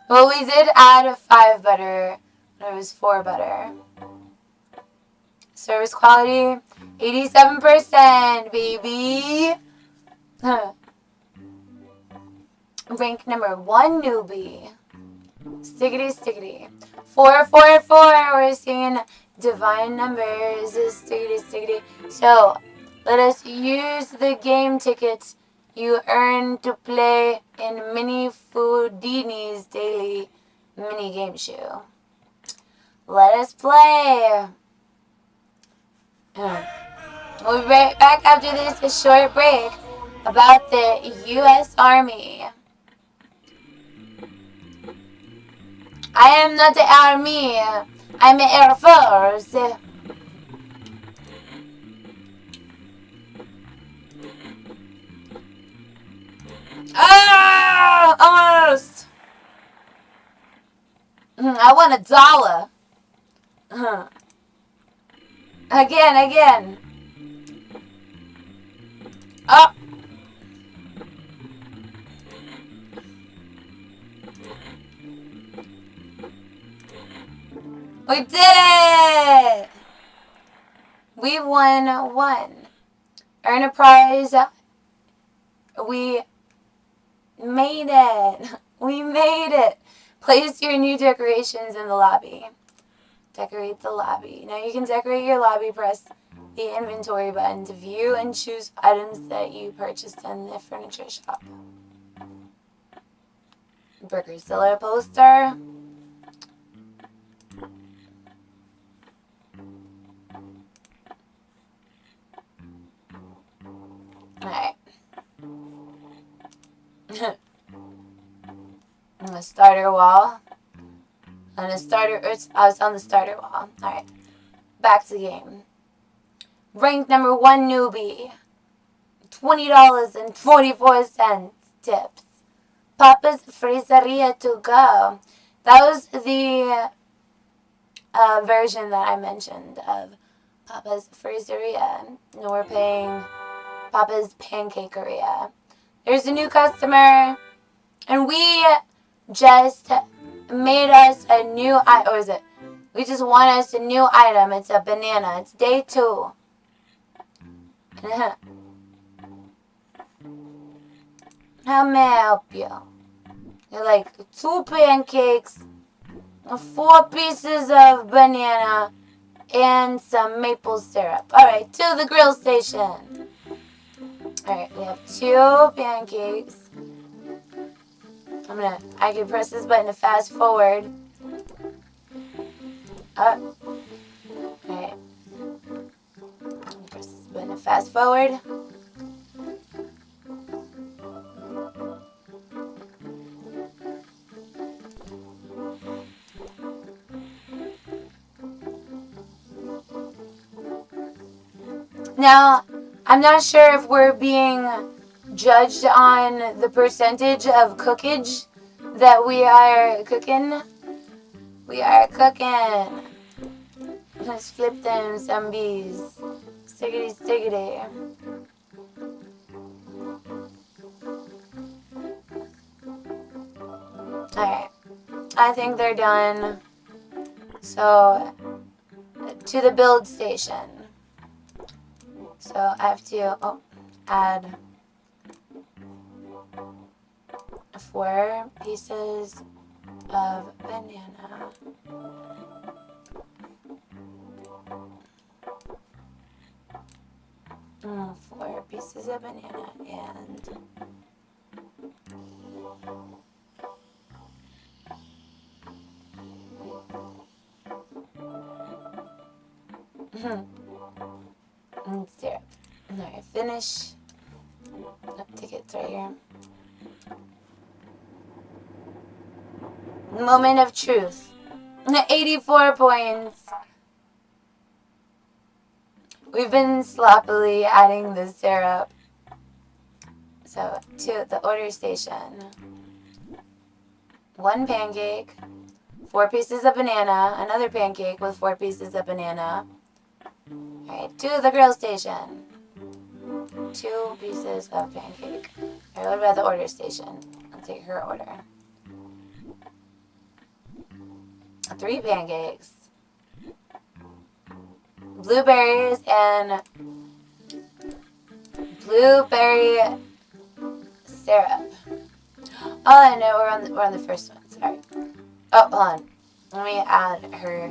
Well, we did add 5 butter. There was 4 butter. Service quality, 87%, baby. Rank number 1 newbie. Stickity. 4. We're seeing divine numbers. Stickity. So, let us use the game tickets you earn to play in Mini Foodini's daily mini game show. Let us play. We'll be right back after this a short break about the U.S. Army. I am not the Army. I'm the Air Force. Ah! Almost! I want $1. Again. Oh! We did it! We won 1. Earn a prize. We made it. Place your new decorations in the lobby. Decorate the lobby. Now you can decorate your lobby. Press the inventory button to view and choose items that you purchased in the furniture shop. Burger Seller poster. Alright. On the starter wall. On the starter, I was on the starter wall. Alright. Back to the game. Ranked number 1 newbie. $20.44 tips. Papa's Freezeria to go. That was the version that I mentioned of Papa's Freezeria. And we're paying Papa's Pancakeria. There's a new customer, and we just made us a new item. Or is it? We just want us a new item. It's a banana. It's day 2. How may I help you? You're like 2 pancakes, 4 pieces of banana, and some maple syrup. Alright, to the grill station. Alright, we have 2 pancakes. I can press this button to fast forward. Alright. Press this button to fast forward. Now, I'm not sure if we're being judged on the percentage of cookage that we are cooking. We are cooking. Let's flip them some bees. Stickity, stickity. Alright. I think they're done. So, to the build station. So I have to add 4 pieces of banana. Mm, 4 pieces of banana and and syrup. Alright, finish. Tickets right here. Moment of truth. 84 points. We've been sloppily adding the syrup. So, to the order station. 1 pancake, 4 pieces of banana, another pancake with 4 pieces of banana. Alright, to the grill station. 2 pieces of pancake. Alright, what about the order station? I'll take her order. 3 pancakes. Blueberries and blueberry syrup. Oh no, we're on the first one. Sorry. Oh, hold on. Let me add her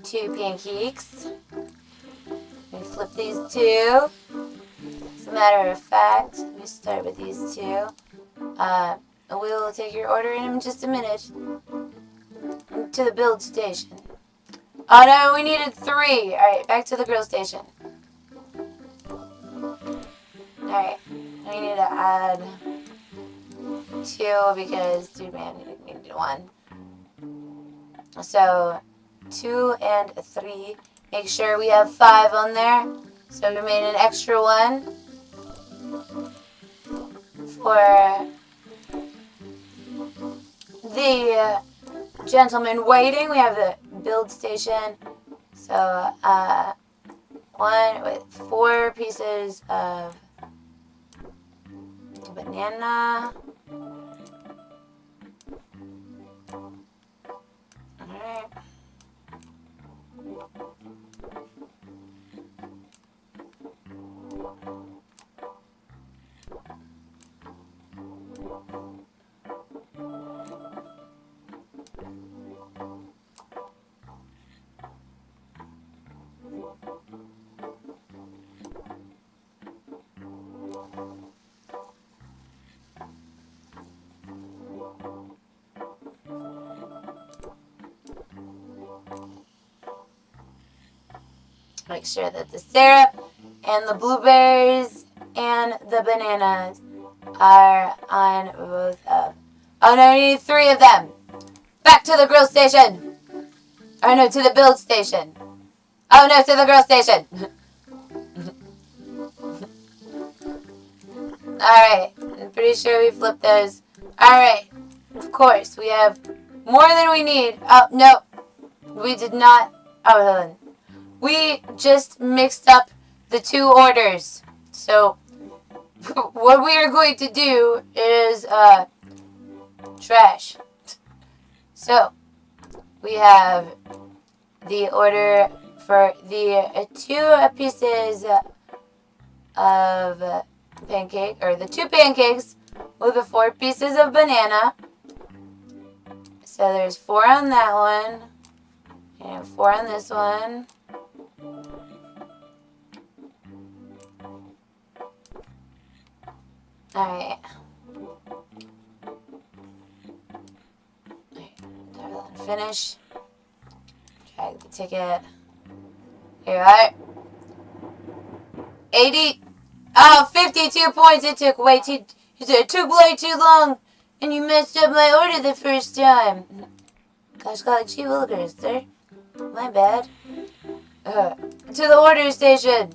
2 pancakes. Let me flip these 2. As a matter of fact, let me start with these 2. We'll take your order in just a minute. To the build station. Oh no, we needed 3. Alright, back to the grill station. Alright, we need to add 2 because, dude, man, we needed 1. So, 2 and 3. Make sure we have 5 on there. So we made an extra 1 for the gentleman waiting. We have the build station. So, 1 with 4 pieces of banana. Alright. Make sure that the syrup and the blueberries and the bananas are on both of. Oh no, we need 3 of them. Back to the grill station. Oh no, to the build station. Oh no, to the grill station. Alright, I'm pretty sure we flipped those. Alright, of course, we have more than we need. Oh, no, we did not. Oh, hold on. We just mixed up the 2 orders. So, what we are going to do is, trash. So, we have the order for the 2 pieces of pancake, or the 2 pancakes with the 4 pieces of banana. So there's 4 on that one, and 4 on this one. Alright. Finish. Drag the ticket. Here you are. 80. Oh, 52 points. It took way too. It took way too long, and you messed up my order the first time. Gosh, golly, gee willikers, sir. My bad. To the order station.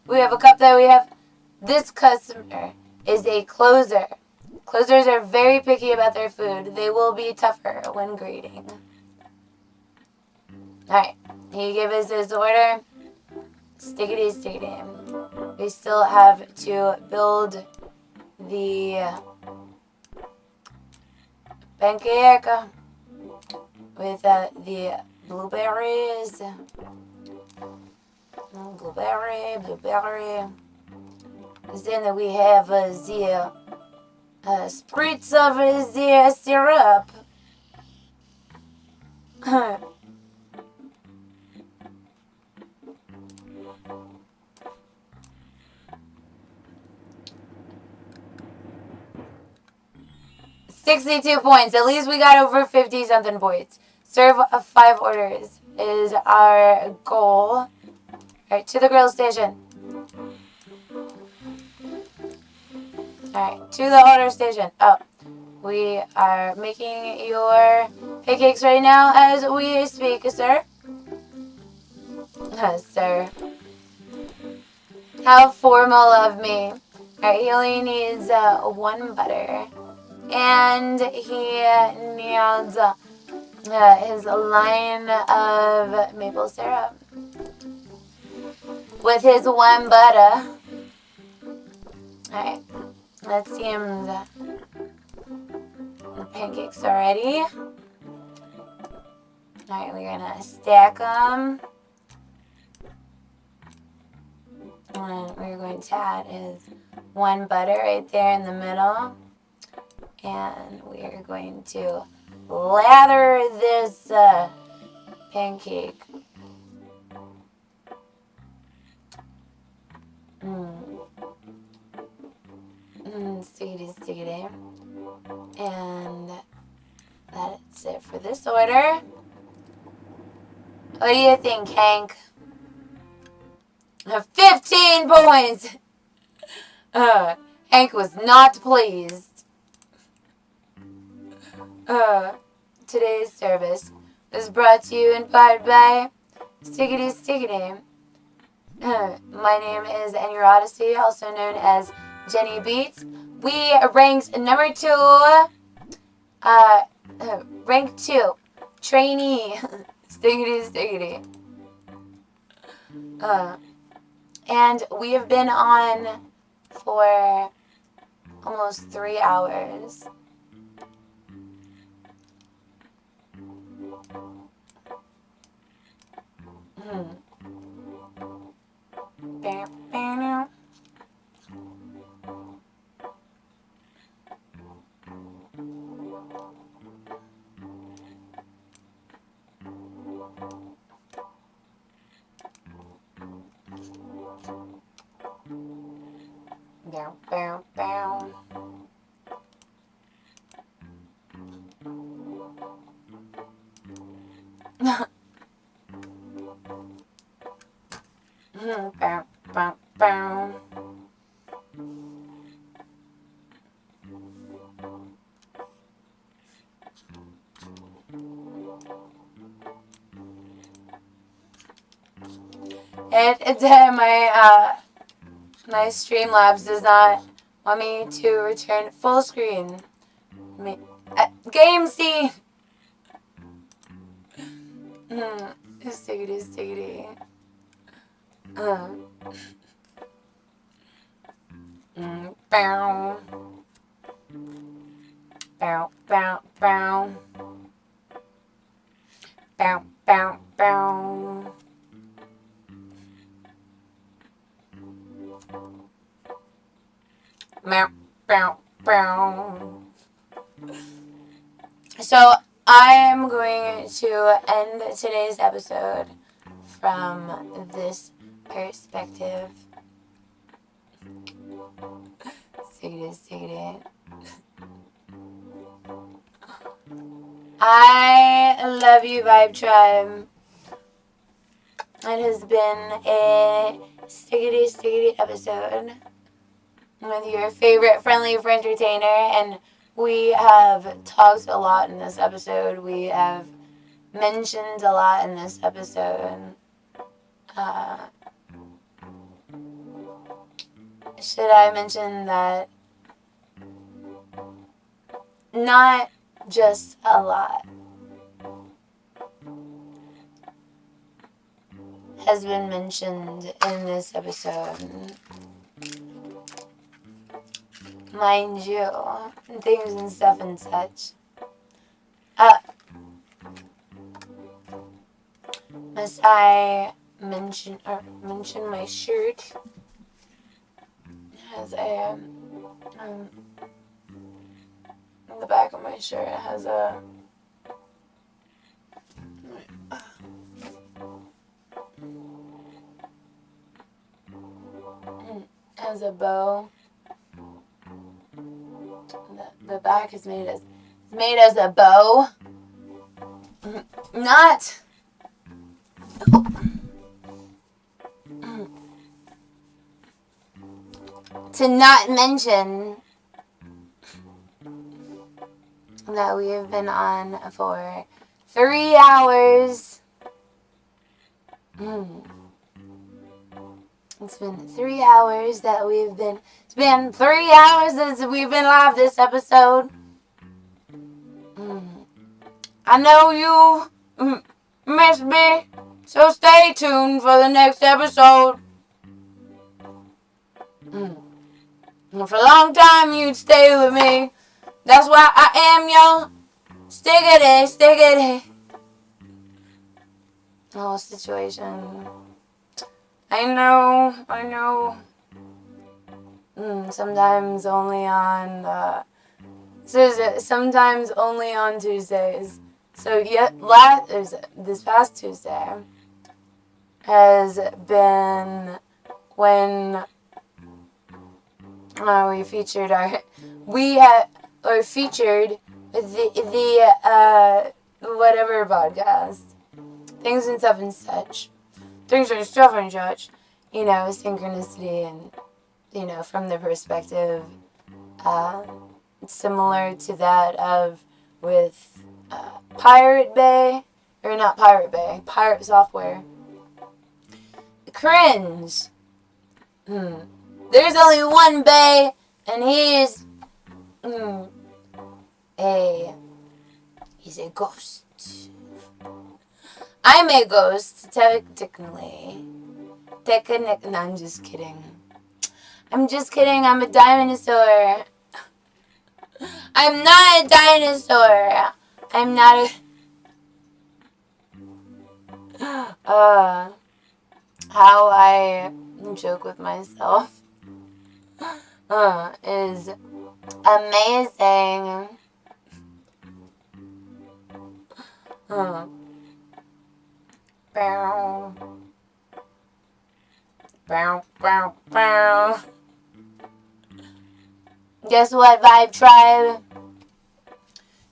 We have a cup that we have. This customer is a closer. Closers are very picky about their food. They will be tougher when grading. Alright, he gave us his order. Stickity, stickity. We still have to build the pancake with the blueberries. Blueberry. Then we have the spritz of the syrup. 62 points. At least we got over 50-something points. Serve 5 orders is our goal. Alright, to the grill station. Alright, to the order station. Oh, we are making your pancakes right now as we speak, sir. Sir. How formal of me. Alright, he only needs 1 butter. And he needs his line of maple syrup. With his 1 butter. Alright, that seems the pancakes are ready. Alright, we're gonna stack them. And we're going to add is 1 butter right there in the middle. And we are going to lather this pancake. Stickity. And that's it for this order. What do you think, Hank? 15 points! Hank was not pleased. Today's service was brought to you in part by Stickity. My name is Annie Odyssey, also known as Jenny Beats. We ranked number 2. Rank 2. Trainee. Stickity. And we have been on for almost 3 hours. Bow. Bow, bow, bow. My Streamlabs does not want me to return full screen. Game scene. Stiggity. Bow. Bow, bow, bow. Bow, bow, bow. Bow, bow, bow. So I am going to end today's episode from this perspective. Stiggity. I love you, Vibe Tribe. It has been a stiggity episode with your favorite friendly for entertainer, and we have talked a lot in this episode. We have mentioned a lot in this episode. Should I mention that not just a lot has been mentioned in this episode? Mind you, things and stuff and such. Must I mention my shirt? It has a the back of my shirt has a bow. The back is made as a bow. Not to not mention that we have been on for 3 hours. It's been 3 hours that we've been. It's been 3 hours since we've been live this episode. I know you missed me, so stay tuned for the next episode. And for a long time you'd stay with me. That's why I am your stiggity. Oh, situation. I know. Sometimes only on sometimes only on Tuesdays. So this past Tuesday has been when we featured the whatever podcast, things and stuff and such. Synchronicity, and from the perspective similar to that of with Pirate Bay, or not Pirate Bay, Pirate Software. Cringe. There's only one Bay, and he's a ghost. I'm a ghost, technically. No, I'm just kidding. I'm a dinosaur. I'm not a dinosaur. I'm not a... how I joke with myself is amazing. Bow. Bow, bow, bow. Guess what, Vibe Tribe?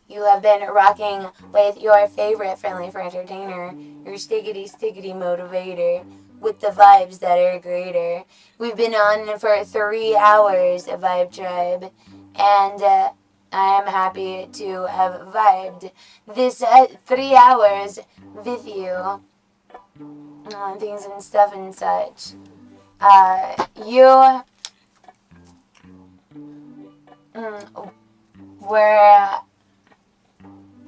You have been rocking with your favorite friendly for entertainer, your stiggity motivator, with the vibes that are greater. We've been on for 3 hours, Vibe Tribe, and I am happy to have vibed this 3 hours with you on things and stuff and such. You were.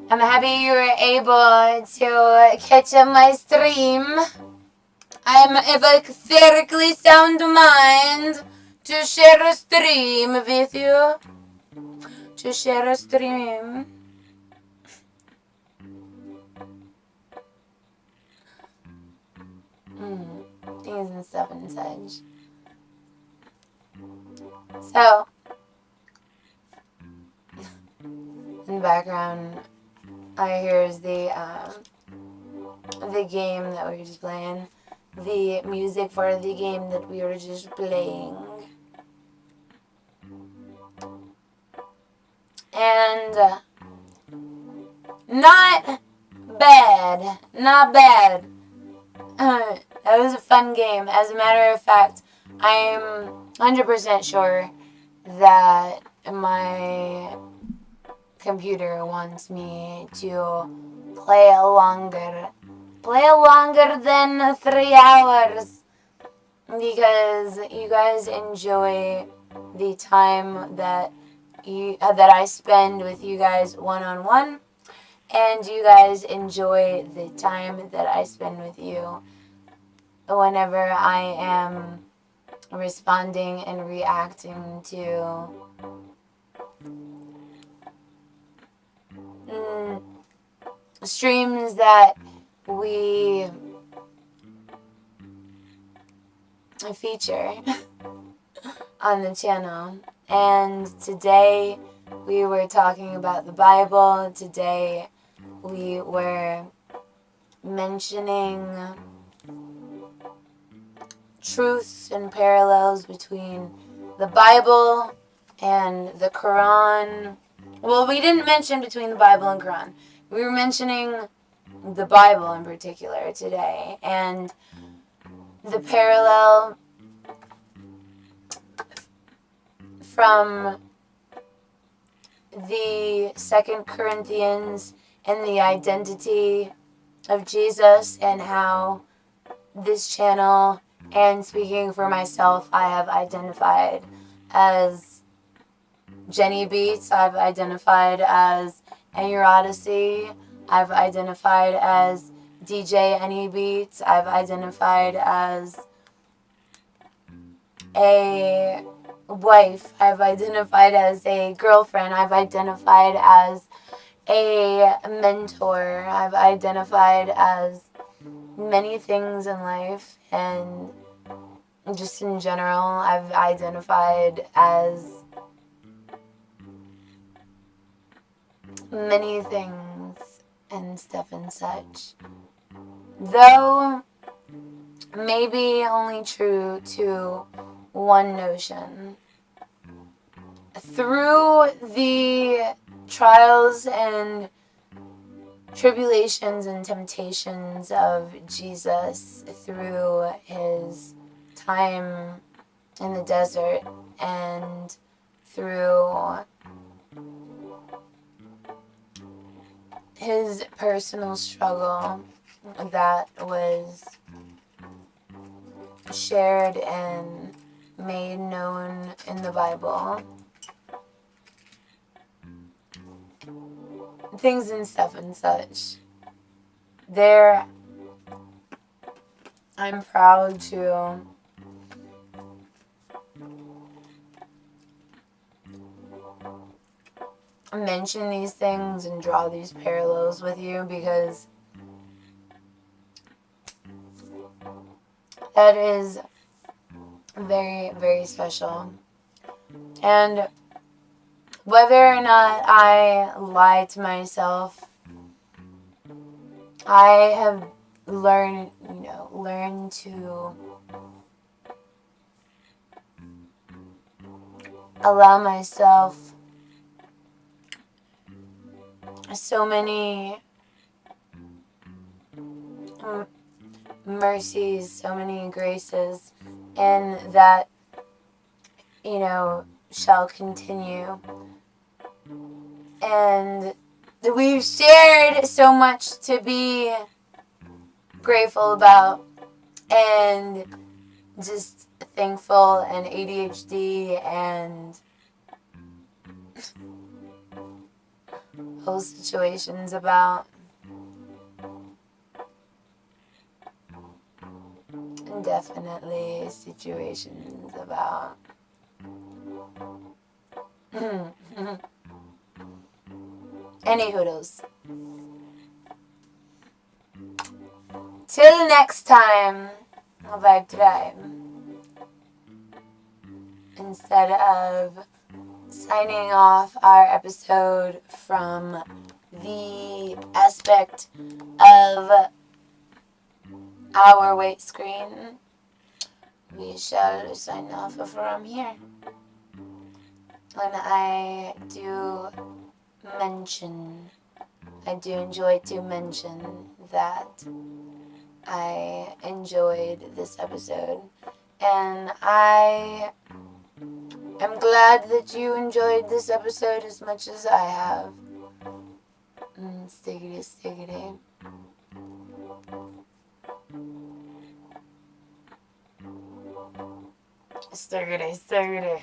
I'm happy you were able to catch up my stream. I'm of a therically sound mind to share a stream with you. To share a stream. Things and stuff and such. So, in the background, I hear the game that we were just playing. The music for the game that we were just playing. And not bad. Not bad. That was a fun game. As a matter of fact, I'm 100% sure that my computer wants me to play longer than 3 hours, because you guys enjoy the time that I spend with you guys one-on-one, and you guys enjoy the time that I spend with you whenever I am responding and reacting to streams that we feature on the channel. And today we were talking about the Bible. Today we were mentioning truths and parallels between the Bible and the Quran. Well, we didn't mention between the Bible and Quran. We were mentioning the Bible in particular today, and the parallel from the 2 Corinthians and the identity of Jesus, and how this channel, and speaking for myself, I have identified as Jenny Beats, I've identified as Odyssey, I've identified as DJ Any Beats, I've identified as a wife, I've identified as a girlfriend, I've identified as a mentor, I've identified as many things in life, and just in general, I've identified as many things and stuff and such. Though maybe only true to one notion. Through the trials and tribulations and temptations of Jesus, through his time in the desert, and through his personal struggle that was shared and made known in the Bible, things and stuff and such. There, I'm proud to mention these things and draw these parallels with you, because that is very, very special. And whether or not I lie to myself, I have learned to allow myself so many mercies, so many graces, and that, shall continue. And we've shared so much to be grateful about, and just thankful, and ADHD, and whole situations about. And definitely situations about. Any hoodles. Till next time, Vibe Tribe. Instead of signing off our episode from the aspect of our weight screen, we shall sign off from here. And I do enjoy to mention that I enjoyed this episode, and I am glad that you enjoyed this episode as much as I have. Stiggity, stiggity. Stiggity, stiggity.